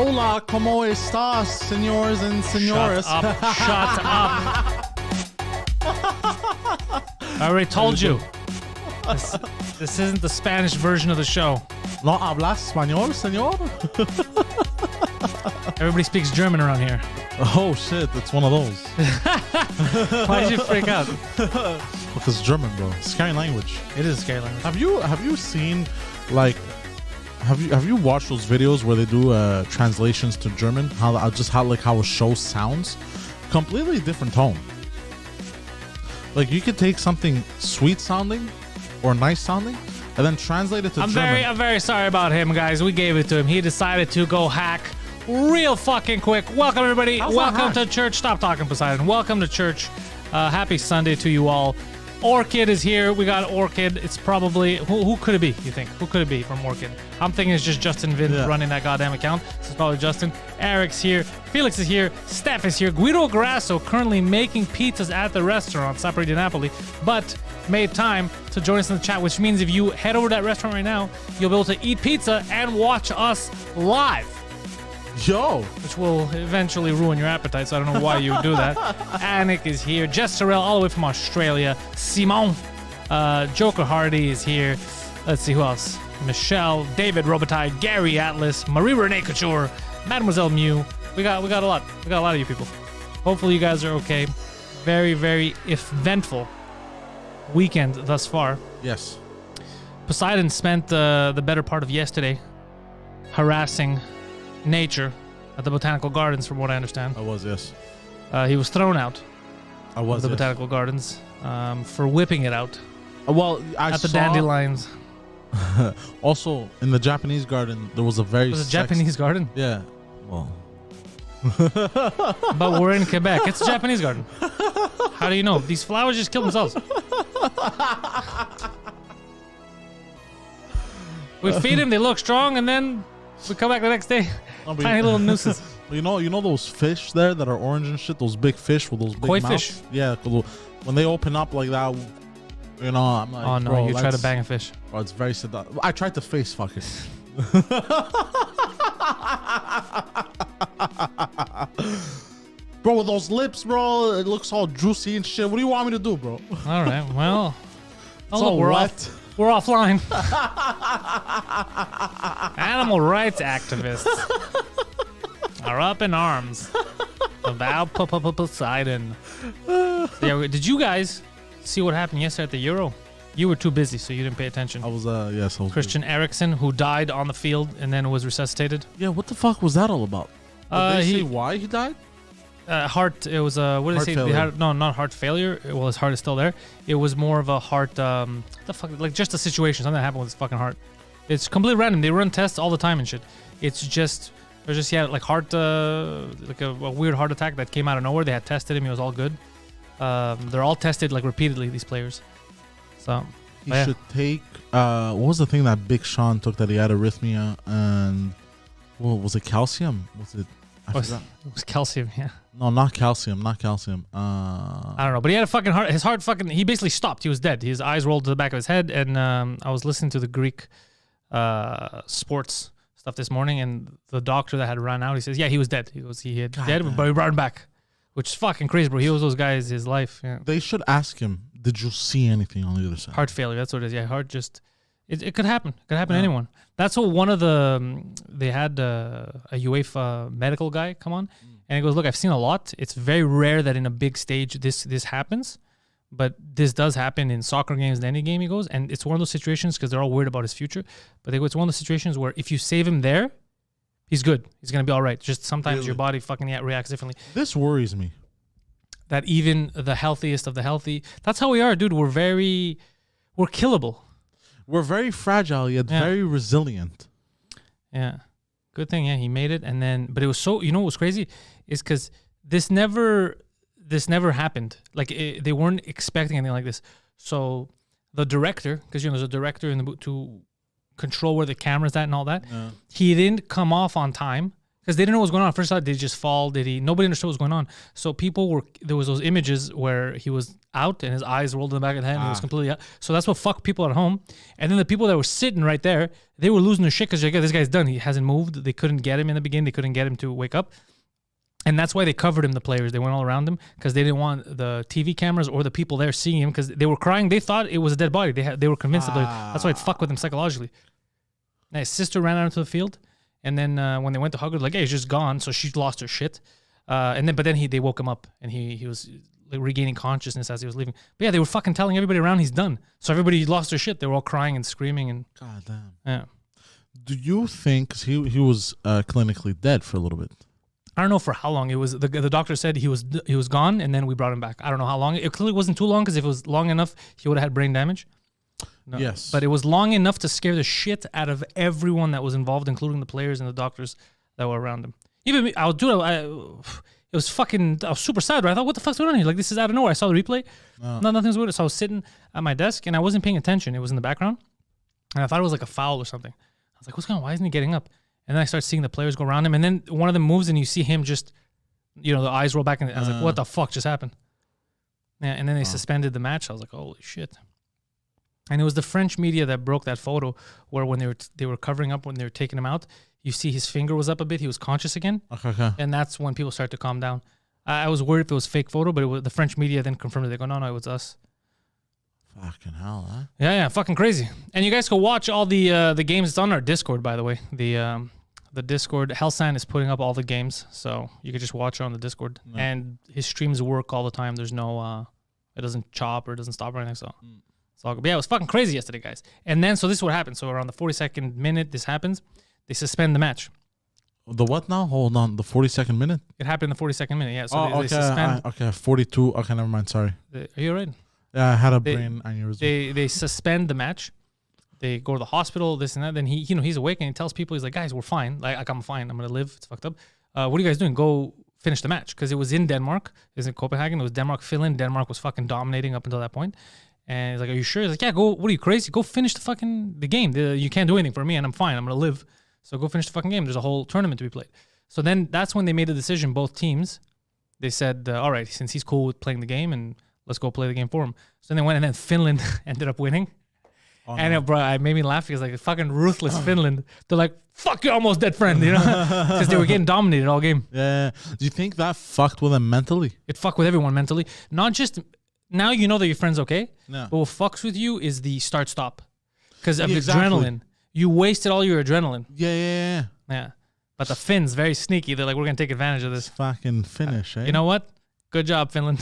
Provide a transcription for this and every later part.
Hola, ¿cómo estás, señores and señoras? Shut up. I already told you. This isn't the Spanish version of the show. ¿No hablas español, señor? Everybody speaks German around here. Oh shit, it's one of those. Why did you freak out? Because it's German, bro. Scary language. It is a scary language. Have you seen, like, have you watched those videos where they do translations to German? How a show sounds, completely different tone. Like, you could take something sweet sounding or nice sounding and then translate it to German. I'm very sorry about him, guys. We gave it to him. He decided to go hack real fucking quick. Welcome, everybody. Welcome to church. Stop talking, Poseidon. Welcome to church. Happy Sunday to you all. Orchid is here. We got Orchid. It's probably... Who could it be, you think? Who could it be from Orchid? I'm thinking it's just Justin Vin running that goddamn account. This is probably Justin. Eric's here. Felix is here. Steph is here. Guido Grasso currently making pizzas at the restaurant, Sapori di Napoli, but made time to join us in the chat, which means if you head over to that restaurant right now, you'll be able to eat pizza and watch us live. Yo! Which will eventually ruin your appetite, so I don't know why you would do that. Anik is here. Jess Sorrell, all the way from Australia. Simon. Joker Hardy is here. Let's see who else. Michelle, David Robitaille, Gary Atlas, Marie Renee Couture, Mademoiselle Mew. We got a lot. We got a lot of you people. Hopefully you guys are okay. Very, very eventful weekend thus far. Yes. Poseidon spent the better part of yesterday harassing nature at the botanical gardens, from what I understand. I was, yes. He was thrown out of the botanical gardens for whipping it out at the dandelions. Also, in the Japanese garden, there was a very... Was it Japanese garden? Yeah. Well... But we're in Quebec. It's a Japanese garden. How do you know? These flowers just kill themselves. We feed them, they look strong, and then we come back the next day. Tiny little nooses. You know those fish there that are orange and shit? Those big fish with those big koi mouths? fish? Yeah, when they open up like that, you know, I'm like, oh no, bro, you try to bang a fish. Bro, it's very sad. I tried to face fuck it. Bro, with those lips, bro, it looks all juicy and shit. What do you want me to do, bro? All right, well, we're wet. We're offline. Animal rights activists are up in arms about Poseidon. Yeah, did you guys see what happened yesterday at the Euro? You were too busy, so you didn't pay attention. I was Christian Eriksen, who died on the field and then was resuscitated. Yeah, what the fuck was that all about? Did they say why he died? Heart. It was what did they say? They had, no, not heart failure. Well, his heart is still there. It was more of a heart. The fuck, like just a situation. Something that happened with his fucking heart. It's completely random. They run tests all the time and shit. It's just he had like heart, like a weird heart attack that came out of nowhere. They had tested him. He was all good. They're all tested like repeatedly. These players. So he should take. What was the thing that Big Sean took that he had arrhythmia and? Well, was it calcium? Was it? It was calcium, yeah. No, not calcium. I don't know, but he had a fucking heart. His heart fucking. He basically stopped. He was dead. His eyes rolled to the back of his head. And I was listening to the Greek sports stuff this morning, and the doctor that had run out, he says, yeah, he was dead. He had dead, but he brought him back, which is fucking crazy, bro. He owes those guys his life. Yeah. They should ask him, did you see anything on the other side? Heart failure. That's what it is. Yeah, heart just. It could happen. It could happen to anyone. That's what one of the... They had a UEFA medical guy come on, and he goes, look, I've seen a lot. It's very rare that in a big stage this happens, but this does happen in soccer games and any game, he goes, and it's one of those situations because they're all worried about his future, but they go, it's one of those situations where if you save him there, he's good. He's going to be all right. Just sometimes your body fucking reacts differently. This worries me. That even the healthiest of the healthy... That's how we are, dude. We're killable. We're very fragile, yet very resilient. Yeah. Good thing, yeah, he made it. And then, but it was so, you know what was crazy? Is because this never happened. Like, they weren't expecting anything like this. So the director, because, you know, there's a director in the booth to control where the camera's at and all that, he didn't come off on time. because they didn't know what was going on. First thought, did he just fall? Nobody understood what was going on. So there was those images where he was out and his eyes rolled in the back of the head and he was completely out. So that's what fucked people at home. And then the people that were sitting right there, they were losing their shit because this guy's done. He hasn't moved. They couldn't get him in the beginning. They couldn't get him to wake up. And that's why they covered him, the players. They went all around him because they didn't want the TV cameras or the people there seeing him because they were crying. They thought it was a dead body. They were convinced that's why it fucked with him psychologically. And his sister ran out into the field. And then when they went to hug her, like, hey, he's just gone. So she lost her shit. But then they woke him up and he was like regaining consciousness as he was leaving. But yeah, they were fucking telling everybody around he's done. So everybody lost their shit. They were all crying and screaming. And God damn. Yeah. Do you think, cause he was clinically dead for a little bit? I don't know for how long. It was the doctor said he was gone, and then we brought him back. I don't know how long. It clearly wasn't too long because if it was long enough, he would have had brain damage. No. Yes, but it was long enough to scare the shit out of everyone that was involved, including the players and the doctors that were around him. Even me, I was super sad. Right? I thought, what the fuck's going on here? Like, this is out of nowhere. I saw the replay. No, nothing's weird. So I was sitting at my desk and I wasn't paying attention. It was in the background, and I thought it was like a foul or something. I was like, what's going on? Why isn't he getting up? And then I start seeing the players go around him, and then one of them moves, and you see him just, the eyes roll back, and I was like, what the fuck just happened? Yeah, and then they suspended the match. I was like, holy shit. And it was the French media that broke that photo where when they were covering up, when they were taking him out, you see his finger was up a bit. He was conscious again. Okay. And that's when people started to calm down. I was worried if it was fake photo, but the French media then confirmed it. They go, no, it was us. Fucking hell, huh? Yeah, fucking crazy. And you guys can watch all the games. It's on our Discord, by the way. The Discord, Hellsan is putting up all the games, so you can just watch it on the Discord. No. And his streams work all the time. There's no, it doesn't chop or it doesn't stop or anything, so it's all good. But yeah, it was fucking crazy yesterday, guys. And then, so this is what happened. So around the 42nd minute, this happens. They suspend the match. The what now? Hold on, the 42nd minute? It happened in the 42nd minute, yeah. So they suspend. Okay, 42. Okay, never mind, sorry. Are you all right? Yeah, I had a brain aneurysm. They suspend the match. They go to the hospital, this and that. Then he's awake and he tells people, he's like, guys, we're fine. Like I'm fine. I'm gonna live. It's fucked up. What are you guys doing? Go finish the match because it was in Denmark. It was in Copenhagen. It was Denmark, Finland. Denmark was fucking dominating up until that point. And he's like, are you sure? He's like, yeah. Go. What are you crazy? Go finish the game. You can't do anything for me, and I'm fine. I'm gonna live. So go finish the fucking game. There's a whole tournament to be played. So then that's when they made a decision. Both teams, they said, all right, since he's cool with playing the game, and let's go play the game for him. So then they went, and then Finland ended up winning. Oh, and no. It made me laugh because like fucking ruthless Finland. They're like, fuck your almost dead friend, because they were getting dominated all game. Yeah. Do you think that fucked with them mentally? It fucked with everyone mentally. Not just, now you know that your friend's okay, no. But what fucks with you is the start-stop. Because of adrenaline. You wasted all your adrenaline. Yeah. But the Finns, very sneaky. They're like, we're going to take advantage of this. Fucking Finnish, eh? You know what? Good job, Finland.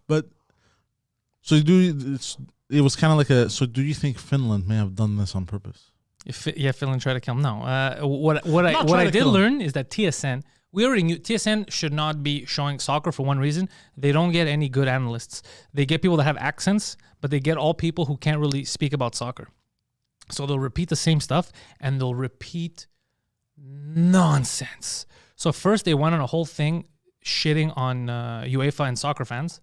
But, so it was kind of like so do you think Finland may have done this on purpose? Yeah, Finland tried to kill him. No. What I did learn is that TSN, we already knew TSN should not be showing soccer for one reason. They don't get any good analysts. They get people that have accents, but they get all people who can't really speak about soccer. So they'll repeat the same stuff, and they'll repeat nonsense. So first they went on a whole thing shitting on UEFA and soccer fans.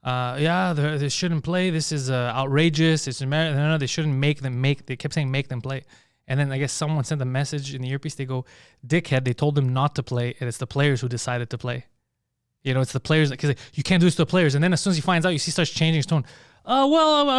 They shouldn't play. This is outrageous. No, they shouldn't make them They kept saying make them play. And then I guess someone sent a message in the earpiece. They go, dickhead, they told them not to play, and it's the players who decided to play. It's the players, because you can't do this to the players. And then as soon as he finds out, he starts changing his tone. I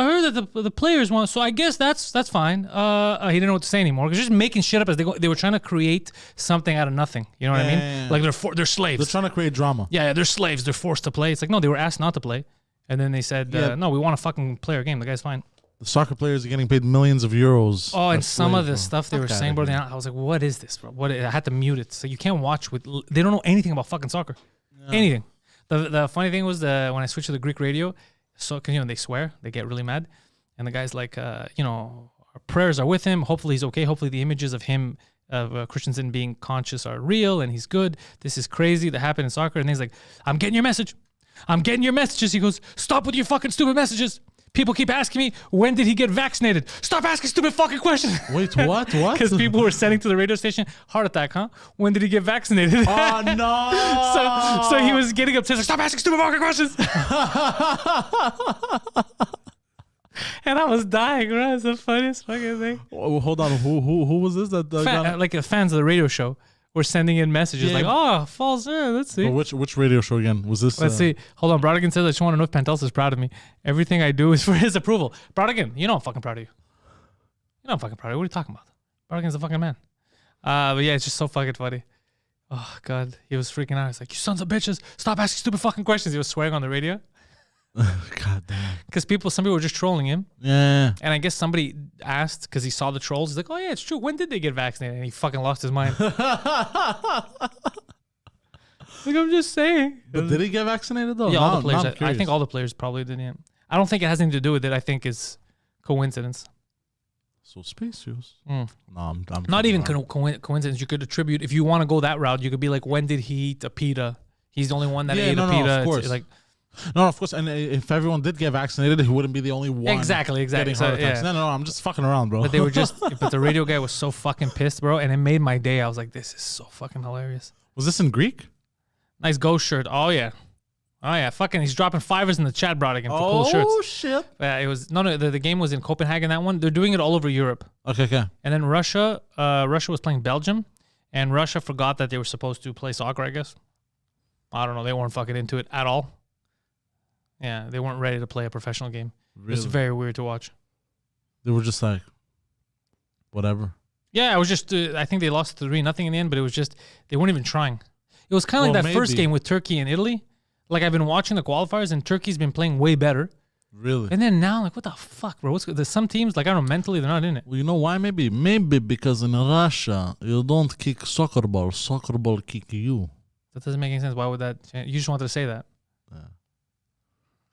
heard that the players want, so I guess that's fine. He didn't know what to say anymore. Because just making shit up as they go. They were trying to create something out of nothing. You know what I mean? Yeah. Like they're slaves. They're trying to create drama. Yeah, they're slaves. They're forced to play. It's like, no, they were asked not to play. And then they said, no, we want to fucking play our game. The guy's fine. The soccer players are getting paid millions of euros. Oh, and some of the stuff they were saying, bro, I was like, what is this, bro? I had to mute it. So you can't watch they don't know anything about fucking soccer. Yeah. Anything. The funny thing was when I switched to the Greek radio, so they swear, they get really mad. And the guy's like, our prayers are with him. Hopefully he's okay. Hopefully the images of him, of Christensen being conscious are real and he's good. This is crazy that happened in soccer. And he's like, I'm getting your message. I'm getting your messages. He goes, stop with your fucking stupid messages. People keep asking me, when did he get vaccinated? Stop asking stupid fucking questions. Wait, what? Because people were sending to the radio station, heart attack, huh? When did he get vaccinated? Oh, no. so he was getting upset. Like, stop asking stupid fucking questions. And I was dying, right? It's the funniest fucking thing. Oh, hold on. Who was this? Fans of the radio show were sending in messages like, "Oh, false. Let's see." But which radio show again was this? Let's see. Hold on. Brodigan says, "I just want to know if Pantelis is proud of me. Everything I do is for his approval." Brodigan, you know I'm fucking proud of you. You know I'm fucking proud of you. What are you talking about? Brodigan's a fucking man. But yeah, it's just so fucking funny. Oh God, he was freaking out. He's like, "You sons of bitches, stop asking stupid fucking questions." He was swearing on the radio. God damn. Because some people were just trolling him. Yeah. And I guess somebody asked because he saw the trolls. He's like, "Oh yeah, it's true. When did they get vaccinated?" And he fucking lost his mind. Like, I'm just saying. But did he get vaccinated though? Yeah, all the players. I'm I think all the players probably did. Yeah. I don't think it has anything to do with it. I think it's coincidence. So spacious. Mm. No, I'm Not even coincidence. You could attribute, if you want to go that route, you could be like, when did he eat a pita? He's the only one that ate a pita. No, of course. It's like, no, of course. And if everyone did get vaccinated, he wouldn't be the only one. Exactly. Getting heart attacks. Yeah. No, I'm just fucking around, bro. But they were but the radio guy was so fucking pissed, bro. And it made my day. I was like, this is so fucking hilarious. Was this in Greek? Nice ghost shirt. Oh, yeah. Oh, yeah. Fucking, he's dropping fivers in the chat, brought again for cool shirts. Oh, shit. It was, the game was in Copenhagen, that one. They're doing it all over Europe. Okay. And then Russia was playing Belgium, and Russia forgot that they were supposed to play soccer, I guess. I don't know. They weren't fucking into it at all. Yeah, they weren't ready to play a professional game. Really? It was very weird to watch. They were just like, whatever. Yeah, it was just, I think they lost 3-0 in the end, but it was just, they weren't even trying. It was kind of like that first game with Turkey and Italy. Like, I've been watching the qualifiers, and Turkey's been playing way better. Really? And then now, like, what the fuck, bro? There's some teams, like, I don't know, mentally, they're not in it. Well, you know why? Maybe because in Russia, you don't kick soccer ball. Soccer ball kick you. That doesn't make any sense. Why would that change? You just wanted to say that. Yeah.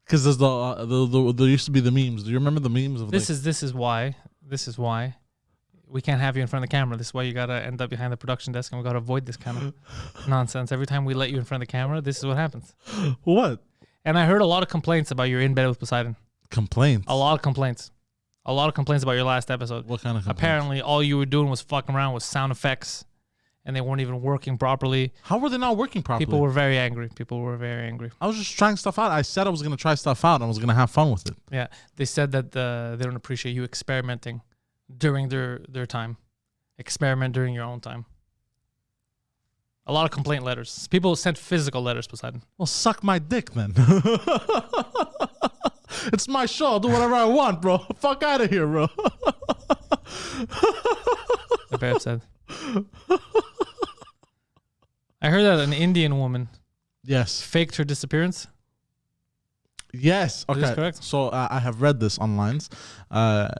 Because there's there used to be the memes. Do you remember the memes of this is why we can't have you in front of the camera. This is why you gotta end up behind the production desk, and we gotta avoid this kind of nonsense. Every time we let you in front of the camera, this is what happens. What? And I heard a lot of complaints about you're in bed with Poseidon. Complaints? A lot of complaints. A lot of complaints about your last episode. What kind of complaints? Apparently, all you were doing was fucking around with sound effects, and they weren't even working properly. How were they not working properly? People were very angry. I was just trying stuff out. I said I was going to try stuff out. I was going to have fun with it. Yeah. They said that they don't appreciate you experimenting during their time. Experiment during your own time. A lot of complaint letters. People sent physical letters, Poseidon. Well, suck my dick then. It's my show. I'll do whatever I want, bro. Fuck out of here, bro. They're very upset. I heard that an Indian woman faked her disappearance. Yes. Okay. Is this correct? So I have read this online.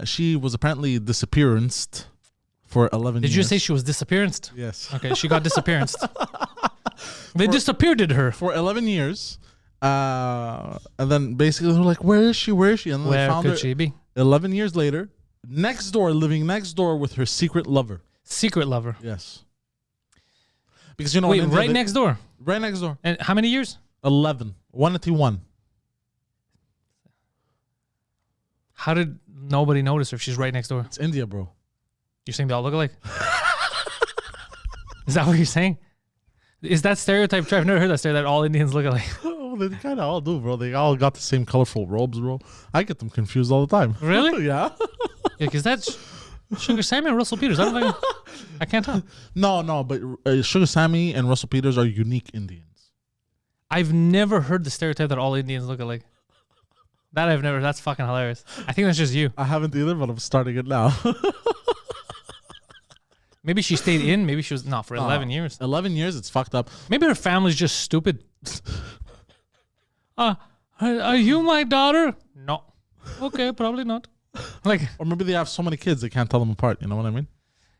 She was apparently disappearanced for 11 years. Did you say she was disappearanced? Yes. Okay, she got disappearanced. They disappeared her. For 11 years. And then basically they're like, where is she? Where is she? And then where they found could her she be? 11 years later, living next door with her secret lover. Secret lover? Yes. Because you know, wait, right next door? Right next door. And how many years? 11. 181. How did nobody notice her if she's right next door? It's India, bro. You're saying they all look alike? Is that what you're saying? Is that stereotype true? I've never heard that stereotype that all Indians look alike. Oh, they kind of all do, bro. They all got the same colorful robes, bro. I get them confused all the time. Really? Yeah. Yeah, because that's Sugar Sammy and Russell Peters. I can't tell. No, but Sugar Sammy and Russell Peters are unique Indians. I've never heard the stereotype that all Indians look alike. That's fucking hilarious. I think that's just you. I haven't either, but I'm starting it now. Maybe she stayed in. Maybe she was not for 11 years. 11 years, it's fucked up. Maybe her family's just stupid. Are you my daughter? No. Okay, probably not. Or maybe they have so many kids they can't tell them apart. You know what I mean?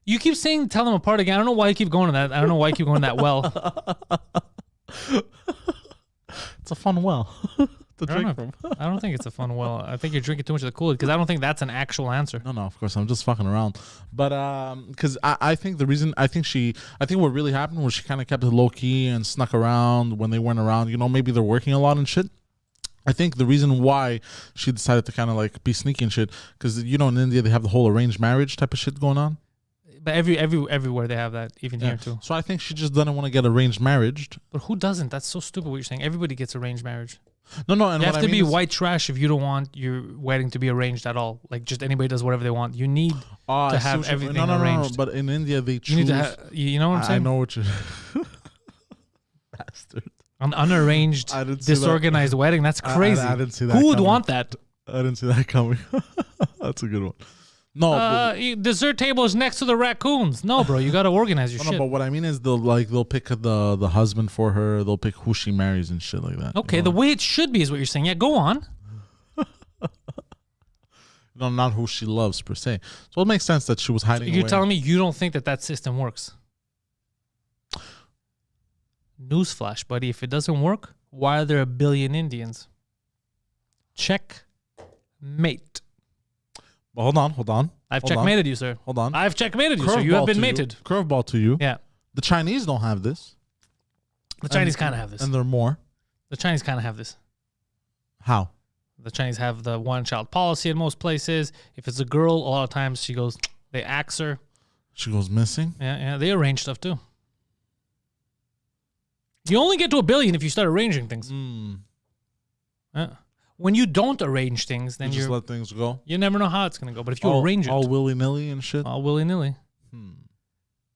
You keep saying tell them apart again. I don't know why you keep going to that. I don't know why you keep going that well. It's a fun well to drink from. I don't think it's a fun well. I think you're drinking too much of the Kool-Aid because I don't think that's an actual answer. No, of course. I'm just fucking around. But because I think the reason, I think what really happened was she kind of kept it low key and snuck around when they weren't around. You know, maybe they're working a lot and shit. I think the reason why she decided to kind of like be sneaky and shit, because you know in India they have the whole arranged marriage type of shit going on. But everywhere they have that, even here too. So I think she just doesn't want to get arranged marriage. But who doesn't? That's so stupid what you're saying. Everybody gets arranged marriage. No. And You what have to I be mean is, white trash if you don't want your wedding to be arranged at all. Like just anybody does whatever they want. You need to have everything arranged. But in India, they choose. You need to have. You know what I'm saying? I know what you. Bastard. An unarranged, disorganized wedding. That's crazy. I didn't see that. Who would coming. want that? I didn't see that coming. That's a good one. No, dessert table is next to the raccoons. No, bro, you got to organize your shit. No, but what I mean is they'll pick the husband for her. They'll pick who she marries and shit like that. Okay, the way it should be is what you're saying. Yeah, go on. No, not who she loves per se. So it makes sense that she was hiding. You're away. telling me you don't think that system works? Newsflash, buddy. If it doesn't work, why are there a billion Indians? Check mate. But hold on. I've checkmated you, sir. Hold on. I've checkmated you, sir. You have been mated. Curveball to you. Yeah. The Chinese don't have this. The Chinese kind of have this. And they're more. The Chinese kind of have this. How? The Chinese have the one-child policy in most places. If it's a girl, a lot of times they axe her. She goes missing? Yeah. They arrange stuff too. You only get to 1 billion if you start arranging things. When you don't arrange things, then you just let things go. You never know how it's going to go. But if you arrange it. All willy-nilly and shit? All willy-nilly.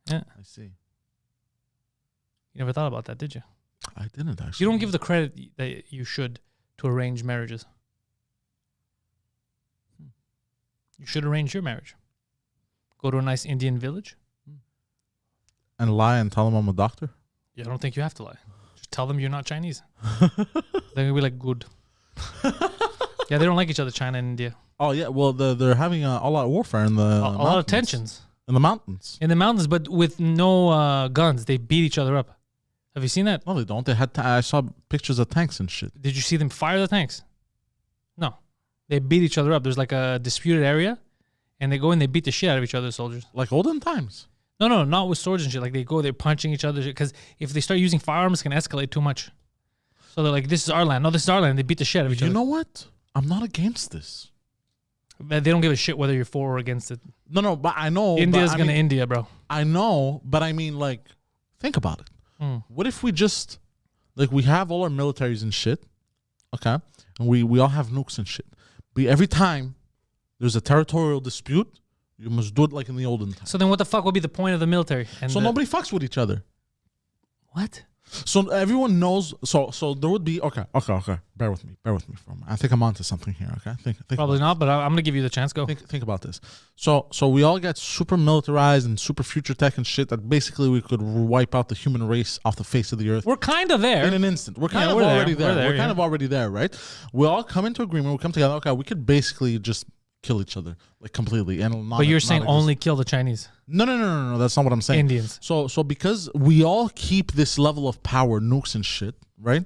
Yeah. I see. You never thought about that, did you? I didn't actually. You don't give the credit that you should to arrange marriages. You should arrange your marriage. Go to a nice Indian village. And lie and tell them I'm a doctor? Yeah, I don't think you have to lie. Just tell them you're not Chinese. They're going to be like, good. Yeah, they don't like each other, China and India. Oh, yeah. Well, they're having all-out warfare in the a lot of tensions. In the mountains. In the mountains, but with no guns. They beat each other up. Have you seen that? No, they don't. They had. I saw pictures of tanks and shit. Did you see them fire the tanks? No. They beat each other up. There's like a disputed area, and they go and they beat the shit out of each other's soldiers. Like olden times. No, not with swords and shit. Like they're punching each other because if they start using firearms, it can escalate too much. So they're like, this is our land. No, this is our land. They beat the shit out of each other. You know what? I'm not against this. They don't give a shit whether you're for or against it. No, but I know. India's going to India, bro. I know, but I mean, like, think about it. What if we just, like, we have all our militaries and shit, okay? And we all have nukes and shit. But every time there's a territorial dispute, you must do it like in the olden times. So then what the fuck would be the point of the military? So nobody fucks with each other. What? So everyone knows. So there would be okay. Bear with me for a moment. I think I'm onto something here. Okay, think probably not, but I'm gonna give you the chance. Go. Think about this. So we all get super militarized and super future tech and shit that basically we could wipe out the human race off the face of the earth. We're kind of there in an instant. We're kind of already there. We're kind of already there, right? We all come into agreement. We come together. Okay, we could basically just kill each other like completely. And not, but you're saying only kill the Chinese? No. That's not what I'm saying. Indians. So because we all keep this level of power, nukes and shit, right?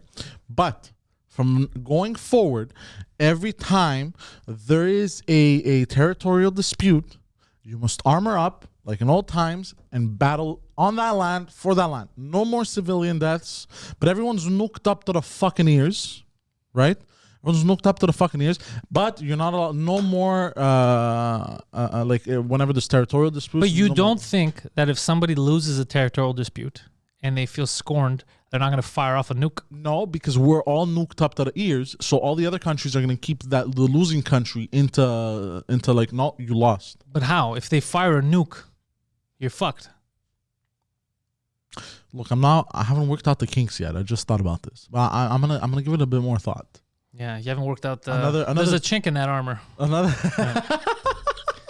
But from going forward, every time there is a territorial dispute, you must armor up like in old times and battle on that land for that land. No more civilian deaths, but everyone's nuked up to the fucking ears, right? Everyone's nuked up to the fucking ears, but you're not allowed no more whenever there's territorial disputes. But you don't think that if somebody loses a territorial dispute and they feel scorned, they're not going to fire off a nuke? No, because we're all nuked up to the ears, so all the other countries are going to keep the losing country into like, no, you lost. But how? If they fire a nuke, you're fucked. Look, I haven't worked out the kinks yet. I just thought about this, but I'm gonna give it a bit more thought. Yeah, you haven't worked out the... Another, there's a chink in that armor. Another... Yeah.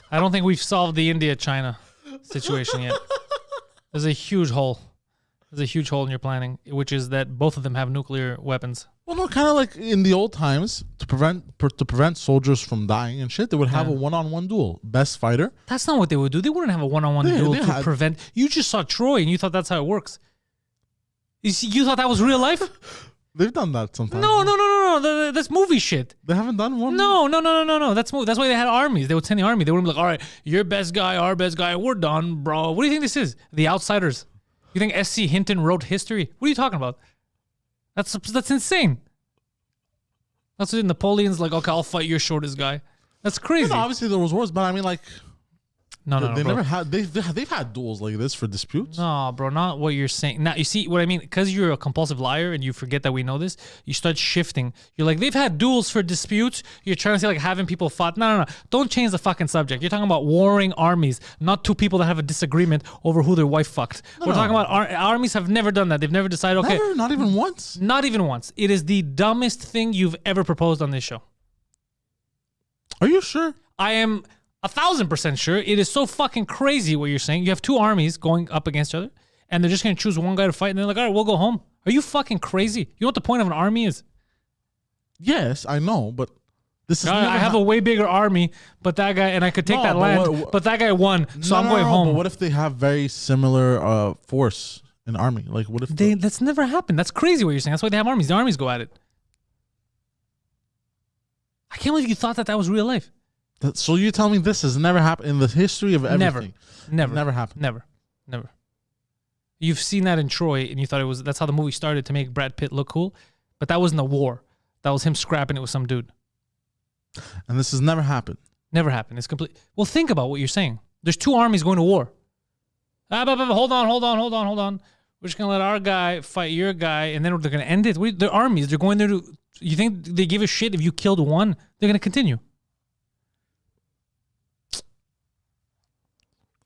I don't think we've solved the India-China situation yet. There's a huge hole. There's a huge hole in your planning, which is that both of them have nuclear weapons. Well, no, kind of like in the old times, to prevent soldiers from dying and shit, they would have a one-on-one duel. Best fighter. That's not what they would do. They wouldn't have a one-on-one duel to prevent... You just saw Troy, and you thought that's how it works. You thought that was real life? They've done that sometimes. No. That's movie shit. They haven't done one? No. That's why they had armies. They would send the army. They wouldn't be like, all right, your best guy, our best guy, we're done, bro. What do you think this is? The Outsiders. You think S.C. Hinton wrote history? What are you talking about? That's insane. That's what Napoleon's like, okay, I'll fight your shortest guy. That's crazy. Obviously there was wars, but I mean, like, No, They bro. never had. They've had duels like this for disputes. No, bro, not what you're saying. Now, you see what I mean? Because you're a compulsive liar and you forget that we know this, you start shifting. You're like, they've had duels for disputes. You're trying to say, like, having people fought. No. Don't change the fucking subject. You're talking about warring armies, not two people that have a disagreement over who their wife fucked. We're talking about armies have never done that. They've never decided, okay. Never, not even once. Not even once. It is the dumbest thing you've ever proposed on this show. Are you sure? I am 1,000% sure. It is so fucking crazy what you're saying. You have two armies going up against each other, and they're just going to choose one guy to fight, and they're like, all right, we'll go home. Are you fucking crazy? You know what the point of an army is? Yes, I know, but this is. I have a way bigger army, but that guy, and I could take that land, but that guy won, so I'm going home. But what if they have very similar force in army? Like, what if that's never happened? That's crazy what you're saying. That's why they have armies. The armies go at it. I can't believe you thought that was real life. So you tell me this has never happened in the history of everything? Never happened. Never. You've seen that in Troy, and you thought that's how the movie started to make Brad Pitt look cool, but that wasn't a war. That was him scrapping it with some dude. And this has never happened. Never happened. It's complete. Well, think about what you're saying. There's two armies going to war. Hold on. We're just gonna let our guy fight your guy, and then they're gonna end it. They're armies. They're going there to. You think they give a shit if you killed one? They're gonna continue.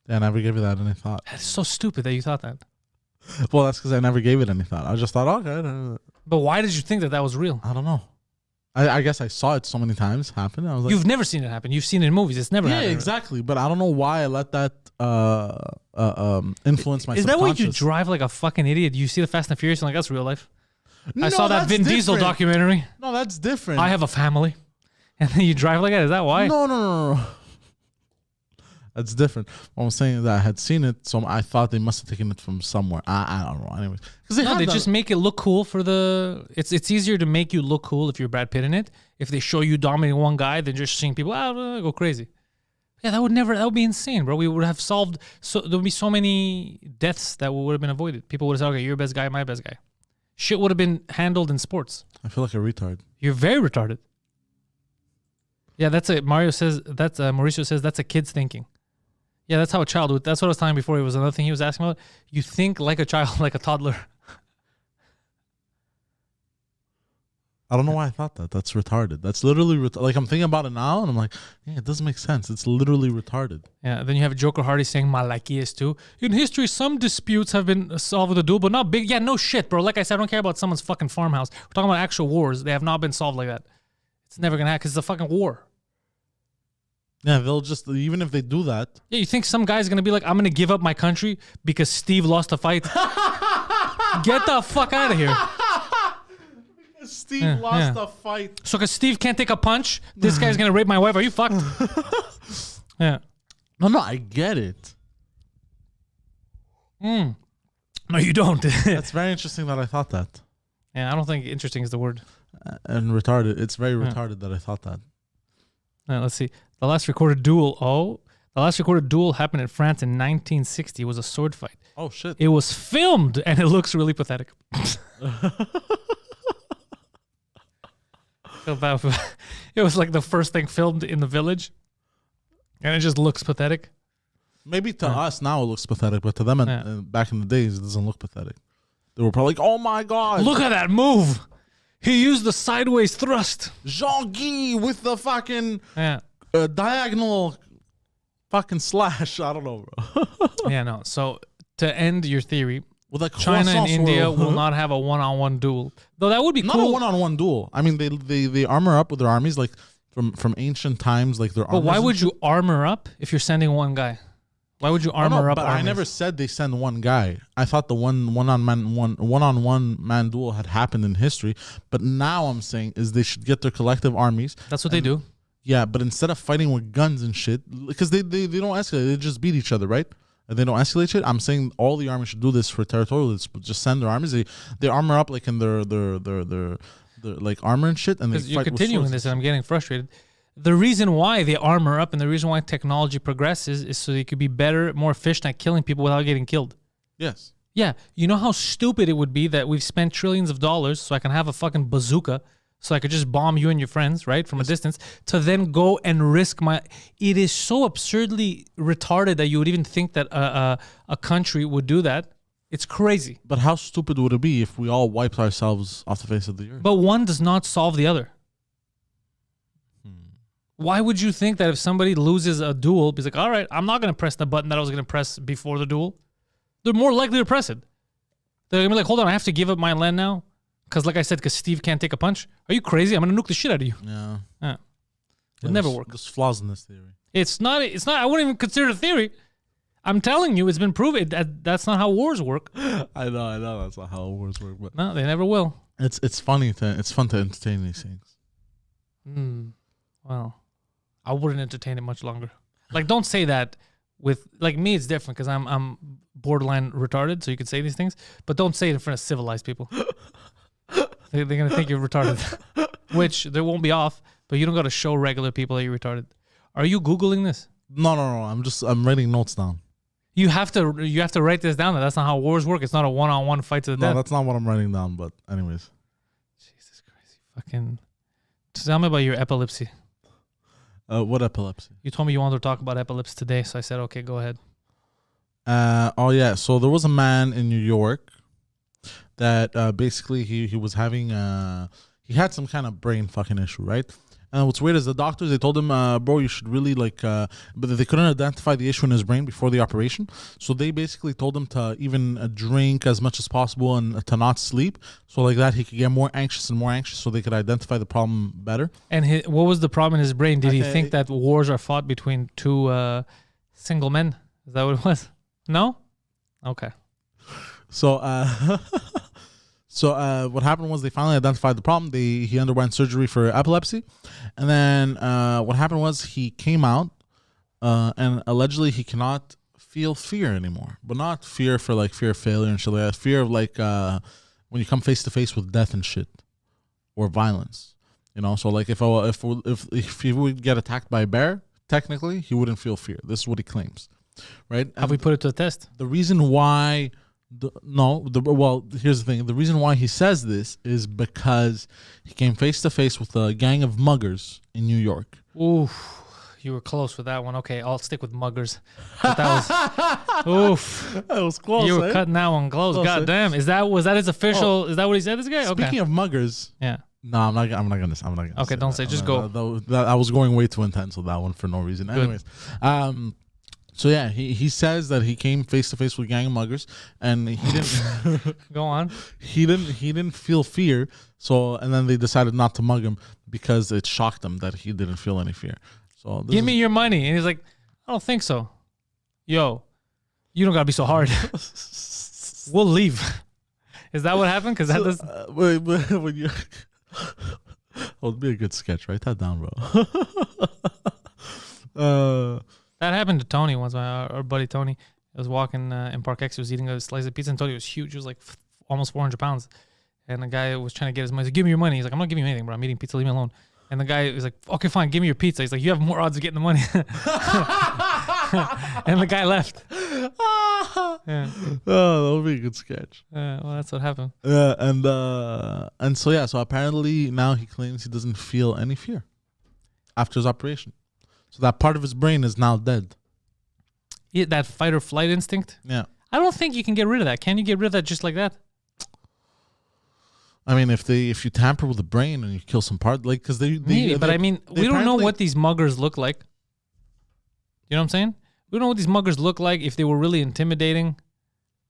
I never gave it that any thought. That's so stupid that you thought that. Well, that's because I never gave it any thought. I just thought, okay. But why did you think that was real? I don't know. I guess I saw it so many times happen. I was like, you've never seen it happen. You've seen it in movies. It's never happened. Yeah, exactly. But I don't know why I let that influence my. Is that why you drive like a fucking idiot? You see the Fast and Furious and like that's real life. I saw that Vin Diesel documentary. No, that's different. I have a family, and then you drive like that. Is that why? No. That's different. What I'm saying is that I had seen it, so I thought they must have taken it from somewhere. I don't know. Anyways, because they just make it look cool for the. It's easier to make you look cool if you're Brad Pitt in it. If they show you dominating one guy, than just seeing people go crazy. Yeah, that would be insane, bro. We would have solved. So there would be so many deaths that would have been avoided. People would have said, "Okay, you're best guy, my best guy." Shit would have been handled in sports. I feel like a retard. You're very retarded. Yeah, that's it. Mauricio says that's a kid's thinking. Yeah, that's how a child would. That's what I was telling before. It was another thing he was asking about. You think like a child, like a toddler. I don't know why I thought that. That's retarded. That's literally like I'm thinking about it now, and I'm like, yeah, it doesn't make sense. It's literally retarded. Yeah. Then you have Joker Hardy saying Malachias too. In history, some disputes have been solved with a duel, but not big. Yeah, no shit, bro. Like I said, I don't care about someone's fucking farmhouse. We're talking about actual wars. They have not been solved like that. It's never gonna happen because it's a fucking war. Yeah, they'll just, even if they do that. Yeah, you think some guy's going to be like, I'm going to give up my country because Steve lost a fight? Get the fuck out of here. Steve lost a fight. So because Steve can't take a punch, this guy's going to rape my wife. Are you fucked? Yeah. No, I get it. No, you don't. That's very interesting that I thought that. Yeah, I don't think interesting is the word. And retarded. It's very retarded that I thought that. Let's see. The last recorded duel happened in France in 1960. It was a sword fight. Oh, shit. It was filmed, and it looks really pathetic. It was like the first thing filmed in the village, and it just looks pathetic. Maybe to us now it looks pathetic, but to them back in the days, it doesn't look pathetic. They were probably like, oh, my God. Look at that move. He used the sideways thrust. Jean-Guy with the fucking... diagonal fucking slash. I don't know, bro. Yeah, no. So to end your theory, well, China and India will not have a one-on-one duel. Though that would be not cool. Not a one-on-one duel. I mean, they armor up with their armies like from ancient times, like their armies. But why would you armor up if you're sending one guy? Why would you armor up? But armies? I never said they send one guy. I thought the one-on-one man duel had happened in history. But now I'm saying is they should get their collective armies. That's what they do. Yeah, but instead of fighting with guns and shit, because they don't escalate, they just beat each other, right? And they don't escalate shit. I'm saying all the armies should do this for territorial. Just send their armies. They armor up like in their like armor and shit, and they fight. You're continuing this, and I'm getting frustrated. The reason why they armor up and the reason why technology progresses is so they could be better, more efficient at killing people without getting killed. Yes. Yeah. You know how stupid it would be that we've spent trillions of dollars so I can have a fucking bazooka, so I could just bomb you and your friends, right, from a distance, to then go and risk my... It is so absurdly retarded that you would even think that a country would do that. It's crazy. But how stupid would it be if we all wiped ourselves off the face of the earth? But one does not solve the other. Why would you think that if somebody loses a duel, he's like, all right, I'm not going to press the button that I was going to press before the duel? They're more likely to press it. They're going to be like, hold on, I have to give up my land now? Because like I said, because Steve can't take a punch? Are you crazy? I'm going to nuke the shit out of you. Yeah. It'll never work. There's flaws in this theory. It's not, I wouldn't even consider it a theory. I'm telling you, it's been proven. That's not how wars work. I know. That's not how wars work. But no, they never will. It's funny. It's fun to entertain these things. Well, I wouldn't entertain it much longer. Like, don't say that with... Like, me, it's different because I'm borderline retarded, so you could say these things. But don't say it in front of civilized people. They're going to think you're retarded. Which, they won't be off, but you don't got to show regular people that you're retarded. Are you Googling this? No. I'm writing notes down. You have to write this down. That's not how wars work. It's not a one-on-one fight to the death. No, that's not what I'm writing down, but anyways. Jesus Christ. Fucking... Tell me about your epilepsy. What epilepsy? You told me you wanted to talk about epilepsy today, so I said, okay, go ahead. Oh, yeah. So there was a man in New York that basically he was having... he had some kind of brain fucking issue, right? And what's weird is the doctors, they told him, bro, you should really but they couldn't identify the issue in his brain before the operation. So they basically told him to even drink as much as possible and to not sleep. So like that, he could get more anxious and more anxious so they could identify the problem better. And what was the problem in his brain? Did he think that wars are fought between two single men? Is that what it was? No? Okay. So, So what happened was they finally identified the problem. He underwent surgery for epilepsy. And then what happened was he came out and allegedly he cannot feel fear anymore. But not fear for like fear of failure and shit like that. Fear of like when you come face to face with death and shit or violence. You know, so like if he would get attacked by a bear, technically he wouldn't feel fear. This is what he claims. Right? Have we put it to the test? The reason why... well, here's the thing. The reason why he says this is because he came face to face with a gang of muggers in New York. Oof, you were close with that one. Okay, I'll stick with muggers. But that was oof. That was close. You were cutting that one close. God damn. Was that his official? Is that what he said? This guy. Speaking of muggers, yeah. No, I'm not gonna. Okay, don't say. Just go. I was going way too intense with that one for no reason. Anyways, so yeah, he says that he came face to face with a gang of muggers, and he didn't go on. He didn't feel fear. So and then they decided not to mug him because it shocked them that he didn't feel any fear. So give me your money, and he's like, I don't think so. Yo, you don't gotta be so hard. We'll leave. Is that what happened? Because that does. When you, oh, it'd be a good sketch. Write that down, bro. That happened to Tony once. Our buddy Tony was walking in Park X. He was eating a slice of pizza, and Tony was huge. He was like almost 400 pounds. And the guy was trying to get his money. He's like, give me your money. He's like, I'm not giving you anything, bro. I'm eating pizza. Leave me alone. And the guy was like, okay, fine. Give me your pizza. He's like, you have more odds of getting the money. And the guy left. Yeah. Oh, that would be a good sketch. Well, that's what happened. Yeah, and so apparently now he claims he doesn't feel any fear after his operation. So that part of his brain is now dead. Yeah, that fight or flight instinct? Yeah. I don't think you can get rid of that. Can you get rid of that just like that? I mean, if you tamper with the brain and you kill some part, like, because but I mean, we don't know what these muggers look like. You know what I'm saying? We don't know what these muggers look like. If they were really intimidating,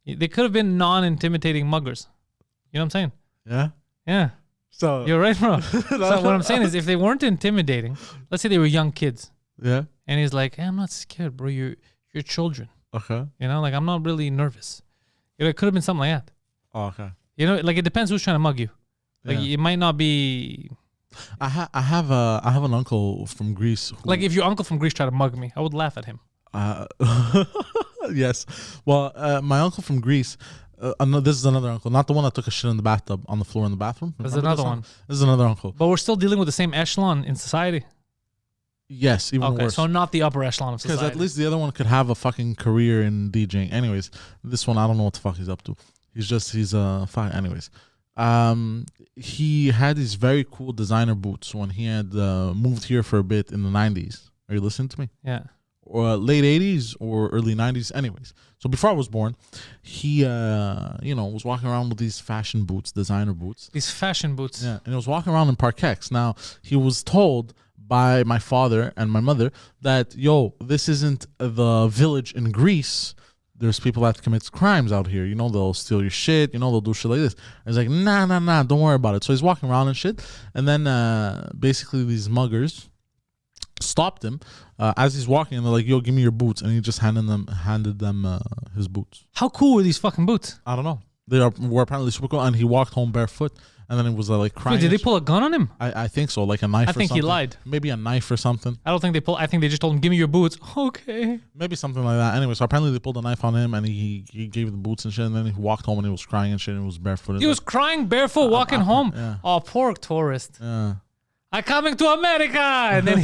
they could have been non-intimidating muggers. You know what I'm saying? Yeah. Yeah. So you're right, bro. So what I'm saying is, if they weren't intimidating, let's say they were young kids. Yeah. And he's like, hey, I'm not scared, bro. You're children. Okay. You know, like, I'm not really nervous. It could have been something like that. Oh, okay. You know, like, it depends who's trying to mug you. Like, it might not be. I have an uncle from Greece. Like, if your uncle from Greece tried to mug me, I would laugh at him. Yes. Well, my uncle from Greece. This is another uncle, not the one that took a shit in the bathtub on the floor in the bathroom. There's another one. This is another uncle. But we're still dealing with the same echelon in society. Yes, even worse. So not the upper echelon of society. Because at least the other one could have a fucking career in DJing. Anyways, this one, I don't know what the fuck he's up to. He's fine. Anyways, He had these very cool designer boots when he had moved here for a bit in the 90s. Are you listening to me? Yeah. Or late 80s or early 90s. Anyways, so before I was born, he, was walking around with these fashion boots, designer boots. These fashion boots. Yeah, and he was walking around in Parkex. Now, he was told by my father and my mother that, this isn't the village in Greece. There's people that commit crimes out here. They'll steal your shit. They'll do shit like this. And he's like, nah, don't worry about it. So he's walking around and shit. And then basically these muggers stopped him as he's walking, and they're like, "Yo, give me your boots," and he just handed them his boots. How cool were these fucking boots? I don't know. They were apparently super cool, and he walked home barefoot, and then it was like crying. Wait, did they pull a gun on him? I think so, like a knife. I think he lied. Maybe a knife or something. I don't think they pulled. I think they just told him, "Give me your boots." Okay. Maybe something like that. Anyway, so apparently they pulled a knife on him, and he gave the boots and shit, and then he walked home and he was crying and shit, and he was barefoot. He was crying barefoot walking home. Yeah. Oh, poor tourist. Yeah. I'm coming to America, and then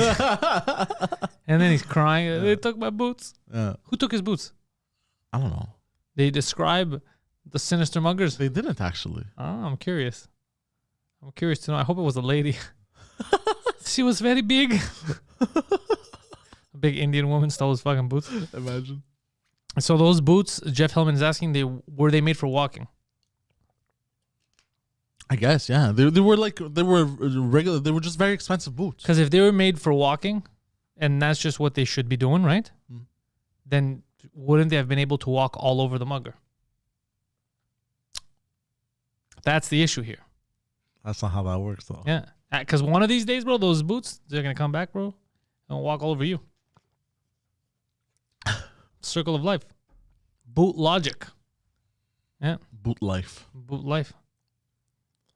he's crying. Yeah. They took my boots. Yeah. Who took his boots? I don't know. They describe the sinister muggers. They didn't actually. Oh, I'm curious. I'm curious to know. I hope it was a lady. She was very big. A big Indian woman stole his fucking boots. Imagine. So those boots, Jeff Hellman is asking, were they made for walking? I guess, yeah. They were regular. They were just very expensive boots. Because if they were made for walking, and that's just what they should be doing, right? Mm. Then wouldn't they have been able to walk all over the mugger? That's the issue here. That's not how that works, though. Yeah. Because one of these days, bro, those boots, they're going to come back, bro, and walk all over you. Circle of life. Boot logic. Yeah. Boot life. Boot life.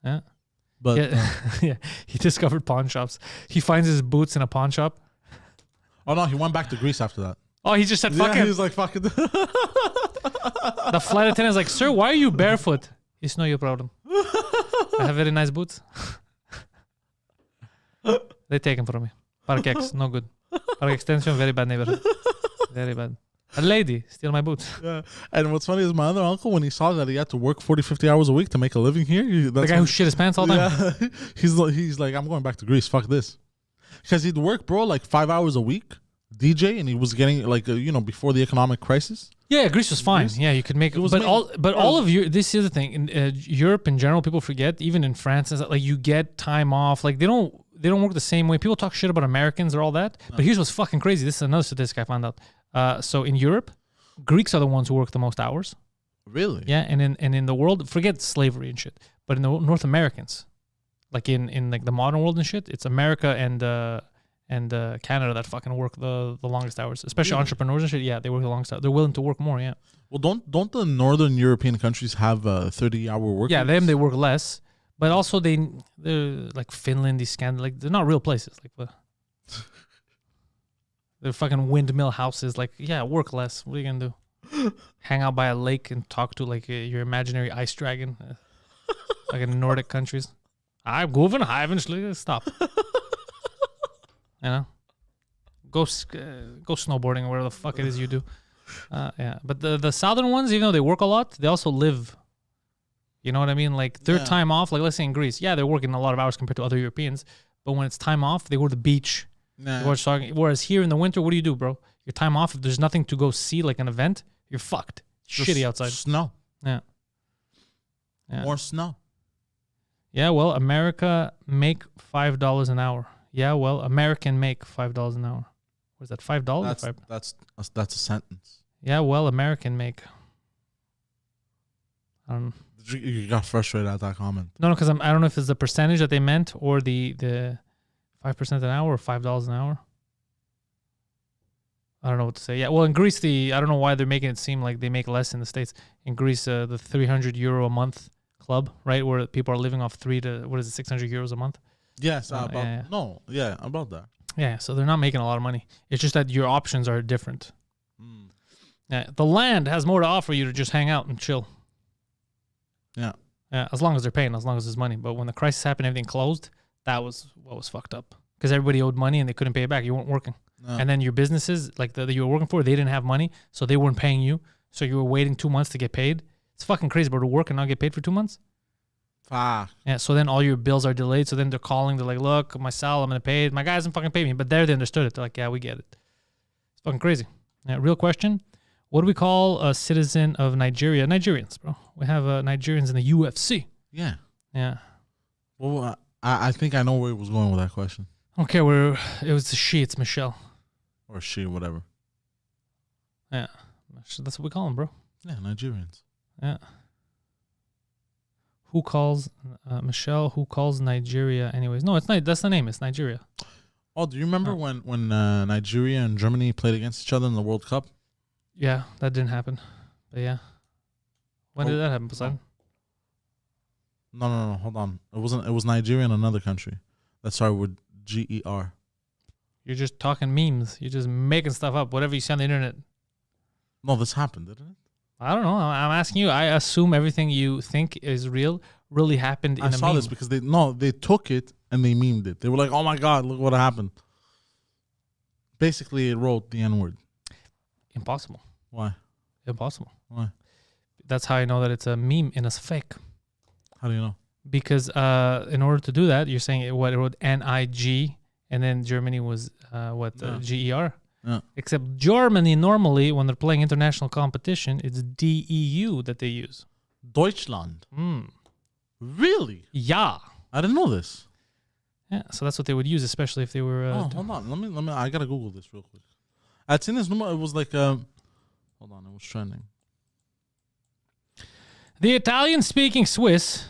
Yeah. But yeah. He discovered pawn shops. He finds his boots in a pawn shop. Oh no, he went back to Greece after that. Oh, he just said fuck him. He's like fucking. The flight attendant's like, "Sir, why are you barefoot?" It's not your problem. I have very nice boots. They take them from me. Parkex, no good. Park extension, very bad neighborhood. Very bad. A lady steal my boots. Yeah. And what's funny is my other uncle, when he saw that he had to work 40, 50 hours a week to make a living here. The guy who shit his pants all the time? Yeah. He's like, I'm going back to Greece. Fuck this. Because he'd work, bro, like 5 hours a week, DJ, and he was getting, like, before the economic crisis. Yeah, Greece was fine. Yeah, you could make it. But all of Europe, this is the thing. In Europe in general, people forget, even in France, is that, like, you get time off. Like, they don't work the same way. People talk shit about Americans or all that. But here's what's fucking crazy. This is another statistic I found out. So in Europe, Greeks are the ones who work the most hours. Really? Yeah, and in the world, forget slavery and shit. But in the North Americans, like in like the modern world and shit, it's America and Canada that fucking work the longest hours. Especially entrepreneurs and shit. Yeah, they work the longest hours. They're willing to work more. Yeah. Well, don't the Northern European countries have 30-hour work? Yeah, they work less, but also they're like Finland, these like they're not real places. Like they're fucking windmill houses. Like, yeah, work less. What are you gonna do? Hang out by a lake and talk to like your imaginary ice dragon, like in Nordic countries. I'm going eventually. Stop. Go snowboarding or whatever the fuck it is you do. Yeah, but the southern ones, even though they work a lot, they also live. You know what I mean? Like their time off, like let's say in Greece, yeah, they're working a lot of hours compared to other Europeans. But when it's time off, they go to the beach. Nah. Whereas here in the winter, what do you do, bro? Your time off, if there's nothing to go see, like an event, you're fucked. Just shitty outside. Snow. Yeah. More snow. Yeah, well, America make $5 an hour. Yeah, well, American make $5 an hour. What is that, $5? That's a sentence. Yeah, well, American make. You got frustrated at that comment. No, because I don't know if it's the percentage that they meant or the 5% an hour or $5 an hour. I don't know what to say. Yeah, well, in Greece, I don't know why they're making it seem like they make less in the States. In Greece, the €300 a month club, right, where people are living off €600 a month. Yes, about that. Yeah, so they're not making a lot of money. It's just that your options are different. Yeah, the land has more to offer you to just hang out and chill. Yeah. Yeah, as long as they're paying, as long as there's money. But when the crisis happened, everything closed. That was what was fucked up because everybody owed money and they couldn't pay it back. You weren't working. No. And then your businesses, like that you were working for, they didn't have money, so they weren't paying you. So you were waiting 2 months to get paid. It's fucking crazy, bro, to work and not get paid for 2 months. Fuck. Yeah, so then all your bills are delayed. So then they're calling. They're like, look, my sal, I'm going to pay it. My guy hasn't fucking paid me. But there they understood it. They're like, yeah, we get it. It's fucking crazy. Yeah, real question. What do we call a citizen of Nigeria? Nigerians, bro. We have Nigerians in the UFC. Yeah. Yeah. Well, I think I know where it was going with that question. Okay, it was she. It's Michelle. Or she, whatever. Yeah. That's what we call them, bro. Yeah, Nigerians. Yeah. Who calls Michelle? Who calls Nigeria? Anyways, no, it's not. That's the name. It's Nigeria. Oh, do you remember when Nigeria and Germany played against each other in the World Cup? Yeah, that didn't happen. But yeah, when did that happen, Poseidon? No. Hold on. It wasn't. It was Nigeria and another country that started with GER. You're just talking memes. You're just making stuff up. Whatever you see on the internet. No, this happened, didn't it? I don't know. I'm asking you. I assume everything you think is real really happened in a meme. I saw this because they took it and they memed it. They were like, "Oh my God, look what happened." Basically, it wrote the N-word. Impossible. Why? Impossible. Why? That's how I know that it's a meme and it's fake. How do you know? Because in order to do that, you're saying it wrote NIG, and then Germany was GER. Yeah. Except Germany normally, when they're playing international competition, it's DEU that they use. Deutschland. Really? Yeah. I didn't know this. Yeah. So that's what they would use, especially if they were. Hold on. Let me. I gotta Google this real quick. I'd seen this number. It was like hold on. It was trending. The Italian-speaking Swiss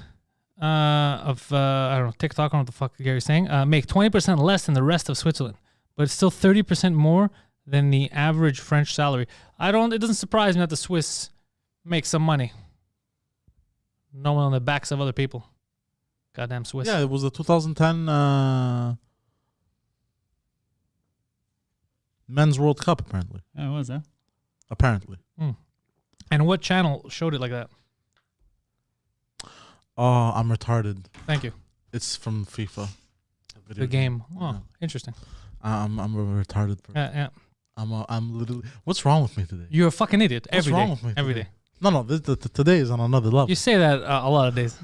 of I don't know TikTok. I don't know what the fuck Gary's saying. Make 20% less than the rest of Switzerland, but it's still 30% more than the average French salary. It doesn't surprise me that the Swiss make some money. No one on the backs of other people. Goddamn Swiss. Yeah, it was the 2010 Men's World Cup, apparently. Oh, what was that? Apparently. And what channel showed it like that? Oh, I'm retarded. Thank you. It's from FIFA. The game. Oh, interesting. I'm a retarded person. Yeah. I'm literally. What's wrong with me today? You're a fucking idiot. What's wrong with me Every today? day. No. Today is on another level. You say that a lot of days.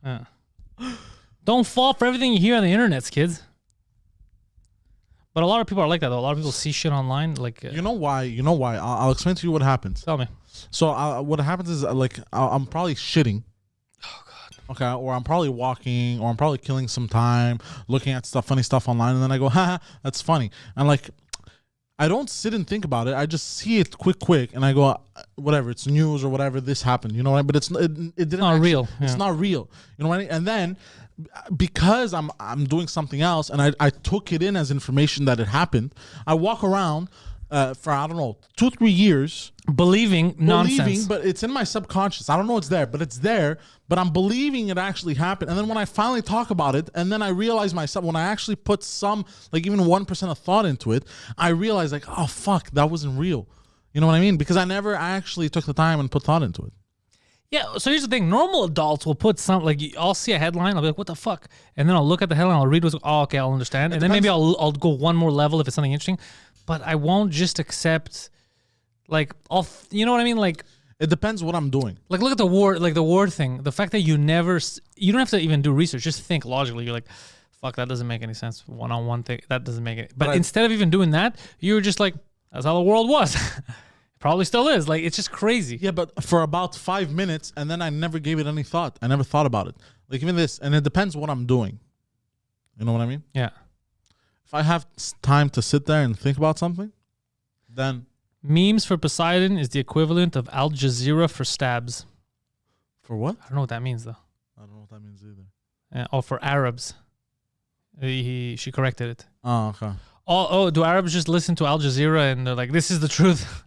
Yeah. Don't fall for everything you hear on the internet, kids. But a lot of people are like that, though. A lot of people see shit online. Like, You know why? I'll explain to you what happens. Tell me. So what happens is I'm probably shitting. Oh God. Okay, or I'm probably walking, or I'm probably killing some time, looking at funny stuff online, and then I go, "Ha, that's funny." And I don't sit and think about it. I just see it quick, and I go, "Whatever, it's news or whatever. This happened." You know what I mean? But it didn't. Not real. It's Yeah. not real. You know what I mean? And then because I'm doing something else, and I took it in as information that it happened, I walk around for I don't know 2-3 years. Believing nonsense. But it's in my subconscious. I don't know it's there, but it's there. But I'm believing it actually happened. And then when I finally talk about it, and then I realize myself, when I actually put some, even 1% of thought into it, I realize oh fuck, that wasn't real. You know what I mean? Because I never actually took the time and put thought into it. Yeah, so here's the thing. Normal adults will put I'll see a headline, I'll be like, what the fuck? And then I'll look at the headline, I'll read what's, okay, I'll understand. And then maybe I'll go one more level if it's something interesting. But I won't just accept, you know what I mean? It depends what I'm doing. Look at the ward thing. The fact that you don't have to even do research. Just think logically. You're like, fuck, that doesn't make any sense. One-on-one thing, that doesn't make it. But instead of even doing that, you're just like, that's how the world was. Probably still is. It's just crazy. Yeah, but for about 5 minutes, and then I never gave it any thought. I never thought about it. Even this, and it depends what I'm doing. You know what I mean? Yeah. If I have time to sit there and think about something, then... Memes for Poseidon is the equivalent of Al Jazeera for stabs. For what? I don't know what that means, though. I don't know what that means either. Yeah, for Arabs. She corrected it. Oh, okay. Do Arabs just listen to Al Jazeera and they're like, this is the truth?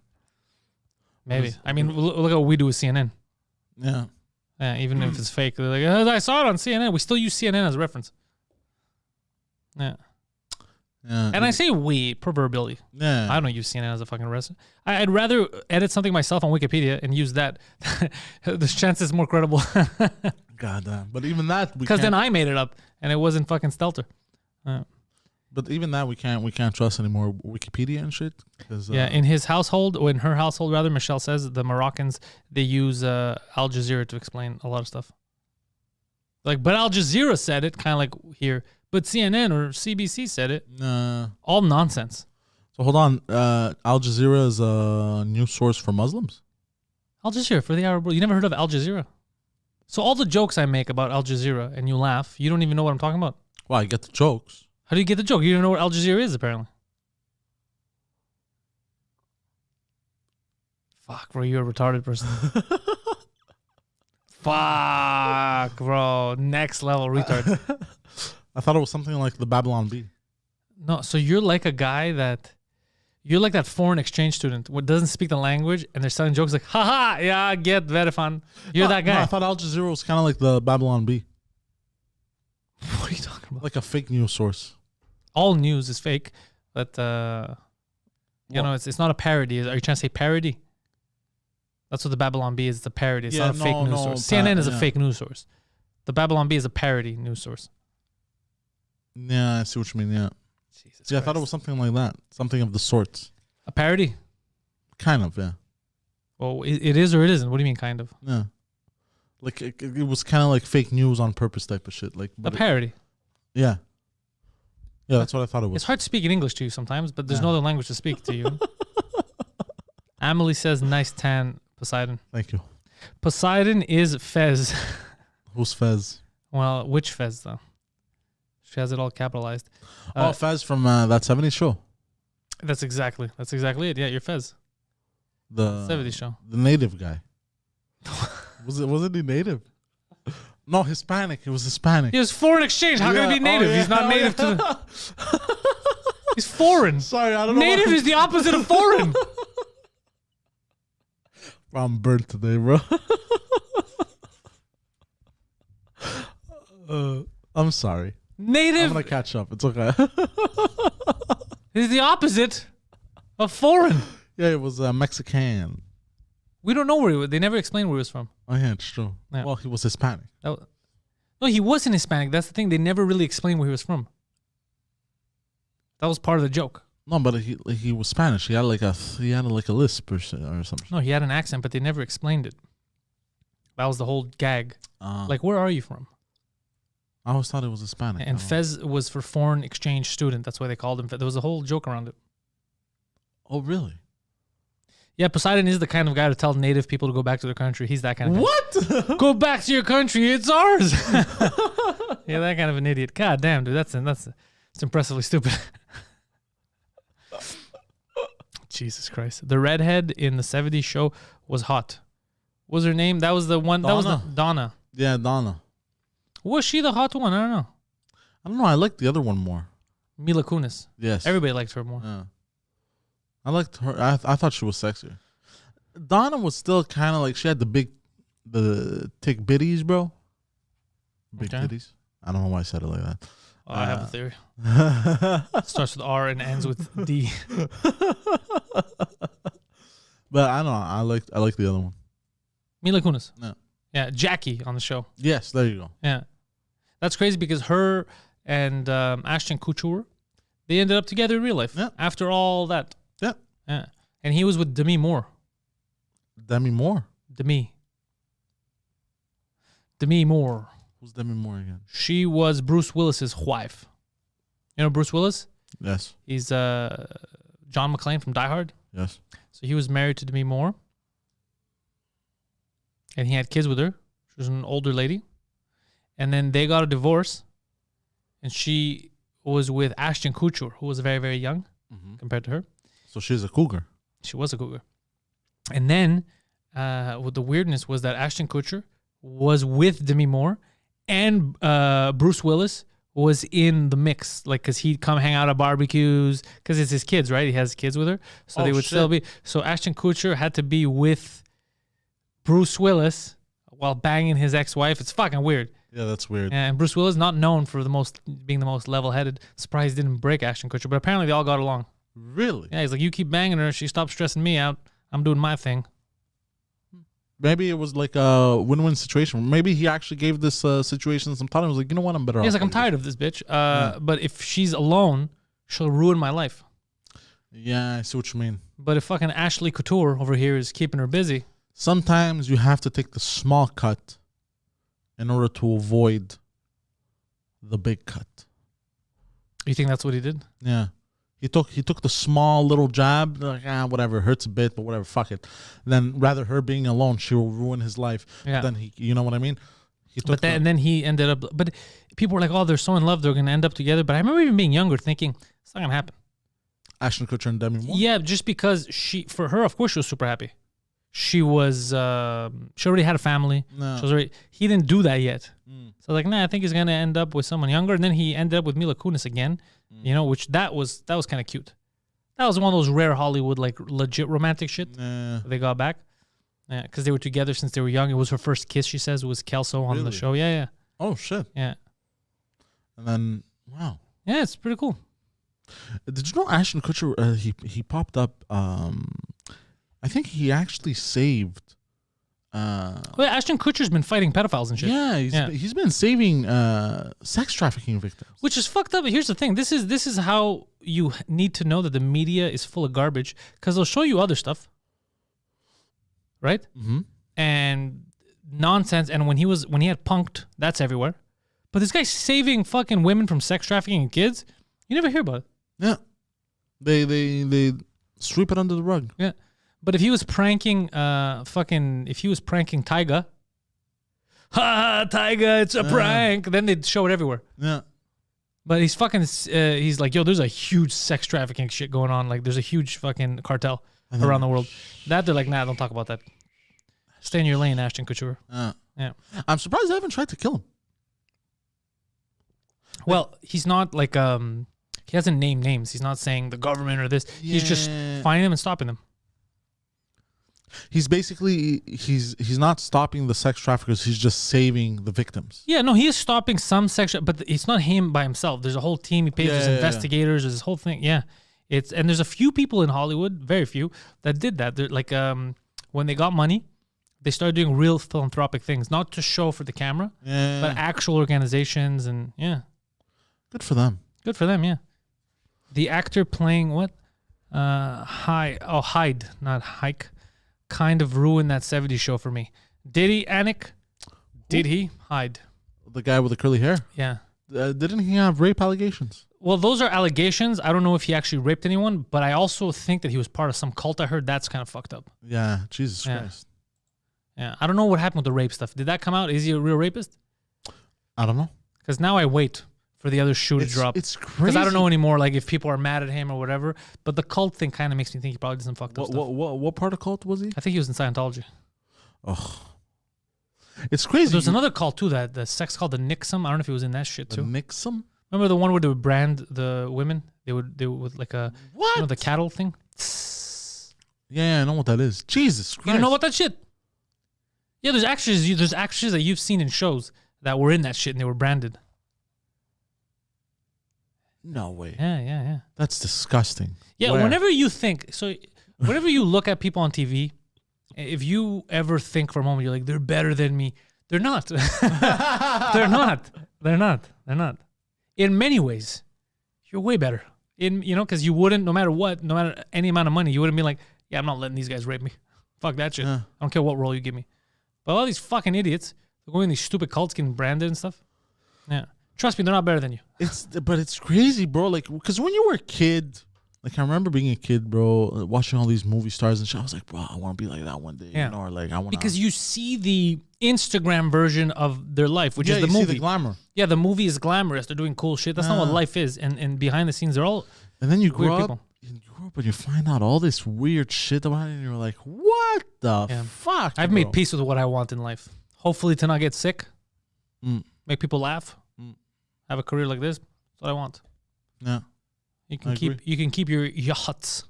Maybe. I mean, look at what we do with CNN. Yeah. Yeah, even if it's fake. They're like, I saw it on CNN. We still use CNN as a reference. Yeah. Yeah. And I say we, proverbially. Yeah. I don't use CNN as a fucking reference. I'd rather edit something myself on Wikipedia and use that. The chance is more credible. God damn. But even that... Because then I made it up and it wasn't fucking Stelter. But even that we can't trust anymore. Wikipedia and shit. In his household, or in her household rather, Michelle says the Moroccans, they use Al Jazeera to explain a lot of stuff. Like, but Al Jazeera said it, kind of like here. But CNN or CBC said it. Nah. All nonsense. So hold on. Al Jazeera is a news source for Muslims? Al Jazeera for the Arab world. You never heard of Al Jazeera? So all the jokes I make about Al Jazeera and you laugh, you don't even know what I'm talking about. Well, I get the jokes. How do you get the joke? You don't know what Al Jazeera is, apparently. Fuck, bro, you're a retarded person. Fuck, bro. Next level retard. I thought it was something like the Babylon Bee. No, so you're like a guy that... You're like that foreign exchange student who doesn't speak the language and they're selling jokes like, haha, yeah, get very fun. You're that guy. No, I thought Al Jazeera was kind of like the Babylon Bee. What are you talking about? Like a fake news source. All news is fake, but, you know, it's not a parody. Are you trying to say parody? That's what the Babylon Bee is. It's a parody. It's not a fake news source. CNN is a fake news source. The Babylon Bee is a parody news source. Yeah, I see what you mean, yeah. Jesus I thought it was something like that. Something of the sorts. A parody? Kind of, yeah. Well, it is or it isn't. What do you mean, kind of? Yeah. Like, it was kind of like fake news on purpose type of shit. Like a parody? Yeah. Yeah, that's what I thought it was. It's hard to speak in English to you sometimes, but there's no other language to speak to you. Amelie says, nice tan, Poseidon. Thank you. Poseidon is Fez. Who's Fez? Well, which Fez, though? She has it all capitalized. Fez from that 70s show. That's exactly it. Yeah, you're Fez. The 70s show. The native guy. Wasn't he native? No, Hispanic. He was Hispanic. He was foreign exchange. How can he be native? He's not native to the... He's foreign. Sorry, I don't know. Native is the opposite of foreign. I'm burnt today, bro. I'm sorry. Native. I'm gonna catch up. It's okay. He's the opposite of foreign. Yeah, it was Mexican. We don't know where he was. They never explained where he was from. Oh yeah, it's true. Yeah. Well, he was Hispanic. No, he wasn't Hispanic. That's the thing. They never really explained where he was from. That was part of the joke. No, but he was Spanish. He had like a lisp or something. No, he had an accent, but they never explained it. That was the whole gag. Like, where are you from? I always thought it was Hispanic. And Fez was for foreign exchange student. That's why they called him Fez. There was a whole joke around it. Oh, really? Yeah, Poseidon is the kind of guy to tell native people to go back to their country. He's that kind of guy. What? Go back to your country. It's ours. Yeah, that kind of an idiot. God damn, dude. That's impressively stupid. Jesus Christ. The redhead in the 70s show was hot. What was her name? That was the one. Donna. That was Donna. Yeah, Donna. Was she the hot one? I don't know. I don't know. I liked the other one more. Mila Kunis. Yes. Everybody liked her more. Yeah. I liked her. I thought she was sexier. Donna was still kind of like, she had the thick bitties, bro. Big titties. I don't know why I said it like that. Oh, I have a theory. Starts with R and ends with D. But I don't know. I like the other one. Mila Kunis. Yeah. Yeah, Jackie on the show. Yes, there you go. Yeah. That's crazy because her and Ashton Kutcher, they ended up together in real life. Yeah. After all that. Yeah. Yeah. And he was with Demi Moore. Demi Moore? Demi Moore. Who's Demi Moore again? She was Bruce Willis's wife. You know Bruce Willis? Yes. He's John McClane from Die Hard. Yes. So he was married to Demi Moore. And he had kids with her. She was an older lady. And then they got a divorce. And she was with Ashton Kutcher, who was very, very young compared to her. So she's a cougar. She was a cougar. And then what the weirdness was that Ashton Kutcher was with Demi Moore and Bruce Willis was in the mix. Like, because he'd come hang out at barbecues because it's his kids, right? He has kids with her. So they would still be. So Ashton Kutcher had to be with Bruce Willis while banging his ex-wife. It's fucking weird. Yeah, that's weird. And Bruce Willis not known for being the most level-headed. Surprised he didn't break Ashton Kutcher, but apparently they all got along. Really? Yeah, he's like, you keep banging her, she stopped stressing me out. I'm doing my thing. Maybe it was like a win-win situation. Maybe he actually gave this situation some time. He was like, you know what, I'm better off. He's like, I'm tired of this bitch. But if she's alone, she'll ruin my life. Yeah, I see what you mean. But if fucking Ashley Couture over here is keeping her busy, sometimes you have to take the small cut in order to avoid the big cut. you think that's what he did? Yeah. He took the small little jab, like, whatever, hurts a bit, but whatever, fuck it. Then rather her being alone, she will ruin his life. Yeah. Then he, you know what I mean? And then he ended up, but people were like, oh, they're so in love, they're going to end up together. But I remember even being younger thinking, it's not going to happen. Ashton Kutcher and Demi Moore? Yeah, just because for her, of course, she was super happy. She was, she already had a family. No. He didn't do that yet. So like, nah, I think he's going to end up with someone younger. And then he ended up with Mila Kunis again, you know, which that was kind of cute. That was one of those rare Hollywood, like legit romantic shit. They got back. Yeah, because they were together since they were young. It was her first kiss, she says. It was Kelso on the show. Yeah, yeah. Oh, shit. Yeah. And then, wow. Yeah, it's pretty cool. Did you know Ashton Kutcher, he popped up, I think he actually saved... well, Ashton Kutcher's been fighting pedophiles and shit. Yeah, he's been saving sex trafficking victims. Which is fucked up. Here's the thing. This is how you need to know that the media is full of garbage, because they'll show you other stuff. Right? Mm-hmm. And nonsense. And when he had Punked, that's everywhere. But this guy's saving fucking women from sex trafficking and kids. You never hear about it. Yeah. They sweep it under the rug. Yeah. But if he was pranking Tyga, ha, Tyga, it's a prank, then they'd show it everywhere. Yeah. But he's like, yo, there's a huge sex trafficking shit going on. Like, there's a huge fucking cartel around the world. That they're like, nah, don't talk about that. Stay in your lane, Ashton Kutcher. Yeah. I'm surprised they haven't tried to kill him. Well, he's not like, he hasn't named names. He's not saying the government or this. Yeah. He's just finding them and stopping them. He's basically, he's not stopping the sex traffickers. He's just saving the victims. Yeah, no, he is stopping some sex, but it's not him by himself. There's a whole team. He pays his investigators. There's this whole thing. Yeah. And there's a few people in Hollywood, very few, that did that. They're like, when they got money, they started doing real philanthropic things, not to show for the camera, but actual organizations, and good for them. Good for them, yeah. The actor playing what? Hyde, not Hike, kind of ruined that 70s show for me. Did he, Anik? Did he? Hyde. The guy with the curly hair? Yeah. Didn't he have rape allegations? Well, those are allegations. I don't know if he actually raped anyone, but I also think that he was part of some cult. I heard that's kind of fucked up. Yeah, Jesus Christ. Yeah, I don't know what happened with the rape stuff. Did that come out? Is he a real rapist? I don't know. Because now I wait for the other shoe to drop. It's crazy. Because I don't know anymore, like if people are mad at him or whatever. But the cult thing kind of makes me think he probably did some fucked up stuff. What part of cult was he? I think he was in Scientology. Oh. It's crazy. There's another cult too, the sex cult, the Nixum. I don't know if he was in that shit too. The Nixum? Remember the one where they would brand the women? They would like a the cattle thing. Yeah, I know what that is. Jesus Christ! You don't know about that shit? Yeah, there's actors that you've seen in shows that were in that shit and they were branded. No way. Yeah. That's disgusting. Yeah, whenever you look at people on TV, if you ever think for a moment, you're like, they're better than me. They're not. They're not. In many ways, you're way better. Because you wouldn't, no matter any amount of money, you wouldn't be like, yeah, I'm not letting these guys rape me. Fuck that shit. I don't care what role you give me. But all these fucking idiots, they're going to these stupid cults getting branded and stuff. Yeah. Trust me, they're not better than you. But it's crazy, bro. Like, because when you were a kid, like I remember being a kid, bro, watching all these movie stars and shit. I was like, bro, I want to be like that one day. Yeah. You know, or like I want because you see the Instagram version of their life, which is the you movie. See the glamour. Yeah, the movie is glamorous. They're doing cool shit. That's not what life is. And behind the scenes, they're all and then you weird grow people. up. You grow up and you find out all this weird shit about it, and you're like, what the fuck? I've made peace with what I want in life. Hopefully to not get sick, make people laugh, have a career like this. That's what I want. Yeah. You can keep your yachts,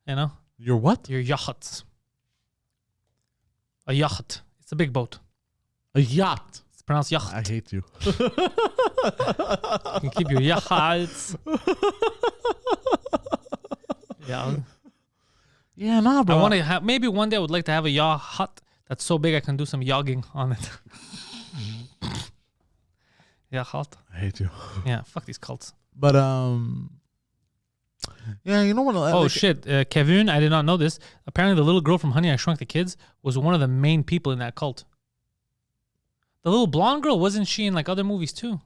you know? Your what? Your yachts. A yacht. It's a big boat. A yacht. It's pronounced yacht. I hate you. You can keep your yachts. Yeah. Yeah, nah, bro. I want to have, maybe one day I would like to have a yacht that's so big I can do some yogging on it. Yacht. I hate you. Yeah, fuck these cults. But Yeah, you know what? Oh shit, Kevin! I did not know this. Apparently, the little girl from Honey I Shrunk the Kids was one of the main people in that cult. The little blonde girl, wasn't she in like other movies too?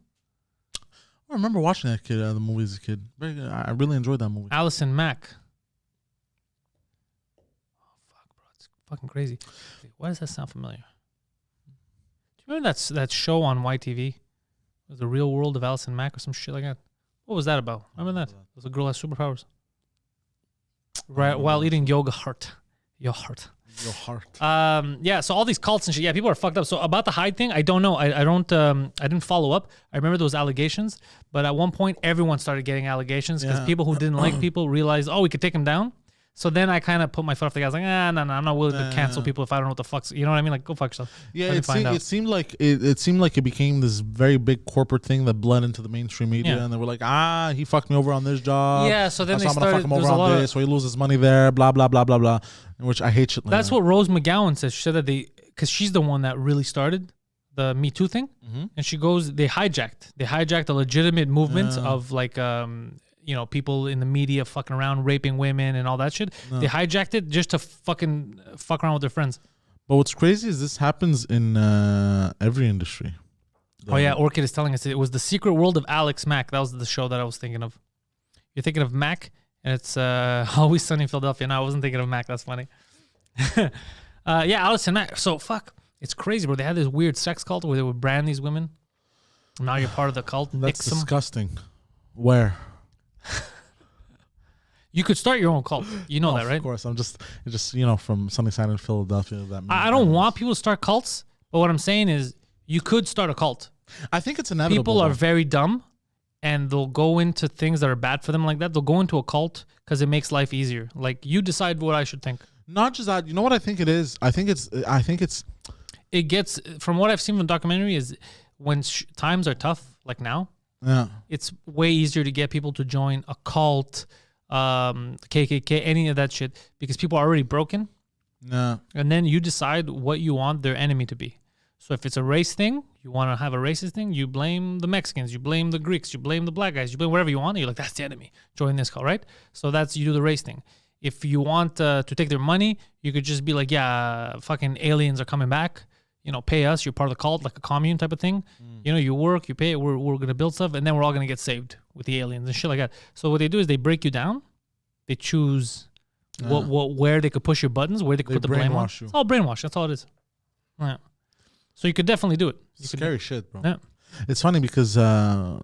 I remember watching that the movie as a kid. Very good. I really enjoyed that movie. Allison Mack. Oh fuck, bro, it's fucking crazy. Wait, why does that sound familiar? Do you remember that show on YTV? It was The Real World of Allison Mack or some shit like that. What was that about? Remember that? It was a girl that has superpowers. Right, while eating yogurt. Your heart. Yeah, so all these cults and shit. Yeah, people are fucked up. So about the Hyde thing, I don't know. I didn't follow up. I remember those allegations, but at one point everyone started getting allegations because people who didn't like people realized, oh, we could take them down. So then I kind of put my foot off the gas, like, no, I'm not willing to cancel people if I don't know what the fuck's, you know what I mean? Like, go fuck yourself. Yeah, it seemed like it became this very big corporate thing that bled into the mainstream media, and they were like, he fucked me over on this job. Yeah, so then I'm they gonna fuck him over on this, so he loses money there, blah blah blah blah blah. Which I hate shit like That's what Rose McGowan says. She said that because she's the one that really started the Me Too thing, and she goes, they hijacked a legitimate movement of like people in the media fucking around, raping women and all that shit. They hijacked it just to fucking fuck around with their friends. But what's crazy is this happens in every industry. Oh yeah, Orchid is telling us it was The Secret World of Alex Mack. That was the show that I was thinking of. You're thinking of Mac, and it's Always Sunny in Philadelphia. No, I wasn't thinking of Mac. That's funny. Yeah, Allison Mack. So fuck, it's crazy, bro. They had this weird sex cult where they would brand these women. Now you're part of the cult. That's disgusting. Where? You could start your own cult. You know that, right? Of course. I'm just from Sunnyside in Philadelphia. I don't want people to start cults, but what I'm saying is you could start a cult. I think it's inevitable. People are very dumb, and they'll go into things that are bad for them like that. They'll go into a cult because it makes life easier. Like, you decide what I should think. Not just that. You know what I think it is? I think it's. It gets, from what I've seen from the documentary, is when times are tough, like now. Yeah. It's way easier to get people to join a cult, KKK, any of that shit, because people are already broken. Yeah. And then you decide what you want their enemy to be. So if it's a race thing, you want to have a racist thing, you blame the Mexicans, you blame the Greeks, you blame the black guys, you blame whatever you want. And you're like, that's the enemy. Join this cult, right? So you do the race thing. If you want to take their money, you could just be like, yeah, fucking aliens are coming back. Pay us. You're part of the cult, like a commune type of thing. You work, you pay. We're going to build stuff, and then we're all going to get saved with the aliens and shit like that. So what they do is they break you down. They choose where they could push your buttons, where they could put the blame on. It's all brainwash. That's all it is. Yeah. So you could definitely do it. Scary shit, bro. Yeah. It's funny because a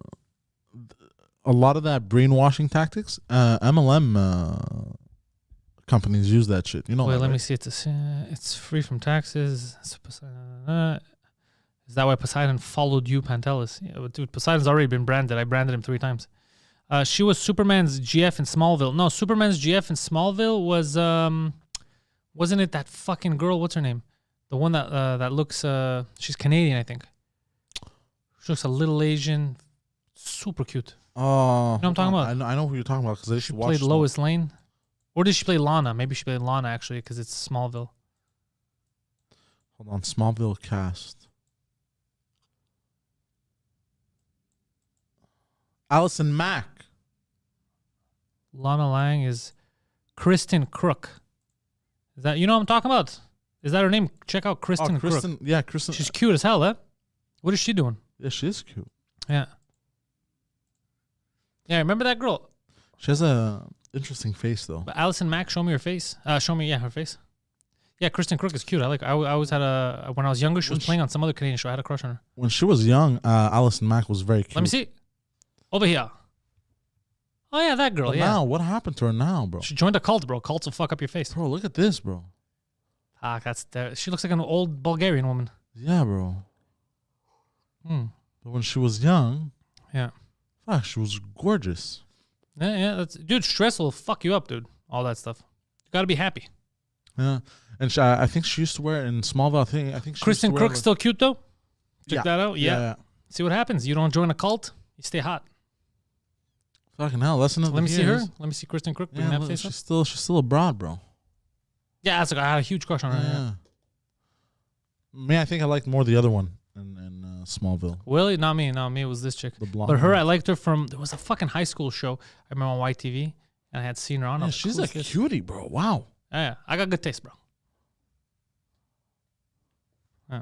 lot of that brainwashing tactics, MLM companies use that shit. You know. Wait, let me see. It's free from taxes. Is that why Poseidon followed you, Pantelis? Yeah, dude, Poseidon's already been branded. I branded him 3 times. She was Superman's GF in Smallville. No, Superman's GF in Smallville was wasn't it that fucking girl? What's her name? The one that looks she's Canadian, I think. She looks a little Asian, super cute. Oh, you know what I'm talking about? I know who you're talking about because she played Lois Lane. Or did she play Lana? Maybe she played Lana, actually, because it's Smallville. Hold on. Smallville cast. Allison Mack. Lana Lang is Kristen Crook. Is that, you know what I'm talking about? Is that her name? Check out Kristen Crook. Yeah, Kristen. She's cute as hell, huh? What is she doing? Yeah, she is cute. Yeah. Yeah, remember that girl? She has a interesting face, though. But Allison Mack, show me her face. Show me, her face. Yeah, Kristen Crook is cute. I always had when I was younger, she was playing on some other Canadian show. I had a crush on her. When she was young, Allison Mack was very cute. Let me see. Over here. Oh, yeah, that girl, but now, what happened to her now, bro? She joined a cult, bro. Cults will fuck up your face. Bro, look at this, bro. She looks like an old Bulgarian woman. Yeah, bro. But when she was young, she was gorgeous. Yeah, dude, stress will fuck you up, dude. All that stuff. You got to be happy. Yeah. And I think she used to wear it in Smallville. I think Kristen Crook's still cute, though? Check that out? Yeah. See what happens. You don't join a cult, you stay hot. Fucking hell, that's another. Let me see her. Let me see Kristen Crook. Bring that face up. She's still a broad, bro. Yeah, I had a huge crush on her. Yeah. Me, I think I liked more the other one in Smallville. Willie? Not me. No, me, it was this chick. The blonde. But her, I liked her from, there was a fucking high school show I remember on YTV. and I had seen her on. Yeah, she's a cutie, bro. Wow. Yeah, I got good taste, bro. Yeah.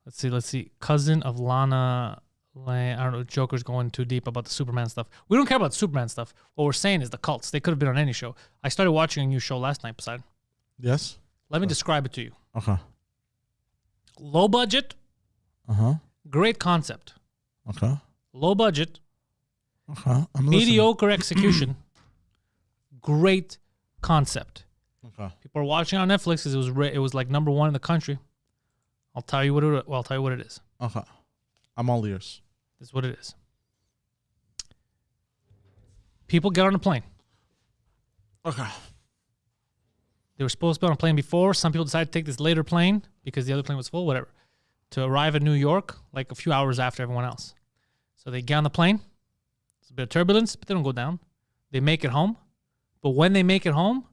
Let's see. Cousin of Lana Lang. I don't know. Joker's going too deep about the Superman stuff. We don't care about Superman stuff. What we're saying is the cults. They could have been on any show. I started watching a new show last night, Poseidon. Yes. Let me describe it to you. Okay. Low budget. Great concept. Okay. Low budget. Okay. Mediocre execution. Great concept. Okay. People are watching on Netflix because it was like number 1 in the country. I'll tell you what it is. Okay. I'm all ears. This is what it is. People get on a plane. Okay. They were supposed to be on a plane before. Some people decided to take this later plane because the other plane was full, whatever, to arrive in New York like a few hours after everyone else. So they get on the plane. There's a bit of turbulence, but they don't go down. They make it home. But when they make it home,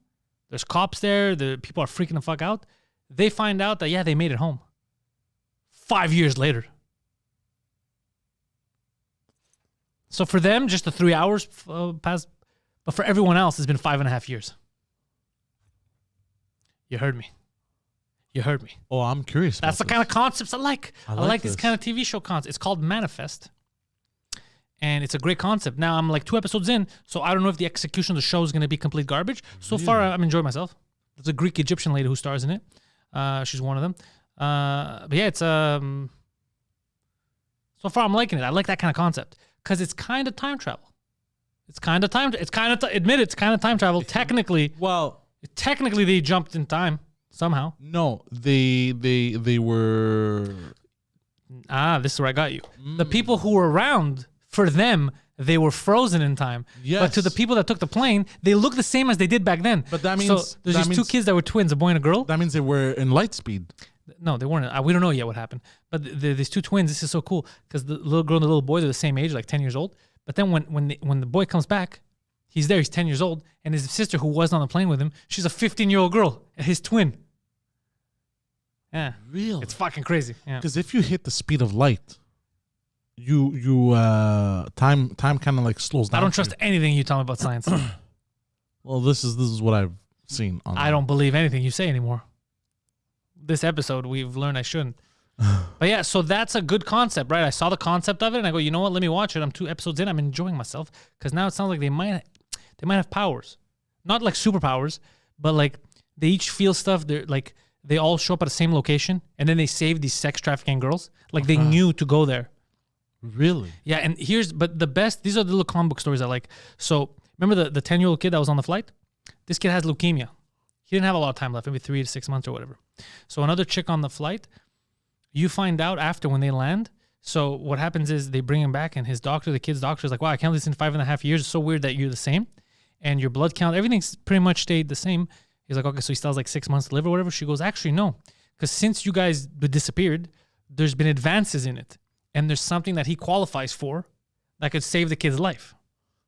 there's cops there. The people are freaking the fuck out. They find out that, yeah, they made it home. 5 years later. So for them, just the 3 hours passed. But for everyone else, it's been 5.5 years. You heard me. Oh, I'm curious. That's the kind of concepts I like. I like this this kind of TV show concept. It's called Manifest. And it's a great concept. Now I'm like 2 episodes in, so I don't know if the execution of the show is going to be complete garbage. So far, I'm enjoying myself. There's a Greek Egyptian lady who stars in it. She's one of them. But yeah, it's so far I'm liking it. I like that kind of concept because it's kind of time travel. Admit it's kind of time travel. Technically, they jumped in time somehow. No, they were. This is where I got you. The people who were around, for them, they were frozen in time. Yes. But to the people that took the plane, they look the same as they did back then. But that means there's these 2 kids that were twins, a boy and a girl. That means they were in light speed. No, they weren't. We don't know yet what happened. But these 2 twins, this is so cool because the little girl and the little boy are the same age, like 10 years old. But then when the boy comes back, he's there. He's 10 years old, and his sister, who wasn't on the plane with him, she's a 15-year-old girl, his twin. Yeah, Really? it's fucking crazy. Yeah, Because if you hit the speed of light, time kind of like slows down. I don't trust anything you tell me about science. Well, this is what I've seen. I don't believe anything you say anymore. This episode, we've learned I shouldn't. But yeah, so that's a good concept, right? I saw the concept of it, and I go, you know what? Let me watch it. I'm 2 episodes in. I'm enjoying myself because now it sounds like they might have powers, not like superpowers, but like they each feel stuff. They're like they all show up at the same location, and then they save these sex trafficking girls. Like they knew to go there. Really? Yeah, and but the best. These are the little comic book stories I like. So remember the 10-year-old kid that was on the flight? This kid has leukemia. He didn't have a lot of time left, maybe 3 to 6 months or whatever. So another chick on the flight. You find out after when they land. So what happens is they bring him back, and his doctor, the kid's doctor, is like, wow, I can't believe this in 5.5 years. It's so weird that you're the same. And your blood count, everything's pretty much stayed the same. He's like, okay, so he still has like 6 months to live or whatever. She goes, actually, no. Because since you guys disappeared, there's been advances in it. And there's something that he qualifies for that could save the kid's life.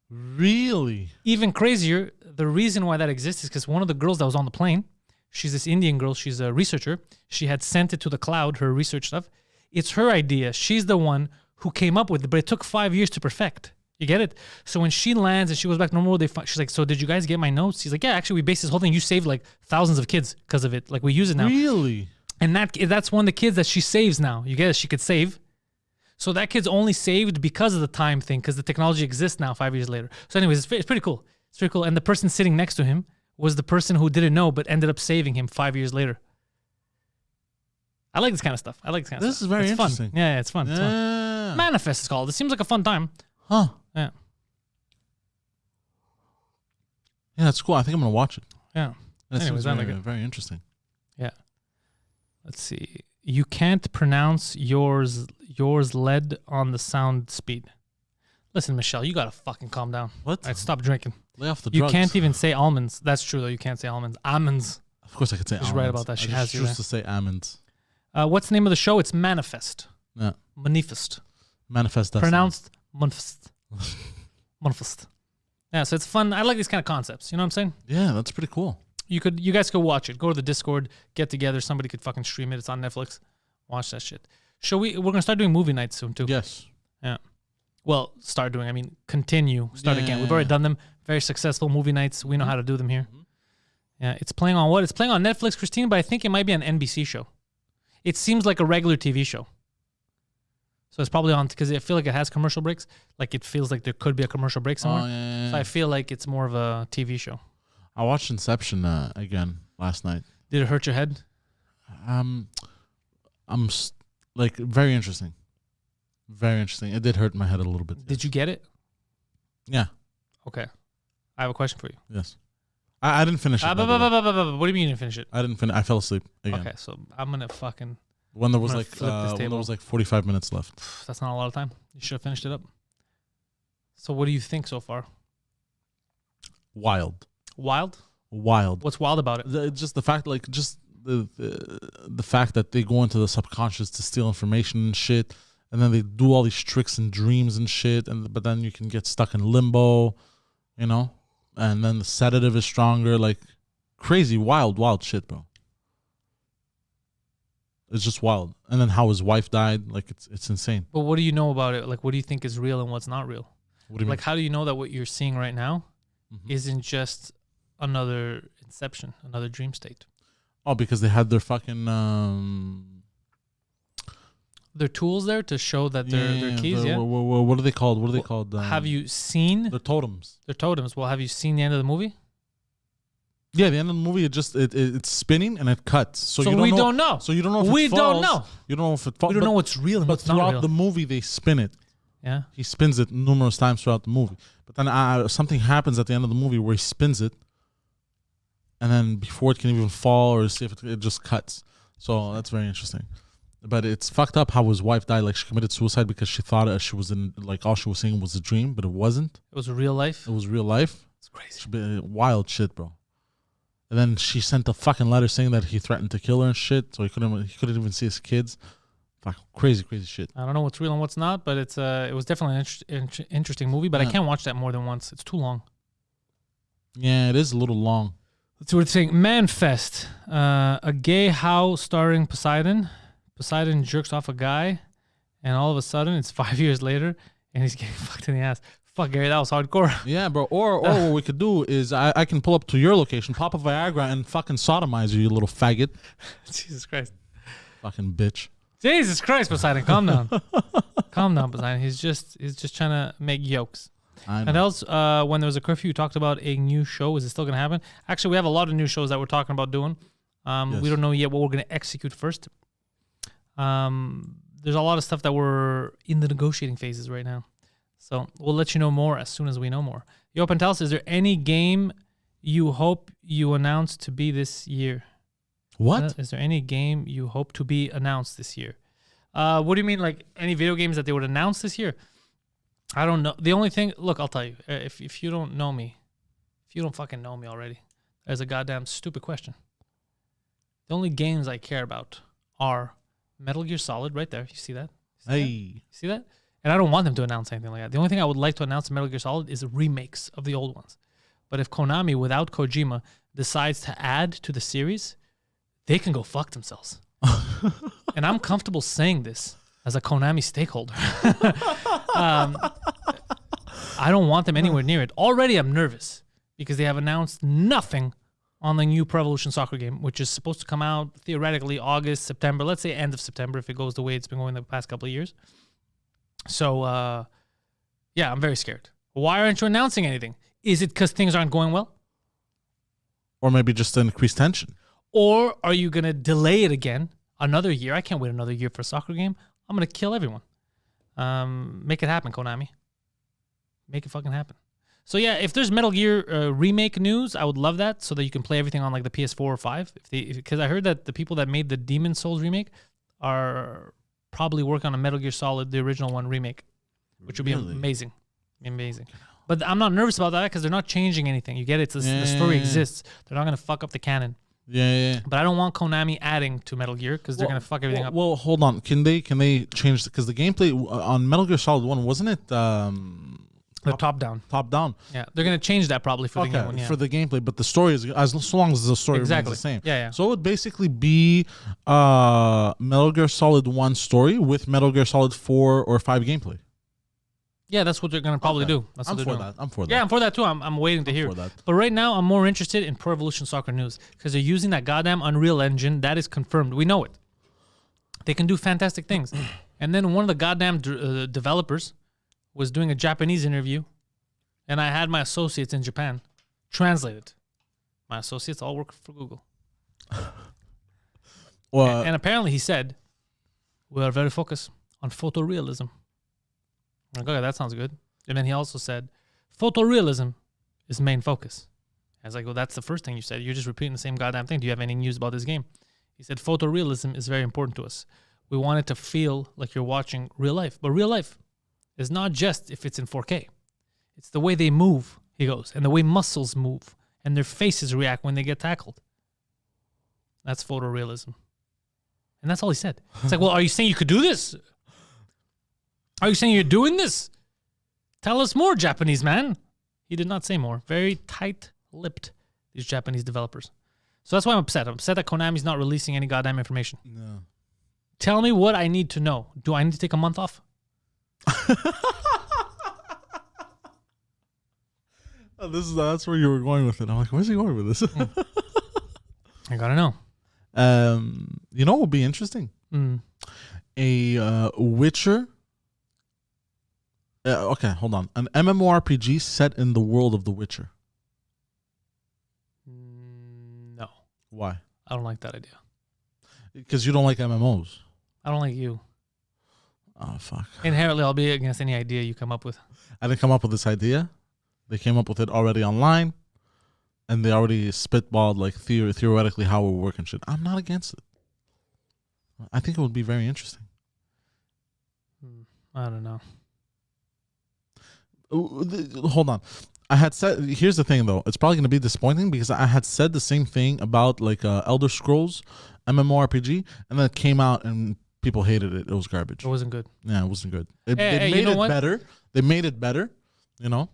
Really? Even crazier, the reason why that exists is because one of the girls that was on the plane, she's this Indian girl. She's a researcher. She had sent it to the cloud, her research stuff. It's her idea. She's the one who came up with it, but it took 5 years to perfect. You get it? So when she lands and she goes back to normal, she's like, so did you guys get my notes? He's like, yeah, actually, we based this whole thing. You saved like thousands of kids because of it. Like we use it now. Really? And that's one of the kids that she saves now. You get it? She could save. So that kid's only saved because of the time thing, because the technology exists now 5 years later. So anyways, it's pretty cool. It's pretty cool. And the person sitting next to him was the person who didn't know but ended up saving him 5 years later. I like this kind of stuff. This is very interesting. Fun. Yeah, it's fun. It's fun. Manifest is called. It seems like a fun time. Huh. Yeah. Yeah, that's cool. I think I'm going to watch it. Yeah. That Anyways, seems very interesting. Yeah. Let's see. You can't pronounce yours lead on the sound speed. Listen, Michelle, you got to fucking calm down. What? All right, stop drinking. Lay off the You drugs. can't even say almonds. That's true, though. You can't say almonds. Almonds. Of course I could say almonds. She's right about that. She has you choose there. to say almonds. What's the name of the show? It's Manifest. Yeah. Manifest. Manifest. Pronounced Manifest. Manifest. Yeah, so it's fun. I like these kind of concepts. You know what I'm saying? Yeah, that's pretty cool. You guys could watch it. Go to the Discord, get together. Somebody could fucking stream it. It's on Netflix. Watch that shit. We're gonna start doing movie nights soon too. Yes. Yeah. Well, start doing. I mean, continue. Start again. We've already done them. Very successful movie nights. We know how to do them here. Yeah, it's playing on what? It's playing on Netflix, Christine, but I think it might be an NBC show. It seems like a regular TV show. So it's probably on, because I feel like it has commercial breaks. Like it feels like there could be a commercial break somewhere. So I feel like it's more of a TV show. I watched Inception again last night. Did it hurt your head? Like very interesting. Very interesting. It did hurt my head a little bit. Did you get it? Yeah. Okay. I have a question for you. Yes. I didn't finish it. What do you mean you didn't finish it? I didn't finish. I fell asleep again. Okay, so I'm going to fucking... When there was like 45 minutes left. That's not a lot of time. You should have finished it up. So what do you think so far? Wild. Wild? Wild. What's wild about it? Just the fact, like, just the fact that they go into the subconscious to steal information and shit, and then they do all these tricks and dreams and shit, but then you can get stuck in limbo, you know, and then the sedative is stronger, like crazy, wild shit, bro. It's just wild. And then how his wife died, like it's insane. But what do you know about it? Like, what do you think is real and what's not real? What do you mean? How do you know that what you're seeing right now isn't just another inception, another dream state? Oh, because they had their fucking their tools there to show that they're keys. What are they called? What are they called? Have you seen their totems? Their totems. Well, have you seen the end of the movie? Yeah, the end of the movie, it's spinning and it cuts. So you don't know. So you don't know if we it falls. don't know. You don't know if it falls. We don't know what's real and what's not real. But throughout the movie, they spin it. Yeah. He spins it numerous times throughout the movie. But then something happens at the end of the movie where he spins it, and then before it can even fall or see if it just cuts. So that's very interesting. But it's fucked up how his wife died. Like, she committed suicide because she thought she was in, like, all she was seeing was a dream, but it wasn't. It was real life? It was real life. It's crazy. Wild shit, bro. And then she sent a fucking letter saying that he threatened to kill her and shit, so he couldn't even see his kids. Fuck, crazy shit. I don't know what's real and what's not, but it was definitely an interesting movie, but I can't watch that more than once. It's too long. Yeah, it is a little long. Let's see what it's saying. Manfest, a gay how starring Poseidon. Poseidon jerks off a guy, and all of a sudden, it's 5 years later, and he's getting fucked in the ass. Fuck, Gary, that was hardcore. Yeah, bro. Or what we could do is I can pull up to your location, pop a Viagra, and fucking sodomize you, you little faggot. Jesus Christ. Fucking bitch. Jesus Christ, Poseidon, calm down. Calm down, Poseidon. He's just trying to make yokes. I know. And else, when there was a curfew, you talked about a new show. Is it still going to happen? Actually, we have a lot of new shows that we're talking about doing. Yes. We don't know yet what we're going to execute first. There's a lot of stuff that we're in the negotiating phases right now. So we'll let you know more as soon as we know more. Yo, Pantelis, is there any game you hope you announce to be this year? What? Is there any game you hope to be announced this year? What do you mean, like any video games that they would announce this year? I don't know. The only thing, look, I'll tell you. If you don't know me, if you don't fucking know me already, there's a goddamn stupid question. The only games I care about are Metal Gear Solid right there. You see that? You see that? And I don't want them to announce anything like that. The only thing I would like to announce in Metal Gear Solid is remakes of the old ones. But if Konami, without Kojima, decides to add to the series, they can go fuck themselves. And I'm comfortable saying this as a Konami stakeholder. I don't want them anywhere near it. Already I'm nervous because they have announced nothing on the new Pro Evolution Soccer game, which is supposed to come out theoretically August, September. Let's say end of September if it goes the way it's been going the past couple of years. So, yeah, I'm very scared. Why aren't you announcing anything? Is it because things aren't going well? Or maybe just to increase tension. Or are you going to delay it again another year? I can't wait another year for a soccer game. I'm going to kill everyone. Make it happen, Konami. Make it fucking happen. So, yeah, if there's Metal Gear remake news, I would love that so that you can play everything on like the PS4 or 5. Because I heard that the people that made the Demon Souls remake are probably working on a Metal Gear Solid, the original one, remake, which would be amazing. Amazing. But I'm not nervous about that because they're not changing anything. You get it? The story exists. They're not going to fuck up the canon. Yeah. But I don't want Konami adding to Metal Gear because they're going to fuck everything up. Well, hold on. Can they change? Because the gameplay on Metal Gear Solid 1, wasn't it? The top down. Top down. Yeah, they're going to change that probably for the game one. Yeah. For the gameplay, but the story is so long as the story remains the same. Yeah. So it would basically be Metal Gear Solid 1 story with Metal Gear Solid 4 or 5 gameplay. Yeah, that's what they're going to probably do. That's what I'm they're for doing. that. I'm for that. Yeah, I'm for that too. I'm waiting to hear. for that. But right now, I'm more interested in Pro Evolution Soccer news because they're using that goddamn Unreal Engine. That is confirmed. We know it. They can do fantastic things. And then one of the goddamn developers was doing a Japanese interview, and I had my associates in Japan translate it. My associates all work for Google. Well, And apparently he said, we are very focused on photorealism. I'm like, okay, that sounds good. And then he also said, photorealism is main focus. I was like, well, that's the first thing you said. You're just repeating the same goddamn thing. Do you have any news about this game? He said, photorealism is very important to us. We want it to feel like you're watching real life. But real life is not just if it's in 4K. It's the way they move, he goes, and the way muscles move and their faces react when they get tackled. That's photorealism. And that's all he said. It's like, well, are you saying you could do this? Are you saying you're doing this? Tell us more, Japanese man. He did not say more. Very tight-lipped, these Japanese developers. So that's why I'm upset. I'm upset that Konami's not releasing any goddamn information. no. Tell me what I need to know. Do I need to take a month off? That's where you were going with it. I'm like, where's he going with this? I gotta know. You know what would be interesting? A Witcher. Okay, hold on. An MMORPG set in the world of The Witcher. No, Why? I don't like that idea. Because you don't like MMOs. I don't like you. Oh, fuck. Inherently, I'll be against any idea you come up with. I didn't come up with this idea. They came up with it already online. And they already spitballed like theoretically how it would work and shit. I'm not against it. I think it would be very interesting. I don't know. Hold on. I had said, here's the thing though. It's probably going to be disappointing because I had said the same thing about like Elder Scrolls MMORPG, and then it came out and people hated it. It was garbage. It wasn't good. Yeah, it wasn't good. They Hey, made you know it what? better. They made it better, you know?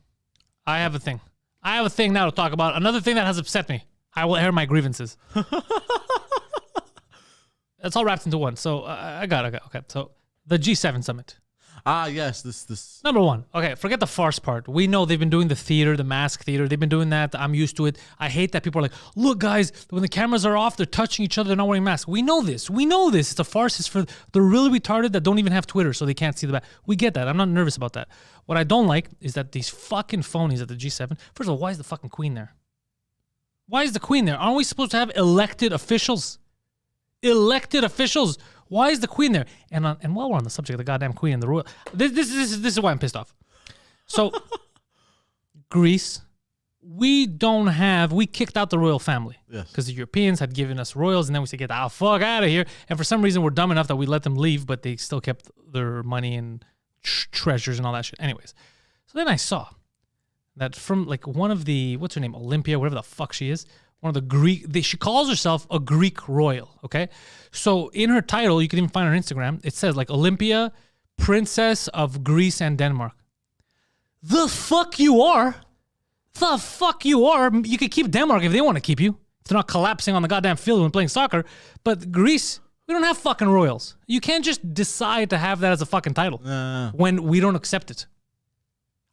I have a thing. I have a thing now to talk about. Another thing that has upset me. I will air my grievances. It's all wrapped into one. So I got it. Okay. So the G7 summit. Ah, yes. This. Number one. Okay, forget the farce part. We know they've been doing the theater, the mask theater. They've been doing that. I'm used to it. I hate that people are like, look, guys, when the cameras are off, they're touching each other. They're not wearing masks. We know this. We know this. It's a farce. It's for the really retarded that don't even have Twitter, so they can't see the back. We get that. I'm not nervous about that. What I don't like is that these fucking phonies at the G7. First of all, why is the fucking Queen there? Why is the Queen there? Aren't we supposed to have elected officials? Elected officials. Why is the Queen there? And while we're on the subject of the goddamn Queen and the royal, this is why I'm pissed off. So, Greece, we kicked out the royal family. Yes. Because the Europeans had given us royals, and then we said, get the fuck out of here. And for some reason, we're dumb enough that we let them leave, but they still kept their money and treasures and all that shit. Anyways, so then I saw that from like one of the, what's her name, Olympia, whatever the fuck she is, one of the Greek, she calls herself a Greek royal, okay? So in her title, you can even find her on Instagram, it says like Olympia, Princess of Greece and Denmark. The fuck you are? The fuck you are? You could keep Denmark if they want to keep you. If they're not collapsing on the goddamn field when playing soccer. But Greece, we don't have fucking royals. You can't just decide to have that as a fucking title when we don't accept it.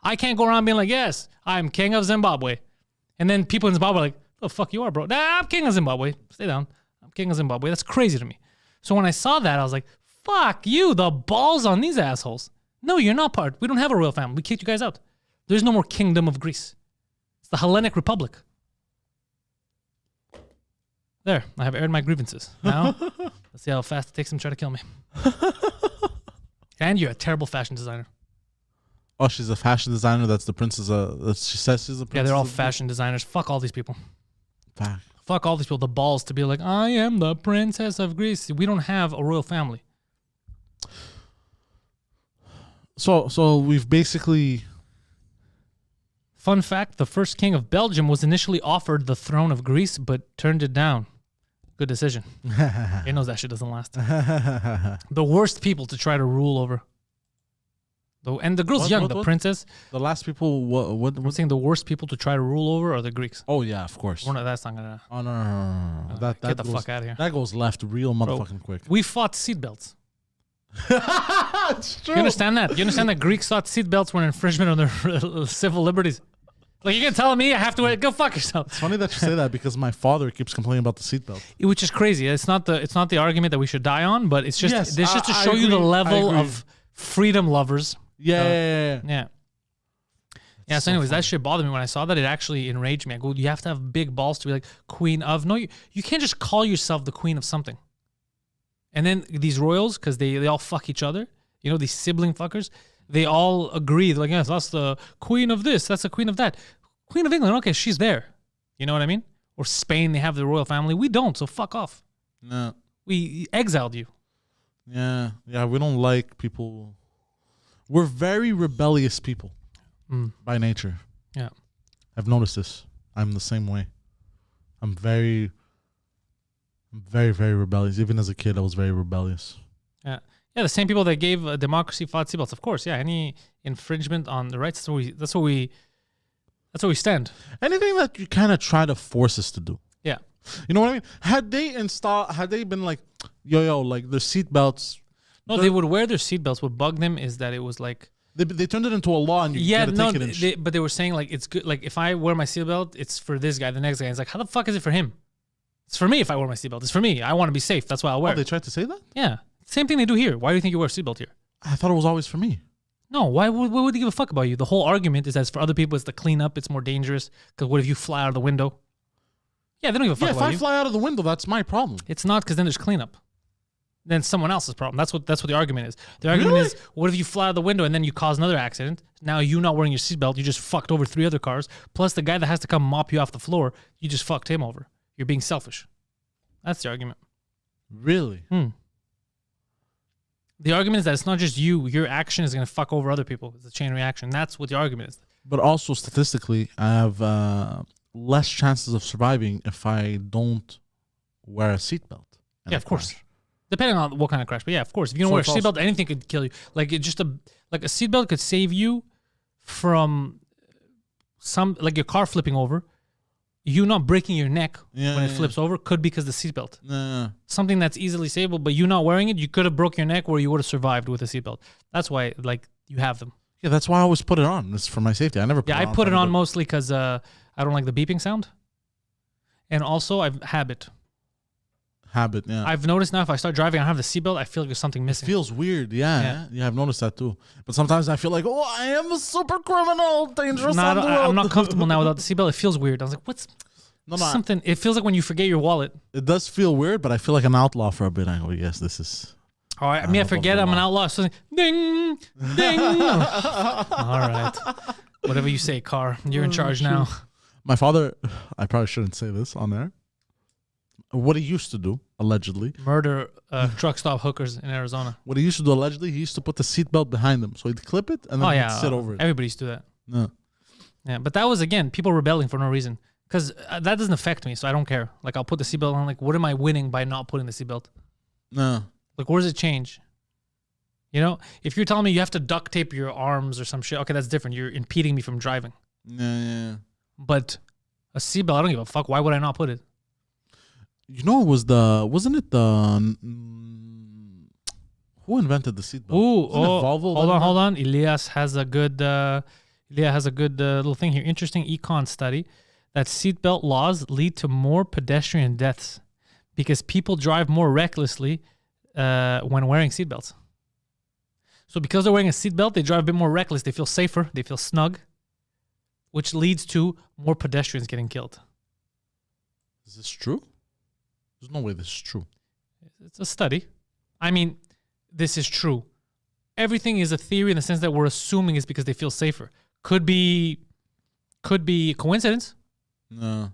I can't go around being like, yes, I'm king of Zimbabwe. And then people in Zimbabwe are like, the fuck you are, bro? Nah, I'm king of Zimbabwe. Stay down. I'm king of Zimbabwe. That's crazy to me. So when I saw that, I was like, fuck you, the balls on these assholes. No, you're not part. We don't have a royal family. We kicked you guys out. There's no more kingdom of Greece. It's the Hellenic Republic. There, I have aired my grievances. Now, let's see how fast it takes them to try to kill me. And you're a terrible fashion designer. Oh, she's a fashion designer. That's the princess. She says she's a princess. Yeah, they're all fashion designers. Fuck all these people. Fuck. Fuck all these people. The balls to be like, I am the princess of Greece. We don't have a royal family. So we've basically. Fun fact, the first king of Belgium was initially offered the throne of Greece, but turned it down. Good decision. He knows that shit doesn't last. The worst people to try to rule over. And the girl's young, the princess. The last people, what? I'm saying the worst people to try to rule over are the Greeks. Oh, yeah, of course. That's not going to... Oh, no. Get the fuck out of here. That goes left real motherfucking quick. We fought seatbelts. It's true. You understand that? You understand that Greeks thought seatbelts were an infringement on their civil liberties? Like, you're telling me I have to wear? Go fuck yourself. It's funny that you say that because my father keeps complaining about the seatbelt. Which is crazy. It's not the argument that we should die on, but it's just Yes, this just to I show you the agree. level I agree. of freedom lovers. Yeah. Yeah. So anyways, that shit bothered me when I saw that. It actually enraged me. I go, you have to have big balls to be like queen of. No, you can't just call yourself the queen of something. And then these royals, because they all fuck each other, you know, these sibling fuckers, they all agree. They're like, yes, that's the queen of this. That's the queen of that. Queen of England, okay, she's there. You know what I mean? Or Spain, they have the royal family. We don't, so fuck off. No. We exiled you. Yeah. We don't like people. We're very rebellious people by nature. Yeah. I've noticed this. I'm the same way. I'm very, very rebellious. Even as a kid, I was very rebellious. Yeah. Yeah, the same people that gave democracy fought seatbelts. Of course, yeah. Any infringement on the rights, that's where we stand. Anything that you kind of try to force us to do. Yeah. You know what I mean? Had they been like, yo, like the seatbelts. No, they would wear their seatbelts. What bugged them is that it was like, They turned it into a law and you get a ticket and shit. but they were saying like it's good. Like if I wear my seatbelt, it's for this guy, the next guy. It's like, how the fuck is it for him? It's for me if I wear my seatbelt. It's for me. I want to be safe. That's why I'll wear Oh, they it. tried to say that? Yeah. Same thing they do here. Why do you think you wear a seatbelt here? I thought it was always for me. No, why would they give a fuck about you? The whole argument is that for other people, it's to clean up. It's more dangerous. Because what if you fly out of the window? Yeah, they don't give a fuck Yeah, if about I you. fly out of the window, that's my problem. It's not, because then there's cleanup. Then someone else's problem. That's what the argument is. The argument Really? is, what if you fly out of the window and then you cause another accident? Now you not wearing your seatbelt, you just fucked over 3 other cars. Plus the guy that has to come mop you off the floor, you just fucked him over. You're being selfish. That's the argument. Really? The argument is that it's not just you. Your action is going to fuck over other people. It's a chain reaction. That's what the argument is. But also statistically, I have less chances of surviving if I don't wear a seatbelt. Yeah, of course. Depending on what kind of crash. But yeah, of course. If you don't So wear a it's also- seatbelt, anything could kill you. Like a seatbelt could save you from like your car flipping over. You not breaking your neck when it flips over could be because of the seatbelt. Something that's easily savable, but you not wearing it, you could have broke your neck where you would have survived with a seatbelt. That's why, like, you have them. Yeah, that's why I always put it on. It's for my safety. I never put it on. Yeah, I put it on mostly because I don't like the beeping sound. And also, habit. Yeah. I've noticed now if I start driving, I don't have the seatbelt, I feel like there's something missing. Feels weird. Yeah, I've noticed that too. But sometimes I feel like, oh, I am a super criminal, dangerous on the road. I'm not comfortable now without the seatbelt. It feels weird. I was like, what's something? It feels like when you forget your wallet. It does feel weird, but I feel like an outlaw for a bit. I go, yes, this is. All right, I forget I'm an outlaw. So ding, ding. All right. Whatever you say, car. You're in charge now. My father, I probably shouldn't say this on there. What he used to do, allegedly. Murder truck stop hookers in Arizona. What he used to do, allegedly, he used to put the seatbelt behind him. So he'd clip it and then he'd sit over it. Everybody used to do that. No. Yeah, but that was, again, people rebelling for no reason. Because that doesn't affect me, so I don't care. Like, I'll put the seatbelt on. Like, what am I winning by not putting the seatbelt? No. Like, where does it change? You know, if you're telling me you have to duct tape your arms or some shit, okay, that's different. You're impeding me from driving. Yeah. But a seatbelt, I don't give a fuck. Why would I not put it? You know, wasn't it the who invented the seatbelt? Ooh, Volvo? hold on. Elias has a good little thing here. Interesting econ study that seatbelt laws lead to more pedestrian deaths because people drive more recklessly when wearing seatbelts. So because they're wearing a seatbelt, they drive a bit more reckless. They feel safer. They feel snug, which leads to more pedestrians getting killed. Is this true? There's no way this is true. It's a study. I mean, this is true. Everything is a theory in the sense that we're assuming it's because they feel safer. Could be coincidence. No.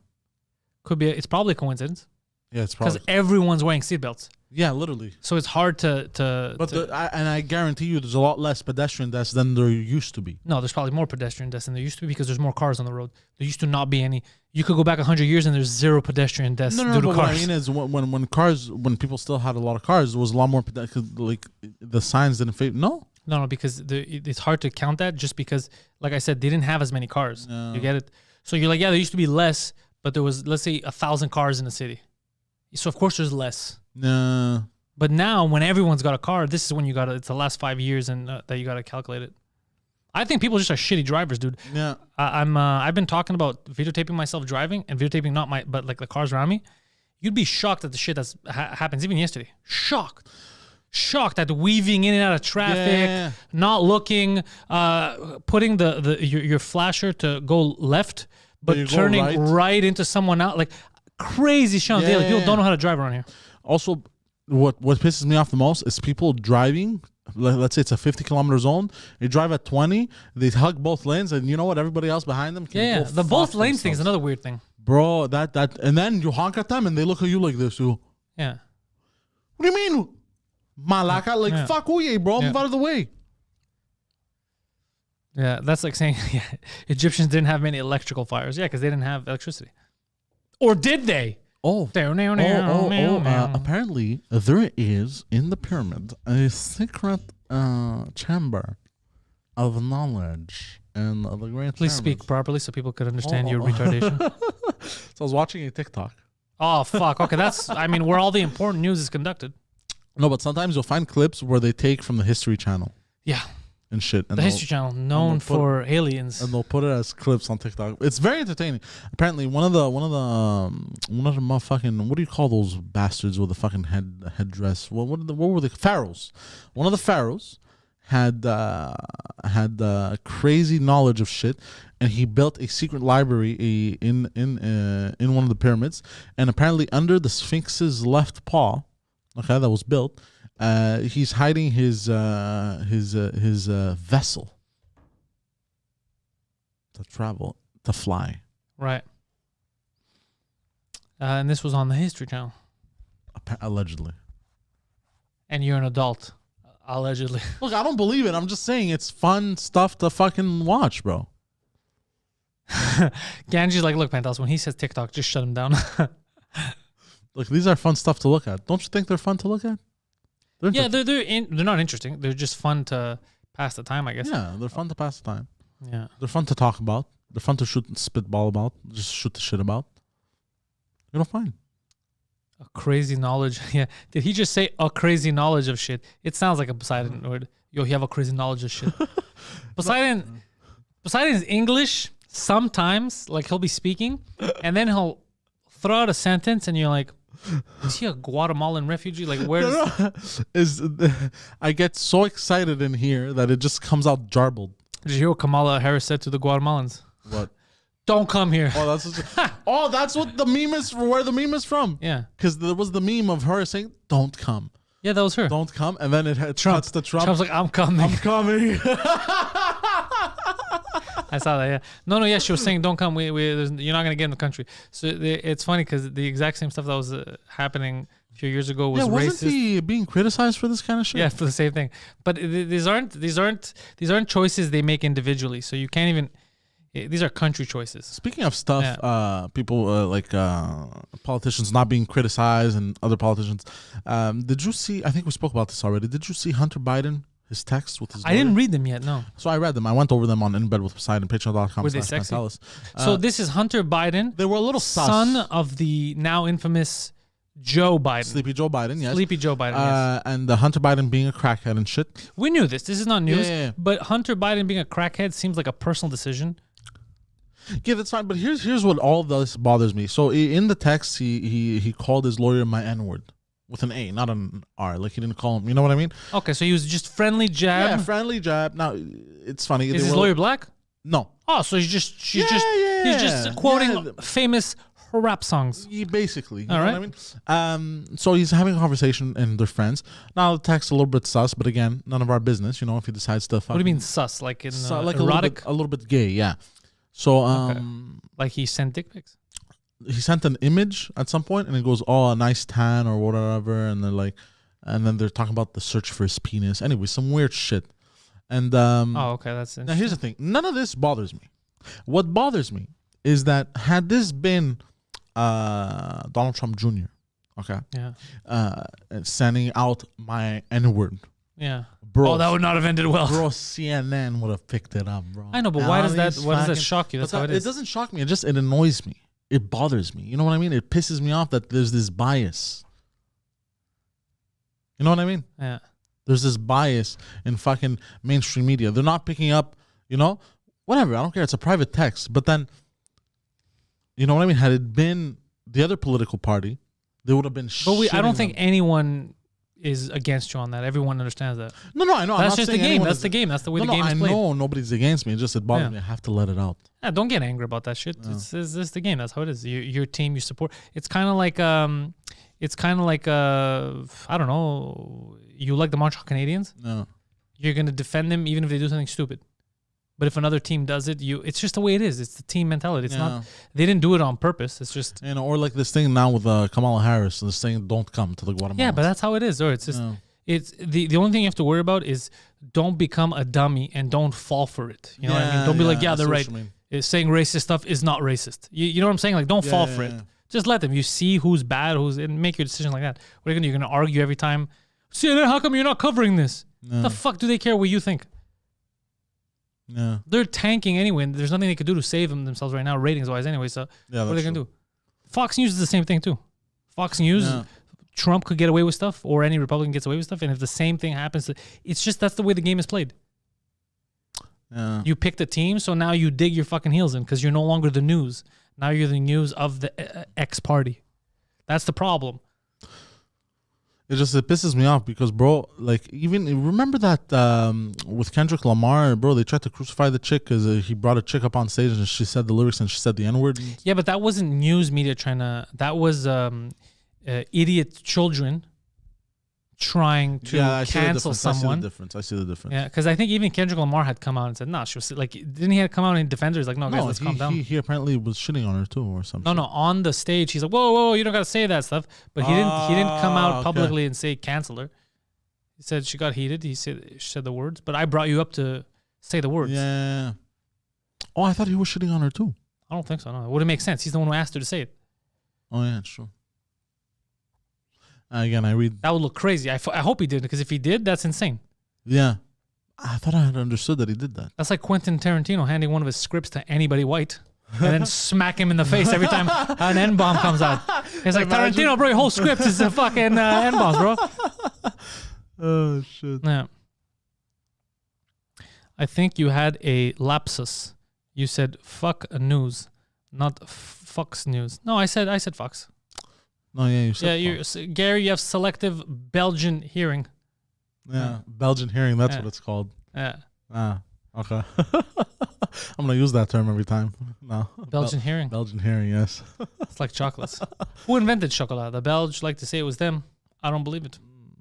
It's probably a coincidence. Yeah, it's probably Because everyone's wearing seatbelts. Yeah, literally. So it's hard to I guarantee you, there's a lot less pedestrian deaths than there used to be. No, there's probably more pedestrian deaths than there used to be because there's more cars on the road. There used to not be any. You could go back 100 years and there's 0 pedestrian deaths due to but cars. what I mean is when people still had a lot of cars, there was a lot more like the signs didn't favor. No, because it's hard to count that just because, like I said, they didn't have as many cars. No. You get it? So you're like, yeah, there used to be less, but there was, let's say, 1,000 cars in the city. So of course there's less. no. But now, when everyone's got a car, this is when you got to, it's the last 5 years and that you got to calculate it. I think people just are shitty drivers, dude. Yeah. I've been talking about videotaping myself driving and videotaping but like the cars around me. You'd be shocked at the shit that happens even yesterday. Shocked at weaving in and out of traffic, not looking, putting your flasher to go left, but turning right into someone else. Like crazy shit on daily. People don't know how to drive around here. Also, what pisses me off the most is people driving. Let's say it's a 50-kilometer zone. They drive at 20. They hug both lanes, and you know what? Everybody else behind them can go the both lanes themselves. thing is another weird thing, bro. That and then you honk at them, and they look at you like this. You. Yeah. What do you mean, malaka? Like fuck you, bro. Move out of the way. Yeah, that's like saying Egyptians didn't have many electrical fires. Yeah, because they didn't have electricity, or did they? Apparently, there is in the pyramid a secret chamber of knowledge and the great. Please speak properly so people could understand your retardation. So I was watching a TikTok. Oh fuck! Okay, where all the important news is conducted. No, but sometimes you'll find clips where they take from the History Channel. Yeah. And shit. And the History Channel, known for aliens, and they'll put it as clips on TikTok. It's very entertaining. Apparently, one of the motherfucking, what do you call those bastards with the fucking headdress? What were the pharaohs? One of the pharaohs had crazy knowledge of shit, and he built a secret library in one of the pyramids. And apparently, under the Sphinx's left paw, that was built. He's hiding his vessel to travel, to fly. Right. And this was on the History Channel. Allegedly. And you're an adult. Allegedly. Look, I don't believe it. I'm just saying it's fun stuff to fucking watch, bro. Ganji's like, look, Pantelis, when he says TikTok, just shut him down. Look, these are fun stuff to look at. Don't you think they're fun to look at? They're not interesting. They're just fun to pass the time, I guess. Yeah, they're fun to pass the time. Yeah. They're fun to talk about. They're fun to shoot and spitball about. Just shoot the shit about. Fine. A crazy knowledge. Yeah. Did he just say a crazy knowledge of shit? It sounds like a Poseidon word. Yo, you have a crazy knowledge of shit. Poseidon is English sometimes. Like he'll be speaking and then he'll throw out a sentence and you're like, is he a Guatemalan refugee? Like, I get so excited in here that it just comes out jarbled. Did you hear what Kamala Harris said to the Guatemalans? What? Don't come here. Oh, that's what the meme is. Where the meme is from? Yeah, because there was the meme of her saying, "Don't come." Yeah, that was her. Don't come, and then it had Trump. Trump's like, "I'm coming. I'm coming." I saw that. Yeah. No. Yeah, she was saying, "Don't come. You're not gonna get in the country." So it's funny because the exact same stuff that was happening a few years ago was wasn't racist. he being criticized for this kind of shit? Yeah, for the same thing. But these aren't choices they make individually. So you can't even. These are country choices. Speaking of stuff, people like politicians not being criticized and other politicians. Did you see? I think we spoke about this already. Did you see Hunter Biden? His texts with his lawyer? I didn't read them yet, no. So I read them. I went over them on In Bed with Poseidon, patreon.com/Pantelis. So this is Hunter Biden. They were a little son of the now infamous Joe Biden. Sleepy Joe Biden, yes. Sleepy Joe Biden, yes. And Hunter Biden being a crackhead and shit. We knew this. This is not news. Yeah. But Hunter Biden being a crackhead seems like a personal decision. Yeah, that's fine. But here's what all of this bothers me. So in the text, he called his lawyer my N-word. With an A, not an R. Like he didn't call him. You know what I mean? Okay, so he was just friendly jab. Yeah, friendly jab. Now it's funny. Is his lawyer black? No. Oh, so he's just quoting famous rap songs. Yeah, basically. You know what I mean? So he's having a conversation and they're friends. Now the text a little bit sus, but again, none of our business. If he decides to. What do you mean sus? Like in like erotic? A little bit gay. Yeah. So like he sent dick pics. He sent an image at some point and it goes, oh, a nice tan or whatever. And they're like, and then they're talking about the search for his penis. Anyway, some weird shit. And, okay. That's interesting. Now here's the thing. None of this bothers me. What bothers me is that had this been, Donald Trump Jr., okay. Yeah. Sending out my N-word. Yeah. Bro, that would not have ended well. Bro, CNN would have picked it up, bro. I know, but why does that shock you? That's how it is. It doesn't shock me. It annoys me. It bothers me. You know what I mean? It pisses me off that there's this bias. You know what I mean? Yeah. There's this bias in fucking mainstream media. They're not picking up, whatever. I don't care. It's a private text. But then, you know what I mean? Had it been the other political party, they would have been But I don't think anyone is against you on that. Everyone understands that. No, I know. That's just the game. That's the game. That's the way the game is played. I know nobody's against me. It bothers me. I have to let it out. Yeah, don't get angry about that shit. Yeah. It's the game. That's how it is. Your team, you support. It's kind of like I don't know. You like the Montreal Canadiens? No. You're gonna defend them even if they do something stupid. But if another team does it, it's just the way it is. It's the team mentality. It's not. They didn't do it on purpose. It's just or like this thing now with Kamala Harris. This thing, don't come to the Guatemala. Yeah, but that's how it is. Or it's just it's the only thing you have to worry about is don't become a dummy and don't fall for it. You know what I mean? Don't be like, they're right. Saying racist stuff is not racist. You know what I'm saying? Like, don't fall for it. Just let them. You see who's bad, and make your decision like that. What are you gonna do? You're gonna argue every time. CNN, how come you're not covering this? The fuck do they care what you think? Yeah. They're tanking anyway, and there's nothing they could do to save themselves right now, ratings-wise anyway, so what are they going to do? Fox News is the same thing, too. Fox News, Trump could get away with stuff, or any Republican gets away with stuff, and if the same thing happens, it's just that's the way the game is played. Yeah. You picked a team, so now you dig your fucking heels in, because you're no longer the news. Now you're the news of the X party. That's the problem. It pisses me off because, bro, like, even remember that with Kendrick Lamar, bro, they tried to crucify the chick because he brought a chick up on stage and she said the lyrics and she said the N-word. Yeah, but that wasn't news media that was idiot children trying to cancel someone. I see the difference. Yeah, because I think even Kendrick Lamar had come out and said, "No, she was like." Didn't he have come out and defend her? He's like, "No, guys, let's calm down." He apparently was shitting on her too, or something. No, on the stage, he's like, "Whoa, you don't gotta say that stuff." But he didn't come out publicly and say cancel her. He said she got heated. She said the words, but I brought you up to say the words. Yeah. Oh, I thought he was shitting on her too. I don't think so. No, it wouldn't make sense. He's the one who asked her to say it. Oh yeah, it's true. Again, I read... That would look crazy. I hope he did, because if he did, that's insane. Yeah. I thought I had understood that he did that. That's like Quentin Tarantino handing one of his scripts to anybody white and then smack him in the face every time an N-bomb comes out. It's like, Tarantino, bro, your whole script is a fucking N-bombs, bro. Oh, shit. Yeah. I think you had a lapsus. You said fuck news, not Fox News. No, I said Fox. No, yeah, you said Gary, you have selective Belgian hearing. Yeah, Belgian hearing, that's what it's called. Yeah. Okay. I'm going to use that term every time. No. Belgian hearing. Belgian hearing, yes. It's like chocolates. Who invented chocolate? The Belge like to say it was them. I don't believe it.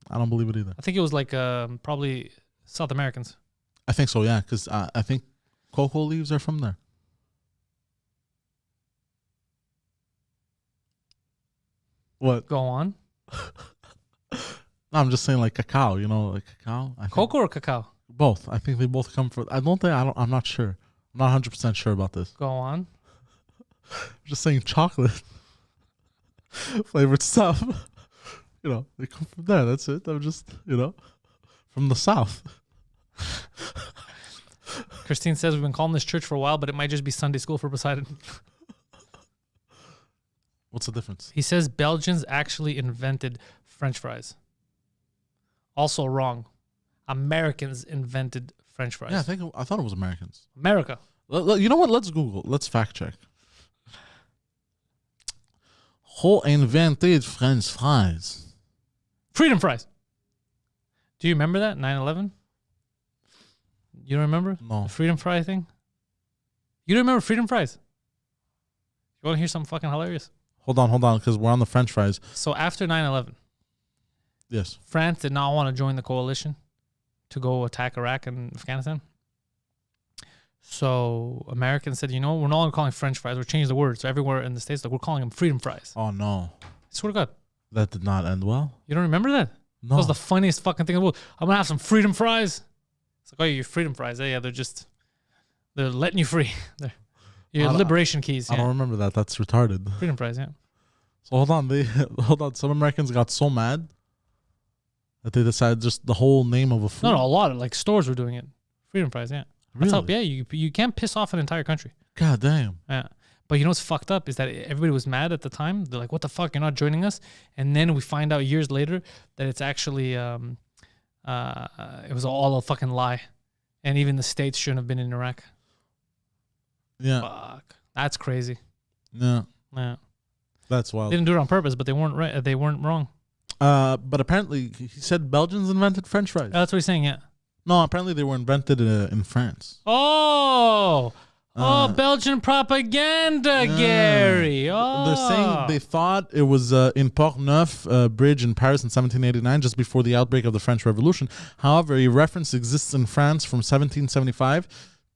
I don't believe it either. I think it was like probably South Americans. I think so, yeah, because I think cocoa leaves are from there. What? Go on. No, I'm just saying like cacao, like cacao. Cocoa or cacao? Both. I think they both come from... I'm not sure. I'm not 100% sure about this. Go on. I'm just saying chocolate. Flavored stuff. They come from there. That's it. I'm just, from the South. Christine says we've been calling this church for a while, but it might just be Sunday school for Poseidon. What's the difference? He says Belgians actually invented French fries. Also wrong. Americans invented French fries. Yeah, I thought it was Americans. America. You know what? Let's Google. Let's fact check. Who invented French fries? Freedom fries. Do you remember that? 9/11? You don't remember? No. The freedom fry thing? You don't remember freedom fries? You want to hear something fucking hilarious? Hold on, because we're on the French fries. So after 9/11, yes, France did not want to join the coalition to go attack Iraq and Afghanistan. So Americans said, we're no longer calling French fries. We're changing the word. So everywhere in the States, we're calling them freedom fries. Oh, no. I swear to God. That did not end well. You don't remember that? No. That was the funniest fucking thing in the world. I'm going to have some freedom fries. It's like, your freedom fries. Yeah, they're letting you free. They're your liberation keys. I don't remember that. That's retarded. Freedom fries, yeah. So hold on. Some Americans got so mad that they decided just the whole name of a food. No, a lot of stores were doing it. Freedom fries, yeah. Really? That's how, yeah, you can't piss off an entire country. God damn. Yeah. But you know what's fucked up is that everybody was mad at the time. They're like, "What the fuck? You're not joining us." And then we find out years later that it's actually it was all a fucking lie, and even the states shouldn't have been in Iraq. Yeah. Fuck, that's crazy. Yeah. Yeah, That's wild. they didn't do it on purpose, but they weren't right. They weren't wrong. But apparently, he said Belgians invented French fries. That's what he's saying. Yeah. No, apparently they were invented in France. Belgian propaganda, Gary. Oh. They're saying they thought it was in Port-Neuf Bridge in Paris in 1789, just before the outbreak of the French Revolution. However, a reference exists in France from 1775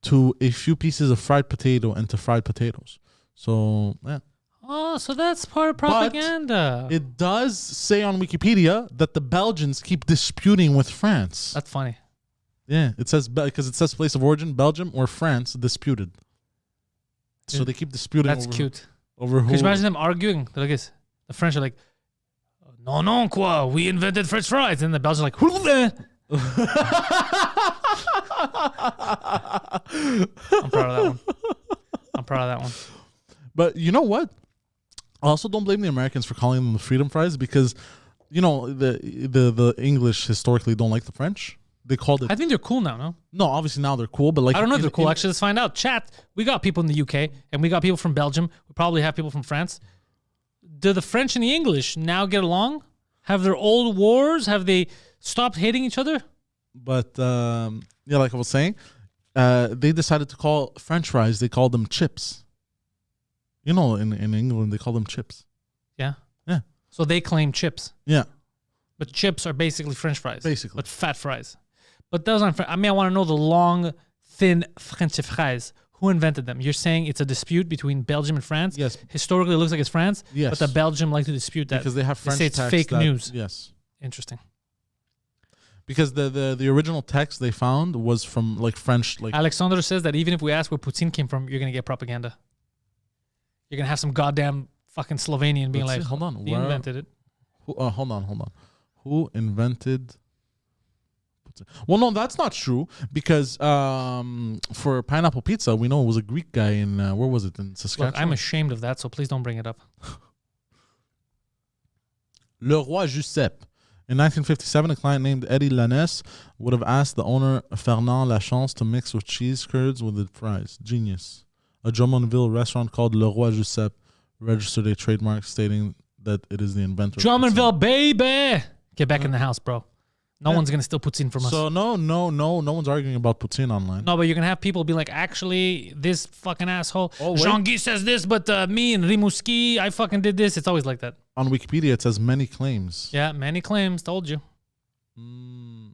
to a few pieces of fried potato and to fried potatoes. So, yeah. Oh, so that's part of propaganda. But it does say on Wikipedia that the Belgians keep disputing with France. That's funny. Yeah, it says because it says place of origin, Belgium or France disputed. So they keep disputing. That's cute. Over who? Could you imagine them arguing? They're like this. The French are like, non, quoi, we invented French fries. And the Belgians are like, I'm proud of that one. I'm proud of that one. But you know what? I also don't blame the Americans for calling them the freedom fries because, you know, the English historically don't like the French. They called it. I think they're cool now, no? No, obviously now they're cool, but like I don't know if they're cool. Actually, let's find out. Chat. We got people in the UK and we got people from Belgium. We probably have people from France. Do the French and the English now get along? Have their old wars? Have they stopped hating each other? But yeah, like I was saying, they decided to call French fries. They called them chips. You know, in England they call them chips. Yeah. Yeah. So they claim chips. Yeah. But chips are basically French fries. Basically. But fat fries. But those aren't. I want to know the long, thin French fries. Who invented them? You're saying it's a dispute between Belgium and France? Yes. Historically, it looks like it's France. Yes. But the Belgium like to dispute that. Because they have French say it's text fake news. Yes. Interesting. Because the original text they found was from like French. Like Alexander says that even if we ask where Putin came from, you're going to get propaganda. You're going to have some goddamn fucking Slovenian being like, hold on. he invented it. Hold on. Who invented... Well, no, that's not true because for pineapple pizza, we know it was a Greek guy in, where was it, in Saskatchewan? Look, I'm ashamed of that, so please don't bring it up. Le Roi Giuseppe. In 1957, a client named Eddie Lanès would have asked the owner Fernand Lachance to mix with cheese curds with the fries. Genius. A Drummondville restaurant called Le Roi Giuseppe registered a trademark stating that it is the inventor. Drummondville, baby! Get back in the house, bro. No one's going to steal poutine from us. So no one's arguing about poutine online. No, but you're going to have people be like, actually, this fucking asshole, Oh, wait. Jean-Guy says this, but me and Rimouski, I fucking did this. It's always like that. On Wikipedia, it says many claims. Yeah, many claims. Told you. Le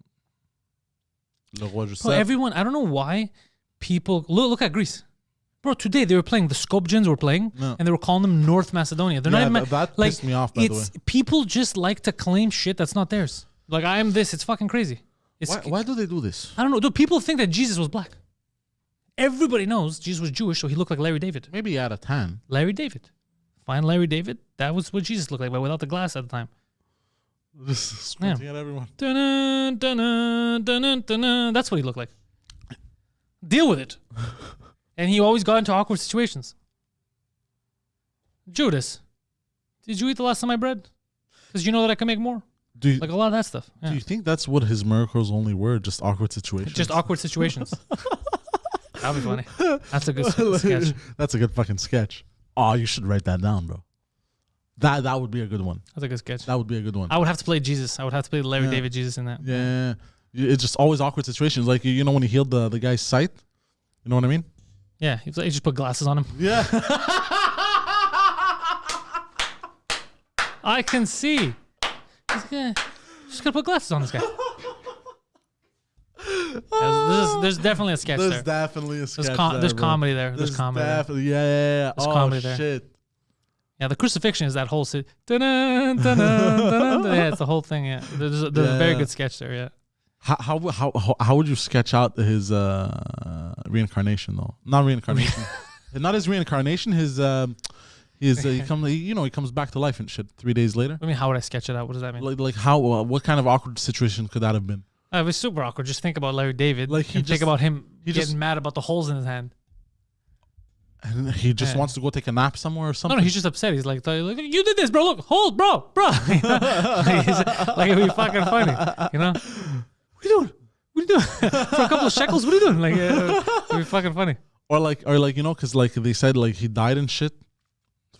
Roi Giuseppe. Bro, everyone, I don't know why people... Look at Greece. Bro, today they were playing, the Skopjans were playing, No. and they were calling them North Macedonia. They're not even... that like, pissed me off, by the way. People just like to claim shit that's not theirs. Like, I am this. It's fucking crazy. Why do they do this? I don't know. Do people think that Jesus was black? Everybody knows Jesus was Jewish, so he looked like Larry David. Maybe out of 10. Larry David. Find Larry David. That was what Jesus looked like, but without the glass at the time. Just squinting at everyone. Dun-dun, dun-dun, dun-dun, dun-dun. That's what he looked like. Deal with it. And he always got into awkward situations. Judas, did you eat the last of my bread? Because you know that I can make more. Like a lot of that stuff. Yeah. Do you think that's what his miracles only were? Just awkward situations? Just awkward situations. That'd be funny. That's a good sketch. That's a good fucking sketch. Oh, you should write that down, bro. That would be a good one. That's a good sketch. That would be a good one. I would have to play Jesus. I would have to play Larry David Jesus in that. Yeah. It's just always awkward situations. Like, you know when he healed the guy's sight? You know what I mean? Yeah. He just put glasses on him. Yeah. I can see. Just gonna put glasses on this guy. There's definitely a sketch there. There's definitely a sketch there's comedy there. There's comedy there. Yeah. There's oh, comedy there. Shit. Yeah, the crucifixion is that whole... Yeah, it's the whole thing, yeah. There's a very good sketch there, yeah. How would you sketch out his reincarnation, though? Not reincarnation. Not his reincarnation, he comes back to life and shit 3 days later. I mean, how would I sketch it out? What does that mean? Like how? What kind of awkward situation could that have been? It was super awkward. Just think about Larry David. Like think about him getting mad about the holes in his hand. And he just wants to go take a nap somewhere or something. No, he's just upset. He's like, you did this, bro. Look, hold, bro. Like, it'd be fucking funny, you know? What are you doing? What are you doing? For a couple of shekels, what are you doing? Like, it'd be fucking funny. Or like, you know, because like they said, like he died and shit,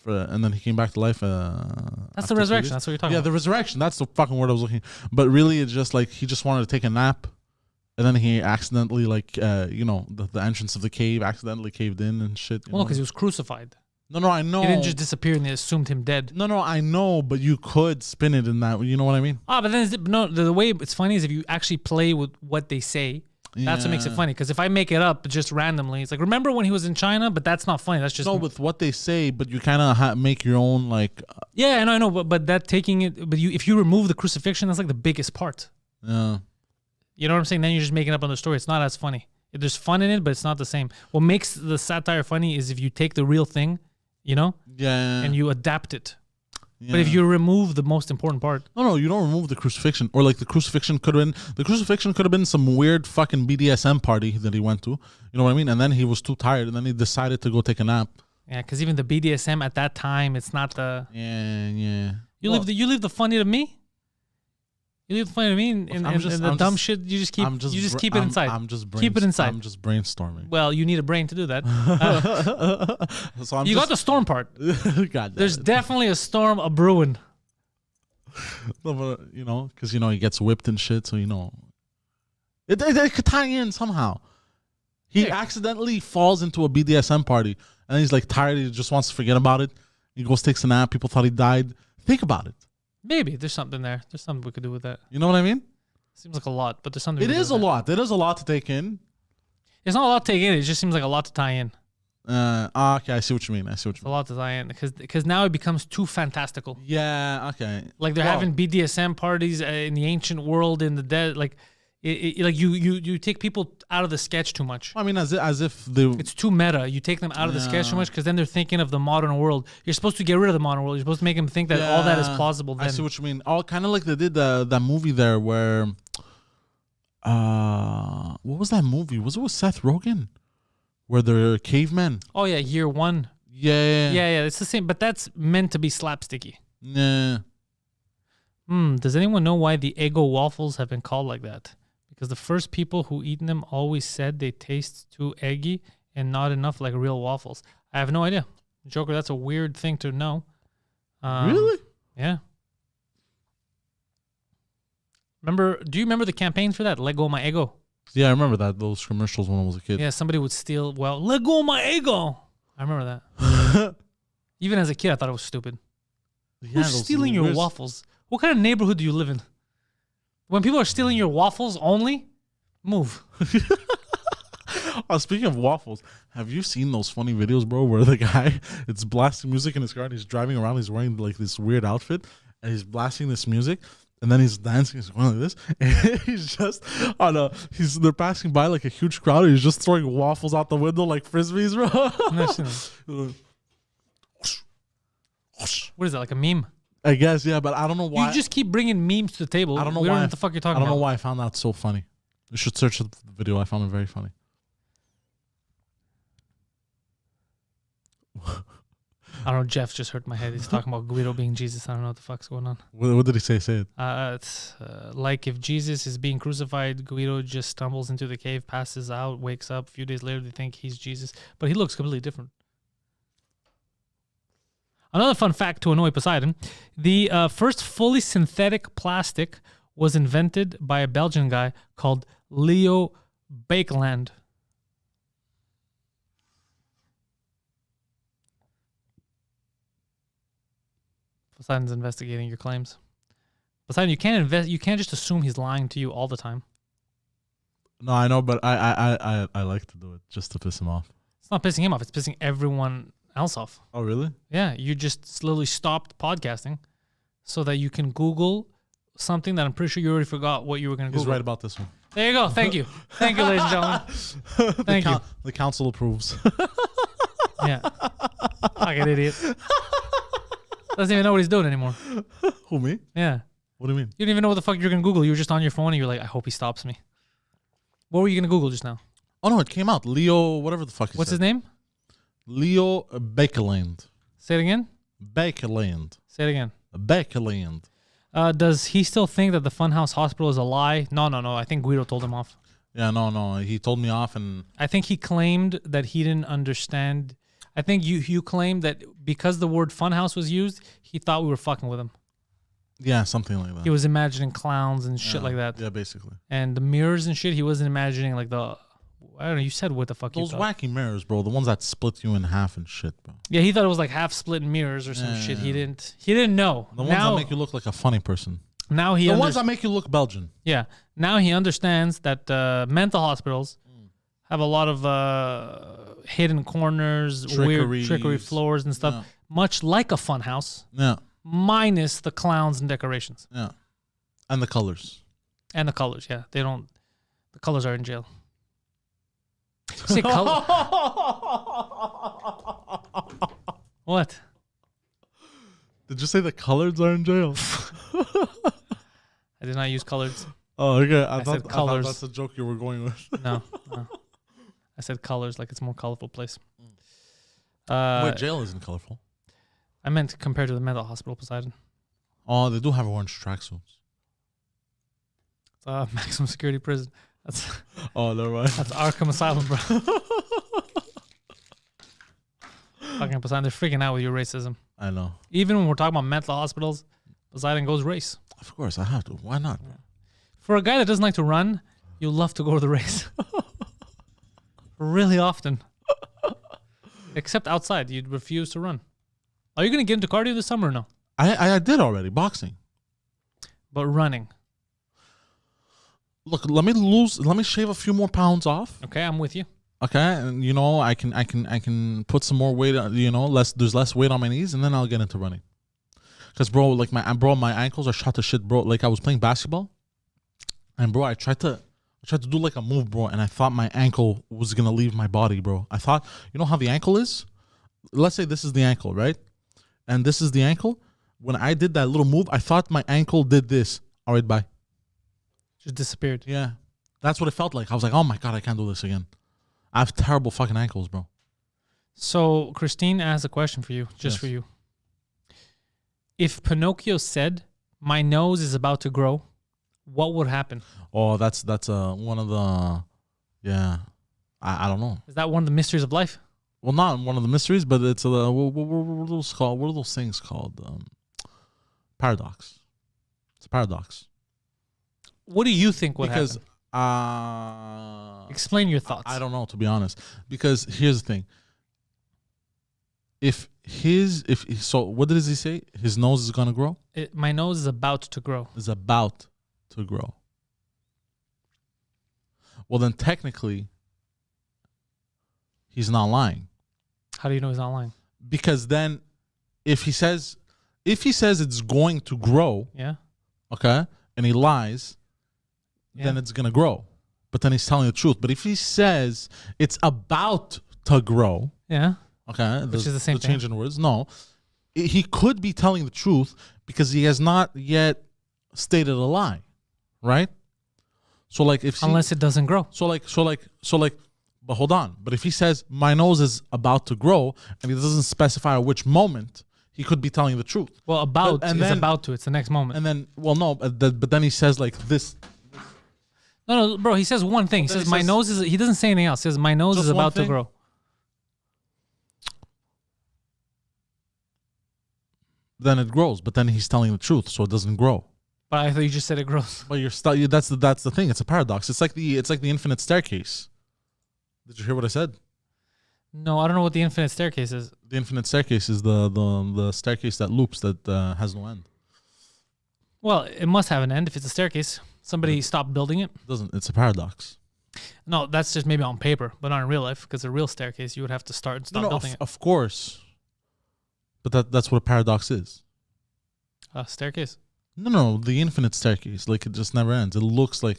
and then he came back to life. That's the resurrection. That's what you're talking about. Yeah, the resurrection. That's the fucking word I was looking. But really, it's just like he just wanted to take a nap, and then he accidentally, like, you know, the entrance of the cave accidentally caved in and shit. Well, because he was crucified. No, I know. He didn't just disappear and they assumed him dead. No, I know, but you could spin it in that. You know what I mean? But then the way it's funny is if you actually play with what they say. That's what makes it funny. Because if I make it up just randomly, it's like, remember when he was in China? But that's not funny. That's just with what they say. But you kind of make your own, like. Yeah, I know. But that taking it. But if you remove the crucifixion, that's like the biggest part. Yeah. You know what I'm saying? Then you're just making up another story. It's not as funny. There's fun in it, but it's not the same. What makes the satire funny is if you take the real thing, you know, and you adapt it. Yeah. But if you remove the most important part, no, you don't remove the crucifixion. Or like the crucifixion could have been some weird fucking BDSM party that he went to. You know what I mean? And then he was too tired, and then he decided to go take a nap. Yeah, because even the BDSM at that time, it's not the. Yeah. You leave the funny to me. You leave the funny to me, and the dumb shit. You just keep it inside. Keep it inside. I'm just brainstorming. Well, you need a brain to do that. So you got the storm part. God, there's definitely a storm a brewing. You know, because you know he gets whipped and shit. So you know, it could tie in somehow. He accidentally falls into a BDSM party, and he's like tired. He just wants to forget about it. He goes takes a nap. People thought he died. Think about it. Maybe there's something there. There's something we could do with that. You know what I mean? Seems like a lot, but there's something. It is a lot. It is a lot to take in. It's not a lot to take in. It just seems like a lot to tie in. Okay, I see what you mean. It's a lot to tie in because now it becomes too fantastical. Yeah. Okay. Like they're having BDSM parties in the ancient world in the dead. Like, like you take people out of the sketch too much. I mean, as if it's too meta. You take them out of the sketch too much because then they're thinking of the modern world. You're supposed to get rid of the modern world. You're supposed to make them think that all that is plausible. Then. I see what you mean. Oh, kind of like they did that movie there where, what was that movie? Was it with Seth Rogen, where they're cavemen? Oh yeah, Year One. Yeah. It's the same, but that's meant to be slapsticky. Yeah. Does anyone know why the Eggo waffles have been called like that? Because the first people who eaten them always said they taste too eggy and not enough like real waffles. I have no idea. Joker, that's a weird thing to know. Really? Yeah. Do you remember the campaigns for that? Let go of my ego. Yeah, I remember those commercials when I was a kid. Yeah, somebody would steal, let go of my ego. I remember that. Even as a kid, I thought it was stupid. Yeah, who's stealing your waffles? What kind of neighborhood do you live in? When people are stealing your waffles only, move. Speaking of waffles, have you seen those funny videos, bro, where the guy, it's blasting music in his car and he's driving around, he's wearing like this weird outfit and he's blasting this music and then he's dancing, he's going like this and he's just they're passing by like a huge crowd and he's just throwing waffles out the window like frisbees, bro. What is that, like a meme? I guess, yeah, but I don't know why. You just keep bringing memes to the table. I don't know we why. Don't know what the fuck you're talking about. I don't know why I found that so funny. You should search the video. I found it very funny. I don't know. Jeff just hurt my head. He's talking about Guido being Jesus. I don't know what the fuck's going on. What did he say? Say it. It's like if Jesus is being crucified, Guido just stumbles into the cave, passes out, wakes up. A few days later, they think he's Jesus. But he looks completely different. Another fun fact to annoy Poseidon, the first fully synthetic plastic was invented by a Belgian guy called Leo Bakeland. Poseidon's investigating your claims. Poseidon, you can't just assume he's lying to you all the time. No, I know, but I like to do it just to piss him off. It's not pissing him off, it's pissing everyone else off. Oh, really? Yeah, you just slowly stopped podcasting so that you can Google something that I'm pretty sure you already forgot what you were going to Google. He's right about this one. There you go. Thank you. Thank you, ladies and gentlemen. Thank you. The council approves. Yeah. Fucking idiot. Doesn't even know what he's doing anymore. Who, me? Yeah. What do you mean? You didn't even know what the fuck you're going to Google. You were just on your phone and you're like, I hope he stops me. What were you going to Google just now? Oh, no, it came out. Leo, whatever the fuck What's his name? Leo Bakerland. Say it again. Bakerland. Say it again. Bakerland. Does he still think that the Funhouse Hospital is a lie? No. I think Guido told him off. Yeah, no. He told me off, and I think he claimed that he didn't understand. I think you claimed that because the word Funhouse was used, he thought we were fucking with him. yeah, something like that. He was imagining clowns and shit like that. Yeah, basically. And the mirrors and shit, he wasn't imagining like the... I don't know, you said what the fuck Those you thought. wacky mirrors, bro. The ones that split you in half and shit, bro. Yeah, he thought it was like half split mirrors or some shit. He didn't know. The ones that make you look like a funny person. Now he The ones that make you look Belgian. Yeah. Now he understands that mental hospitals have a lot of hidden corners, weird trickery floors and stuff, much like a fun house. Yeah. Minus the clowns and decorations. Yeah. And the colors. And the colors, yeah. The colors are in jail. Say color. What? Did you say the colors are in jail? I did not use colors. Oh, okay. I said colors. That's the joke you were going with. No. I said colors like it's a more colorful place. Wait, jail isn't colorful. I meant compared to the mental hospital, Poseidon. Oh, they do have orange tracksuits. It's maximum security prison. That's never mind. That's Arkham Asylum, bro. Fucking Poseidon, they're freaking out with your racism. I know. Even when we're talking about mental hospitals, Poseidon goes race. Of course, I have to. Why not? Bro? For a guy that doesn't like to run, you love to go to the race. Really often. Except outside, you'd refuse to run. Are you going to get into cardio this summer or no? I did already, boxing. But running. Look, let me shave a few more pounds off. Okay, I'm with you. Okay, and I can put some more weight, there's less weight on my knees, and then I'll get into running. Cause bro, like my ankles are shot to shit, bro. Like I was playing basketball, and bro, I tried to do like a move, bro, and I thought my ankle was gonna leave my body, bro. I thought, you know how the ankle is? Let's say this is the ankle, right? And this is the ankle. When I did that little move, I thought my ankle did this. All right, bye. Just disappeared. Yeah, that's what it felt like. I was like, oh my god, I can't do this again. I have terrible fucking ankles, bro. So Christine has a question for you, for you. If Pinocchio said, "My nose is about to grow," what would happen? Oh, that's one of the, yeah, I don't know. Is that one of the mysteries of life? Well, not one of the mysteries, but it's what are those called? What are those things called? Paradox. It's a paradox. What do you think would happen? Explain your thoughts. I don't know, to be honest. Because here's the thing. So what does he say? His nose is gonna grow? My nose is about to grow. Is about to grow. Well, then technically, he's not lying. How do you know he's not lying? Because then, if he says it's going to grow, yeah, okay, and he lies, then it's gonna grow. But then he's telling the truth. But if he says it's about to grow, yeah, okay, which is the same thing. Change in words. No, he could be telling the truth because he has not yet stated a lie, right? So like unless it doesn't grow. So like, but hold on. But if he says my nose is about to grow and he doesn't specify at which moment, he could be telling the truth. Well, about to. It's the next moment. And then, well, no, but then he says like this. No, bro. He says one thing. He says my nose is. He doesn't say anything else. He says my nose is about to grow. Then it grows, but then he's telling the truth, so it doesn't grow. But I thought you just said it grows. But that's the thing. It's a paradox. It's like the infinite staircase. Did you hear what I said? No, I don't know what the infinite staircase is. The infinite staircase is the staircase that loops that has no end. Well, it must have an end if it's a staircase. Somebody stopped building it. It doesn't. It's a paradox. No, that's just maybe on paper, but not in real life. Because a real staircase, you would have to start and stop building it. Of course. But that's what a paradox is. A staircase? No, the infinite staircase. Like it just never ends. It looks like.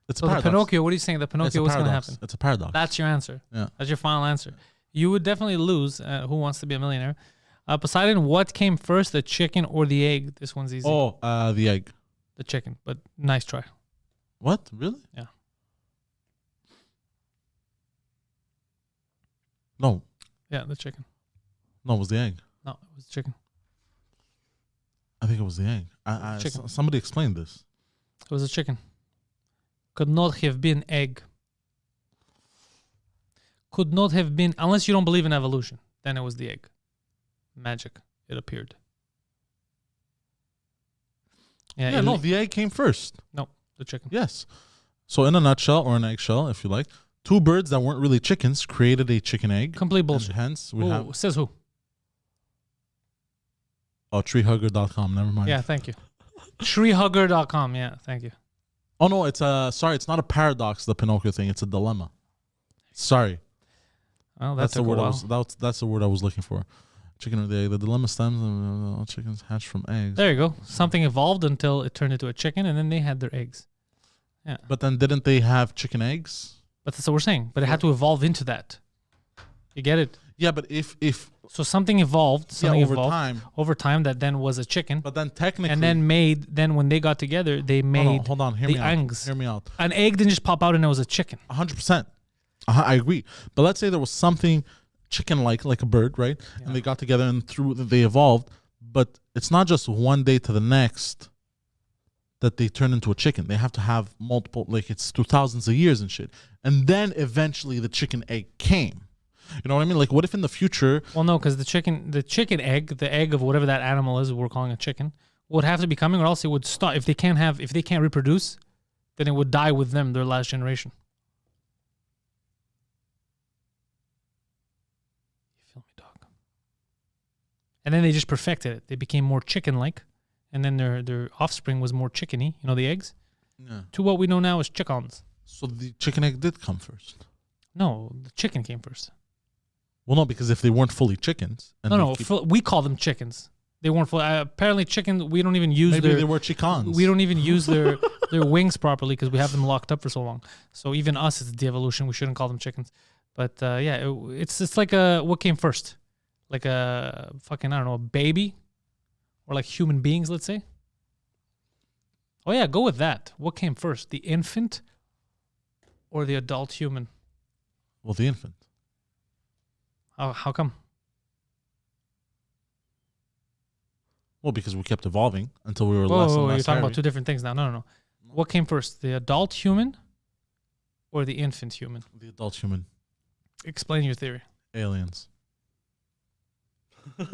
It's so a paradox. The Pinocchio, what are you saying? The Pinocchio, what's going to happen? It's a paradox. That's your answer. Yeah. That's your final answer. You would definitely lose. Who Wants to Be a Millionaire? Poseidon, what came first, the chicken or the egg? This one's easy. Oh, the egg. The chicken, but nice try. What? Really? Yeah. Yeah, the chicken. No, it was the egg. No, it was chicken. I think it was the egg. Chicken. Somebody explained this. It was a chicken. Could not have been egg. Could not have been, unless you don't believe in evolution. Then it was the egg. Magic. It appeared. Yeah, no, the egg came first. No, the chicken. Yes. So in a nutshell, or an eggshell, if you like, two birds that weren't really chickens created a chicken egg. Complete bullshit. And hence, we have... Says who? Oh, treehugger.com. Never mind. Yeah, thank you. Treehugger.com. Yeah, thank you. Oh, no, it's it's not a paradox, the Pinocchio thing. It's a dilemma. Sorry. Well, That's the word. That's the word I was looking for. Chicken or the egg. The dilemma stems. All chickens hatch from eggs. There you go. Something evolved until it turned into a chicken, and then they had their eggs. Yeah. But then didn't they have chicken eggs? But that's what we're saying. But it had to evolve into that. You get it? Yeah, but if so something evolved. Over time that then was a chicken. But then technically, and then when they got together, they made hold on, hear me out. An egg didn't just pop out and it was a chicken. 100%. I agree. But let's say there was something chicken-like, like a bird, right? Yeah. And they got together and they evolved. But it's not just one day to the next that they turn into a chicken. They have to have multiple, like it's through thousands of years and shit. And then eventually the chicken egg came. You know what I mean? Like, what if in the future? Well, no, because the chicken egg, the egg of whatever that animal is, we're calling a chicken, would have to be coming, or else it would stop. If they can't reproduce, then it would die with them, their last generation. You feel me, dog? And then they just perfected it. They became more chicken-like, and then their offspring was more chickeny. You know, the eggs. Yeah. To what we know now as chickens. So the chicken egg did come first. No, the chicken came first. Well, no, because if they weren't fully chickens... we call them chickens. They weren't fully... apparently, chicken, we don't even use Maybe they were chickens. We don't even use their wings properly because we have them locked up for so long. So even us, it's de-evolution. We shouldn't call them chickens. But it's like what came first? Like a fucking, I don't know, a baby? Or like human beings, let's say? Oh yeah, go with that. What came first? The infant or the adult human? Well, the infant. How come? Well, because we kept evolving until we were less and less you're talking hairy. about two different things now. No. What came first, the adult human or the infant human? The adult human. Explain your theory. Aliens. Your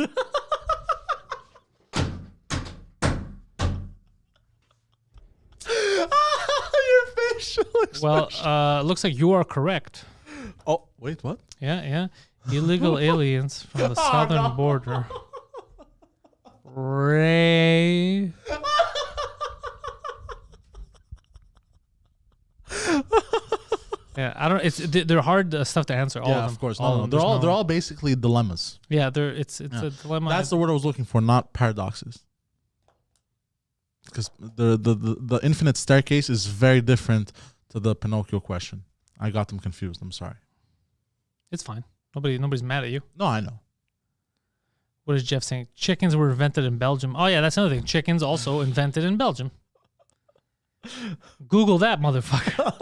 facial expression. Well, looks like you are correct. Oh, wait, what? Yeah. Illegal aliens from the southern border. Ray. Yeah, I don't. They're hard stuff to answer. All of them. Of course. All No, they're all basically dilemmas. Yeah, it's a dilemma. That's the word I was looking for, not paradoxes. Because the infinite staircase is very different to the Pinocchio question. I got them confused. I'm sorry. It's fine. Nobody's mad at you. No, I know. What is Jeff saying? Chickens were invented in Belgium. Oh yeah, that's another thing. Chickens also invented in Belgium. Google that, motherfucker.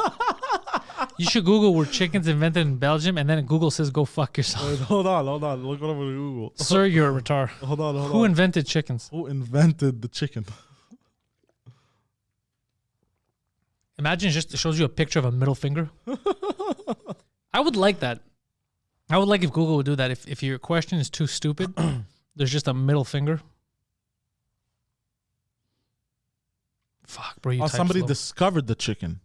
You should Google were chickens invented in Belgium, and then Google says go fuck yourself. Wait, hold on. Look what I'm gonna Google. Sir, you're a retard. Hold on. Who invented chickens? Who invented the chicken? Imagine it shows you a picture of a middle finger. I would like that. I would like if Google would do that. If your question is too stupid, there's just a middle finger. Fuck, bro, you Somebody slow. discovered the chicken.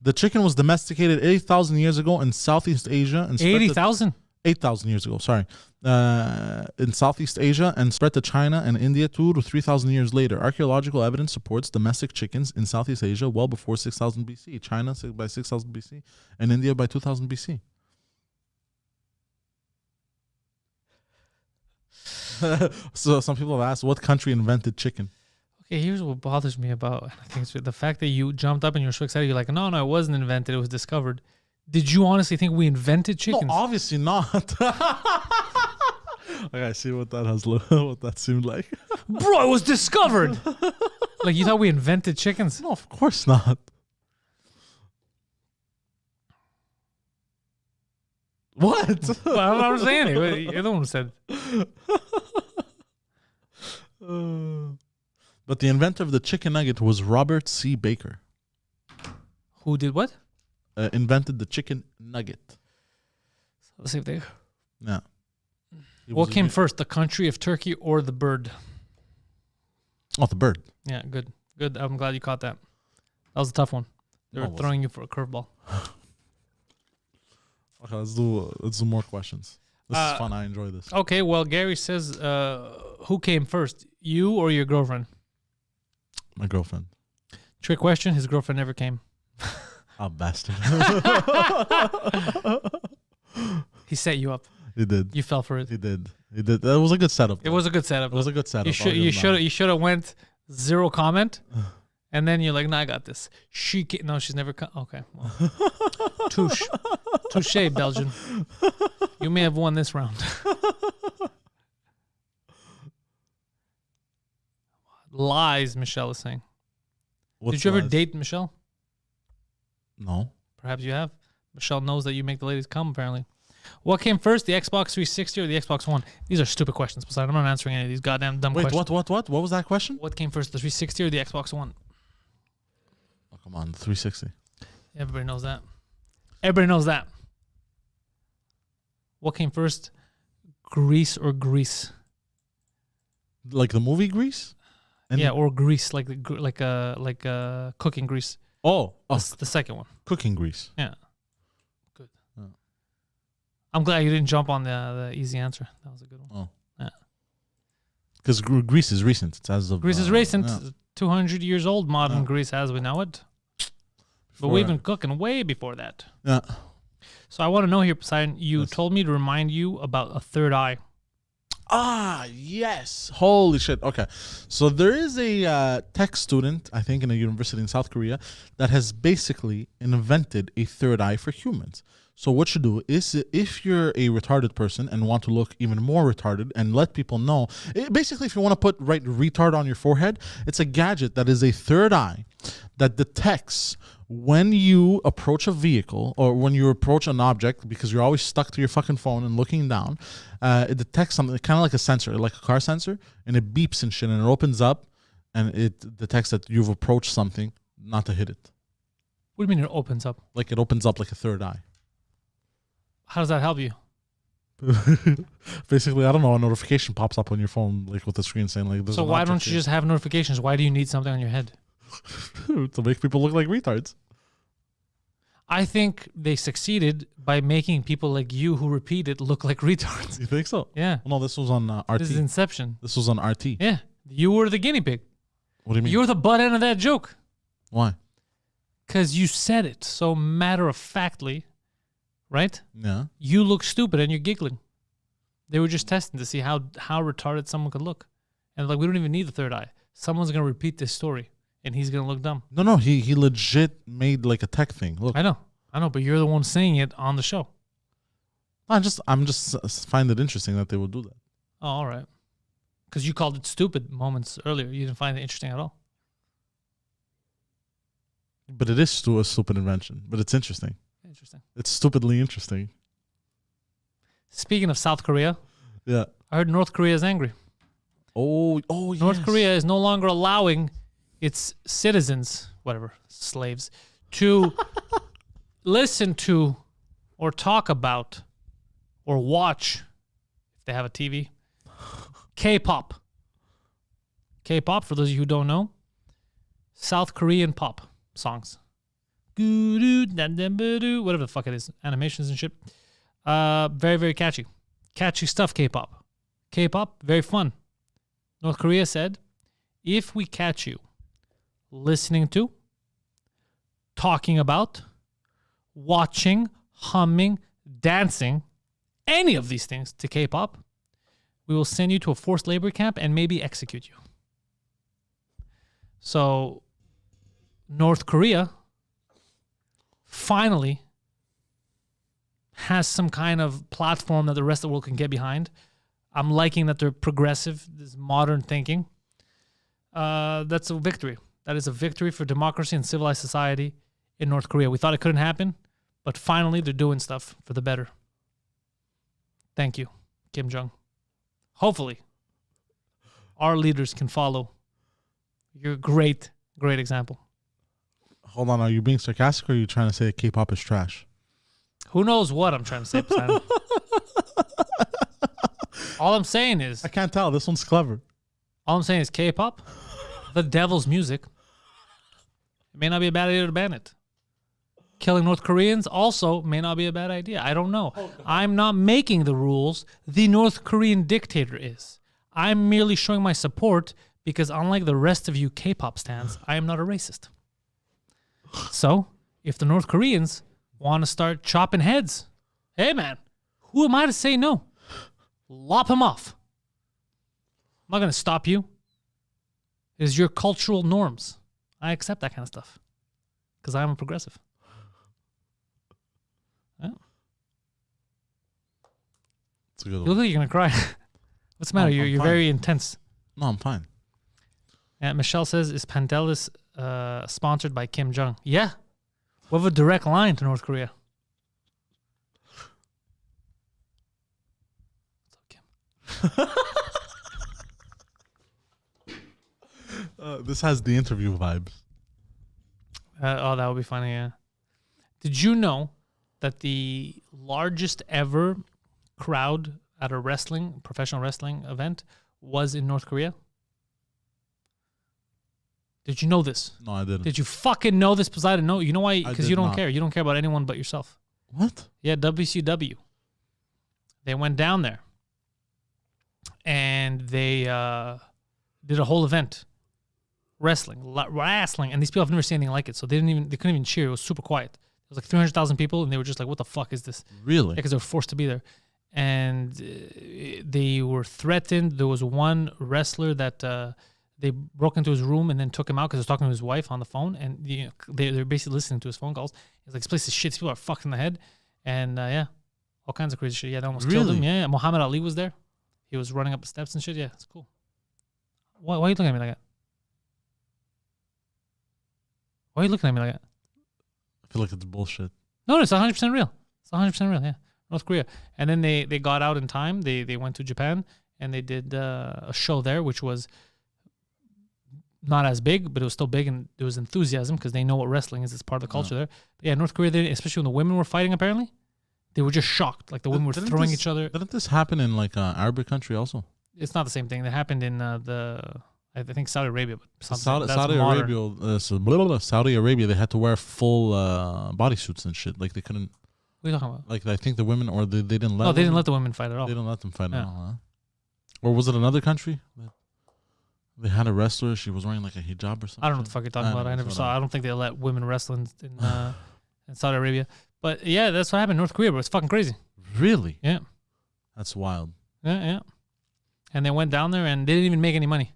The chicken was domesticated 8,000 years ago in Southeast Asia. 80,000? 8,000 years ago, sorry. In Southeast Asia and spread to China and India 2,000 to 3,000 years later. Archaeological evidence supports domestic chickens in Southeast Asia well before 6,000 BC. China by 6,000 BC and India by 2,000 BC. So some people have asked, what country invented chicken? Okay, here's what bothers me about, I think it's the fact that you jumped up and you're so excited. You're like, no, it wasn't invented. It was discovered. Did you honestly think we invented chickens? No, obviously not. Okay, I see what that seemed like. Bro, it was discovered. Like, you thought we invented chickens? No, of course not. What? Well, I'm saying it. You're the one who said But the inventor of the chicken nugget was Robert C. Baker. who did what? Invented the chicken nugget. Let's see if they. Yeah. What came first, the country of Turkey or the bird? Oh, the bird. Yeah, good. Good. I'm glad you caught that. That was a tough one. They were throwing you for a curveball. Okay, let's do more questions. This is fun. I enjoy this. Okay, well, Gary says, who came first, you or your girlfriend? My girlfriend. Trick question, his girlfriend never came. Oh, bastard. He set you up. He did. You fell for it. He did. That was a good setup. It was a good setup. It was a good setup. You should have went 0 comment, and then you're like, "No, I got this." No, she's never come. Okay, well. touche, Belgian. You may have won this round. Lies, Michelle is saying. Did you ever date Michelle? No. Perhaps you have. Michelle knows that you make the ladies come, apparently. What came first, the Xbox 360 or the Xbox One? These are stupid questions, Poseidon. I'm not answering any of these goddamn dumb questions. Wait, what? What was that question? What came first, the 360 or the Xbox One? Oh, come on, the 360. Everybody knows that. Everybody knows that. What came first, Grease or Grease? Like the movie Grease? Yeah, or grease, like cooking grease. Oh, That's the second one. Cooking grease. Yeah, good. Oh. I'm glad you didn't jump on the easy answer. That was a good one. Oh, yeah. Because Greece is recent. It's as of Greece is recent. Yeah. 200 years old. Modern Greece as we know it. But we've been cooking way before that. Yeah. So I want to know here, Poseidon. You told me to remind you about a third eye. Ah, yes. Holy shit. Okay. So there is a tech student, I think, in a university in South Korea that has basically invented a third eye for humans. So what you do is, if you're a retarded person and want to look even more retarded and let people know, basically if you want to write retard on your forehead, it's a gadget that is a third eye that detects when you approach a vehicle or when you approach an object, because you're always stuck to your fucking phone and looking down, it detects something kind of like a sensor, like a car sensor, and it beeps and shit, and it opens up and it detects that you've approached something, not to hit it. What do you mean it opens up? Like it opens up like a third eye. How does that help you? Basically, I don't know, a notification pops up on your phone, like with the screen saying like this. So why don't you just have notifications? Why do you need something on your head? To make people look like retards. I think they succeeded by making people like you who repeat it look like retards. You think so? Yeah. Well, no, this was on RT. This is Inception. This was on RT. Yeah. You were the guinea pig. What do you mean? You're the butt end of that joke. Why? Because you said it so matter-of-factly, right? Yeah. You look stupid and you're giggling. They were just testing to see how retarded someone could look. And like, we don't even need the third eye. Someone's going to repeat this story. And he's gonna look dumb. No, he legit made like a tech thing. Look, I know, but you're the one saying it on the show. I'm just find it interesting that they would do that. Oh, all right. Because you called it stupid moments earlier. You didn't find it interesting at all. But it is a stupid invention. But it's interesting. Interesting. It's stupidly interesting. Speaking of South Korea, yeah, I heard North Korea is angry. Oh, North yes. Korea is no longer allowing its citizens, whatever, slaves, to listen to or talk about or watch, if they have a TV, K-pop. K-pop, for those of you who don't know, South Korean pop songs. Whatever the fuck it is, animations and shit. Very, very catchy. Catchy stuff, K-pop. K-pop, very fun. North Korea said, if we catch you listening to, talking about, watching, humming, dancing, any of these things to K-pop, we will send you to a forced labor camp and maybe execute you. So, North Korea finally has some kind of platform that the rest of the world can get behind. I'm liking that they're progressive, this modern thinking. That's a victory. That is a victory for democracy and civilized society in North Korea. We thought it couldn't happen, but finally they're doing stuff for the better. Thank you, Kim Jong. Hopefully, our leaders can follow your great example. Hold on, are you being sarcastic or are you trying to say that K-pop is trash? Who knows what I'm trying to say, Poseidon? All I'm saying is... I can't tell. This one's clever. All I'm saying is K-pop, the devil's music. It may not be a bad idea to ban it. Killing North Koreans also may not be a bad idea. I don't know. I'm not making the rules. The North Korean dictator is. I'm merely showing my support because unlike the rest of you K-pop stans, I am not a racist. So, if the North Koreans want to start chopping heads, hey man, who am I to say no? Lop him off. I'm not going to stop you. It is your cultural norms. I accept that kind of stuff because I'm a progressive. Yeah. It's a good one. You look like you're going to cry. What's the matter? I'm You're fine. very intense. No, I'm fine. Yeah, Michelle says, is Pantelis sponsored by Kim Jong? Yeah. We have a direct line to North Korea. What's up, Kim? This has the interview vibes. That would be funny, yeah. Did you know that the largest ever crowd at a professional wrestling event was in North Korea? Did you know this? No, I didn't. Did you fucking know this, Poseidon? No, you know why? Because you don't not. care. You don't care about anyone but yourself. What? Yeah, WCW. They went down there and they did a whole event. Wrestling, and these people have never seen anything like it, so they couldn't even cheer. It was super quiet. There was like 300,000 people, and they were just like, "What the fuck is this?" Really? Because they were forced to be there, and they were threatened. There was one wrestler that they broke into his room and then took him out because he was talking to his wife on the phone, and they're basically listening to his phone calls. He's like, "This place is shit. These people are fucked in the head," and yeah, all kinds of crazy shit. Yeah, they almost killed him. Yeah, Muhammad Ali was there. He was running up the steps and shit. Yeah, it's cool. Why are you looking at me like that? Why are you looking at me like that? I feel like it's bullshit. No, it's 100% real. It's 100% real, yeah. North Korea. And then they got out in time. They went to Japan, and they did a show there, which was not as big, but it was still big, and there was enthusiasm because they know what wrestling is. It's part of the culture there. But yeah, North Korea, especially when the women were fighting, apparently, they were just shocked. Like the women were throwing each other. Didn't this happen in like Arabic country also? It's not the same thing. That happened in I think Saudi Arabia. But Saudi Arabia, they had to wear full bodysuits and shit. Like they couldn't. What are you talking about? Like I think the women, or they didn't let. No, they didn't let the women fight at all. They didn't let them fight at all. Huh? Or was it another country? They had a wrestler. She was wearing like a hijab or something. I don't know what the fuck you're talking about. I never saw. I don't think they let women wrestle in Saudi Arabia. But yeah, that's what happened in North Korea. But it's fucking crazy. Really? Yeah. That's wild. Yeah. And they went down there and they didn't even make any money.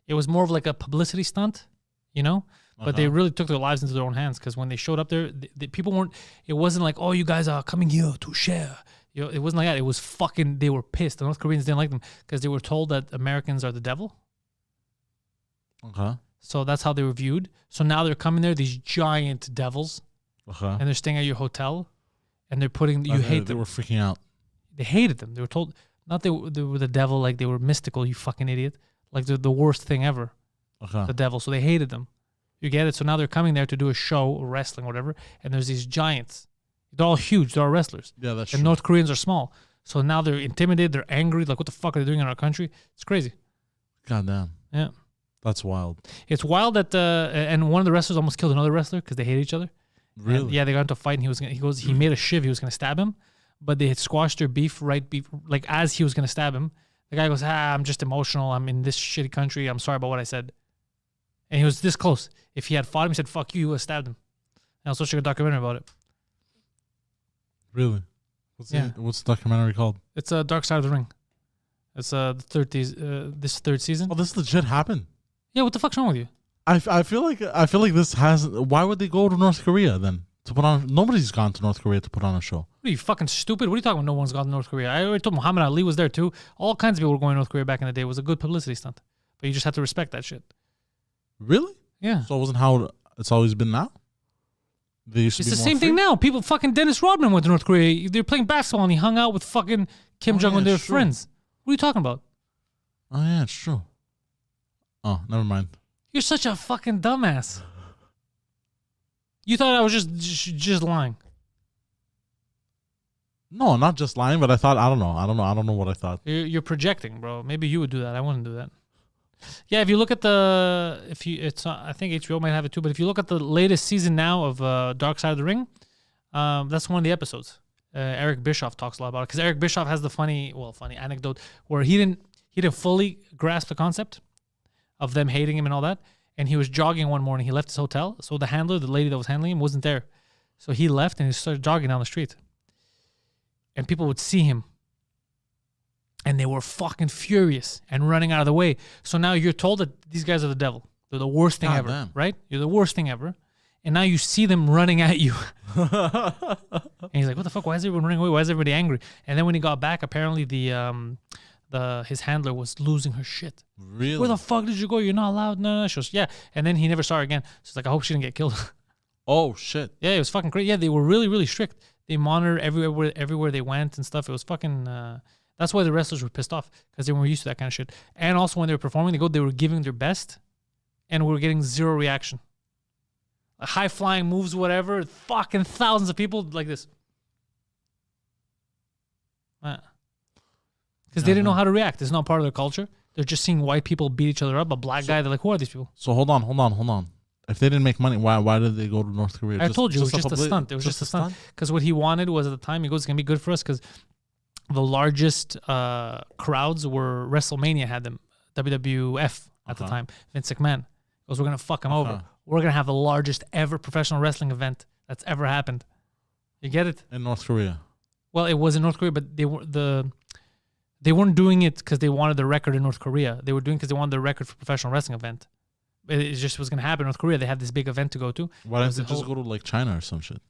It was more of like a publicity stunt, you know? But they really took their lives into their own hands because when they showed up there, the people weren't, it wasn't like, oh, you guys are coming here to share. You know, it wasn't like that. It was fucking, they were pissed. The North Koreans didn't like them because they were told that Americans are the devil. Okay. So that's how they were viewed. So now they're coming there, these giant devils, and they're staying at your hotel, and they're putting, you hate them. They were freaking out. They hated them. They were told, not they were the devil, like they were mystical, you fucking idiot. Like the worst thing ever. Okay. The devil. So they hated them. You get it? So now they're coming there to do a show, wrestling, whatever, and there's these giants. They're all huge. They're all wrestlers. Yeah, that's and true. North Koreans are small. So now they're intimidated. They're angry. Like, what the fuck are they doing in our country? It's crazy. Goddamn. Yeah. That's wild. It's wild that, and one of the wrestlers almost killed another wrestler because they hate each other. Really? And yeah, they got into a fight and he made a shiv. He was going to stab him, but they had squashed their beef, like as he was going to stab him. The guy goes, I'm just emotional. I'm in this shitty country. I'm sorry about what I said. And he was this close. If he had fought him, he said, fuck you, he would have stabbed him. And I was watching a documentary about it. Really? What's the documentary called? It's Dark Side of the Ring. It's this third season. Oh, this legit happened? Yeah, what the fuck's wrong with you? I feel like this has. Why would they go to North Korea then to put on? Nobody's gone to North Korea to put on a show. What are you, fucking stupid? What are you talking about? No one's gone to North Korea. I already told Muhammad Ali was there too. All kinds of people were going to North Korea back in the day. It was a good publicity stunt. But you just have to respect that shit. Really? Yeah. So it wasn't how it's always been now? They used to It's be the more same free? thing now. People, fucking Dennis Rodman went to North Korea. They're playing basketball and he hung out with fucking Kim Jong when they were it's true. friends. What are you talking about? Oh yeah, it's true. Oh, never mind. You're such a fucking dumbass. You thought I was just lying. No, not just lying, but I thought I don't know what I thought. You're projecting, bro. Maybe you would do that. I wouldn't do that. Yeah, if you look at I think HBO might have it too. But if you look at the latest season now of Dark Side of the Ring, that's one of the episodes. Eric Bischoff talks a lot about it because Eric Bischoff has the funny anecdote where he didn't fully grasp the concept of them hating him and all that. And he was jogging one morning. He left his hotel, so the handler, the lady that was handling him, wasn't there. So he left and he started jogging down the street. And people would see him. And they were fucking furious and running out of the way. So now you're told that these guys are the devil. They're the worst thing ever, damn. right? You're the worst thing ever. And now you see them running at you. And he's like, what the fuck? Why is everyone running away? Why is everybody angry? And then when he got back, apparently his handler was losing her shit. Really? Where the fuck did you go? You're not allowed. No. She goes, yeah. And then he never saw her again. So it's like, I hope she didn't get killed. Oh shit. Yeah, it was fucking crazy. Yeah, they were really, really strict. They monitored everywhere they went and stuff. It was fucking. That's why the wrestlers were pissed off because they weren't used to that kind of shit. And also when they were performing, they were giving their best, and we were getting zero reaction. Like high flying moves, whatever. Fucking thousands of people like this. Because they didn't know how to react. It's not part of their culture. They're just seeing white people beat each other up. A black guy, they're like, who are these people? So hold on. If they didn't make money, why did they go to North Korea? I told you, it was just a stunt. It was just a stunt. Because what he wanted was at the time, he goes, it's going to be good for us because the largest crowds were WrestleMania had them, WWF at the time. Vince McMahon goes, we're going to fuck him over. We're going to have the largest ever professional wrestling event that's ever happened. You get it? In North Korea. Well, it was in North Korea, but they weren't doing it because they wanted the record in North Korea. They were doing it because they wanted the record for professional wrestling event. It just was going to happen in North Korea. They had this big event to go to. Why didn't they just go to like China or some shit?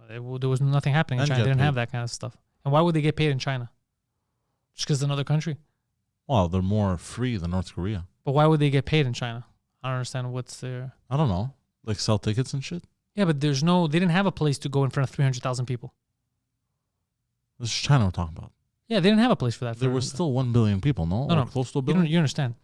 There was nothing happening in China. They didn't have that kind of stuff. And why would they get paid in China? Just because it's another country? Well, they're more free than North Korea. But why would they get paid in China? I don't understand what's their... I don't know. Like sell tickets and shit? Yeah, but they didn't have a place to go in front of 300,000 people. This is China we're talking about. Yeah, they didn't have a place for that. There were still 1 billion people, no? No. Close to a billion? You understand.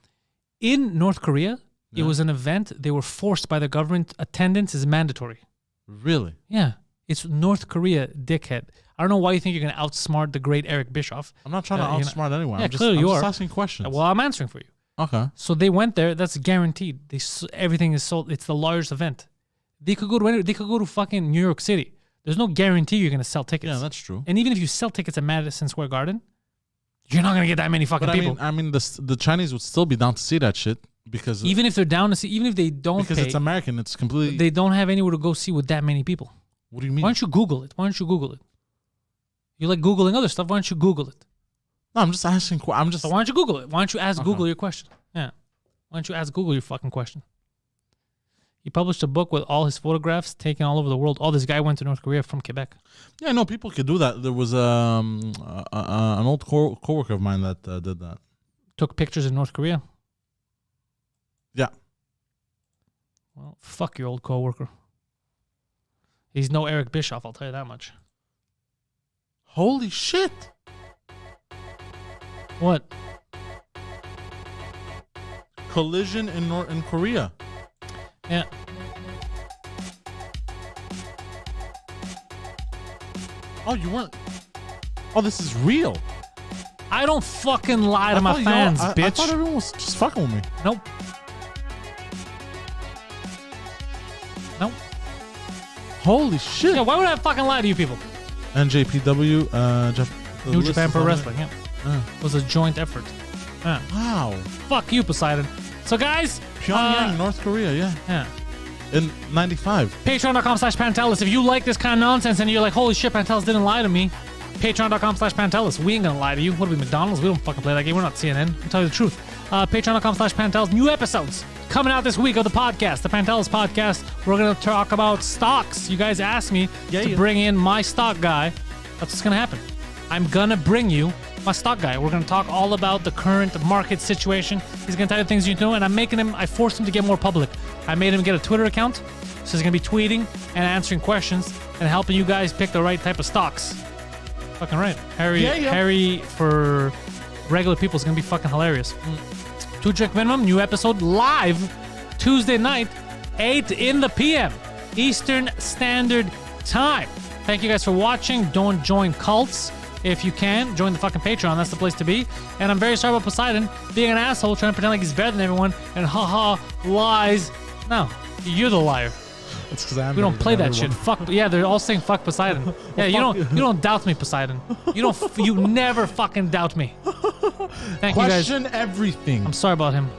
In North Korea, it was an event. They were forced by the government. Attendance is mandatory. Really? Yeah. It's North Korea, dickhead. I don't know why you think you're going to outsmart the great Eric Bischoff. I'm not trying to outsmart anyone. Yeah, I'm clearly you are. just asking questions. Well, I'm answering for you. Okay. So they went there. That's guaranteed. Everything is sold. It's the largest event. They could go to anywhere. They could go to fucking New York City. There's no guarantee you're going to sell tickets. Yeah, that's true. And even if you sell tickets at Madison Square Garden, you're not going to get that many fucking people. I mean, the Chinese would still be down to see that shit because even if they're down to see, even if they don't because pay, it's American, it's completely. They don't have anywhere to go see with that many people. What do you mean? Why don't you Google it? You like Googling other stuff. Why don't you Google it? No, I'm just asking. So why don't you Google it? Why don't you ask Google your question? Yeah. Why don't you ask Google your fucking question? He published a book with all his photographs taken all over the world. This guy went to North Korea from Quebec. Yeah, no, people could do that. There was an old coworker of mine that did that. Took pictures in North Korea? Yeah. Well, fuck your old coworker. He's no Eric Bischoff, I'll tell you that much. Holy shit. What? Collision in Korea. Yeah. Oh, you weren't. Oh, this is real. I don't fucking lie to my fans, bitch. I thought everyone was just fucking with me. Nope. Holy shit. Yeah, why would I fucking lie to you people? NJPW, New Japan Pro Wrestling, yeah. It was a joint effort. Yeah. Wow. Fuck you, Poseidon. So, guys. Pyongyang, North Korea, yeah. Yeah. In 95. Patreon.com/Pantelis. If you like this kind of nonsense and you're like, holy shit, Pantelis didn't lie to me. Patreon.com/Pantelis. We ain't gonna lie to you. What are we, McDonald's? We don't fucking play that game. We're not CNN. I'll tell you the truth. Patreon.com/Pantelis. New episodes coming out this week of the podcast, the Pantelis podcast. We're gonna talk about stocks. You guys asked me to bring in my stock guy. That's what's gonna happen. I'm gonna bring you my stock guy. We're gonna talk all about the current market situation. He's gonna tell you things you know, and I forced him to get more public. I made him get a Twitter account So he's gonna be tweeting and answering questions and helping you guys pick the right type of stocks. Fucking right. Harry for regular people is gonna be fucking hilarious. 2 Drink Minimum, new episode live Tuesday night, 8 in the PM, Eastern Standard Time. Thank you guys for watching. Don't join cults. If you can, join the fucking Patreon. That's the place to be. And I'm very sorry about Poseidon being an asshole, trying to pretend like he's better than everyone. And haha, lies. No, you're the liar. It's because we don't play that shit. Fuck. Yeah, they're all saying fuck Poseidon. Yeah, you don't doubt me, Poseidon. You never fucking doubt me. Thank you guys. Question everything. I'm sorry about him.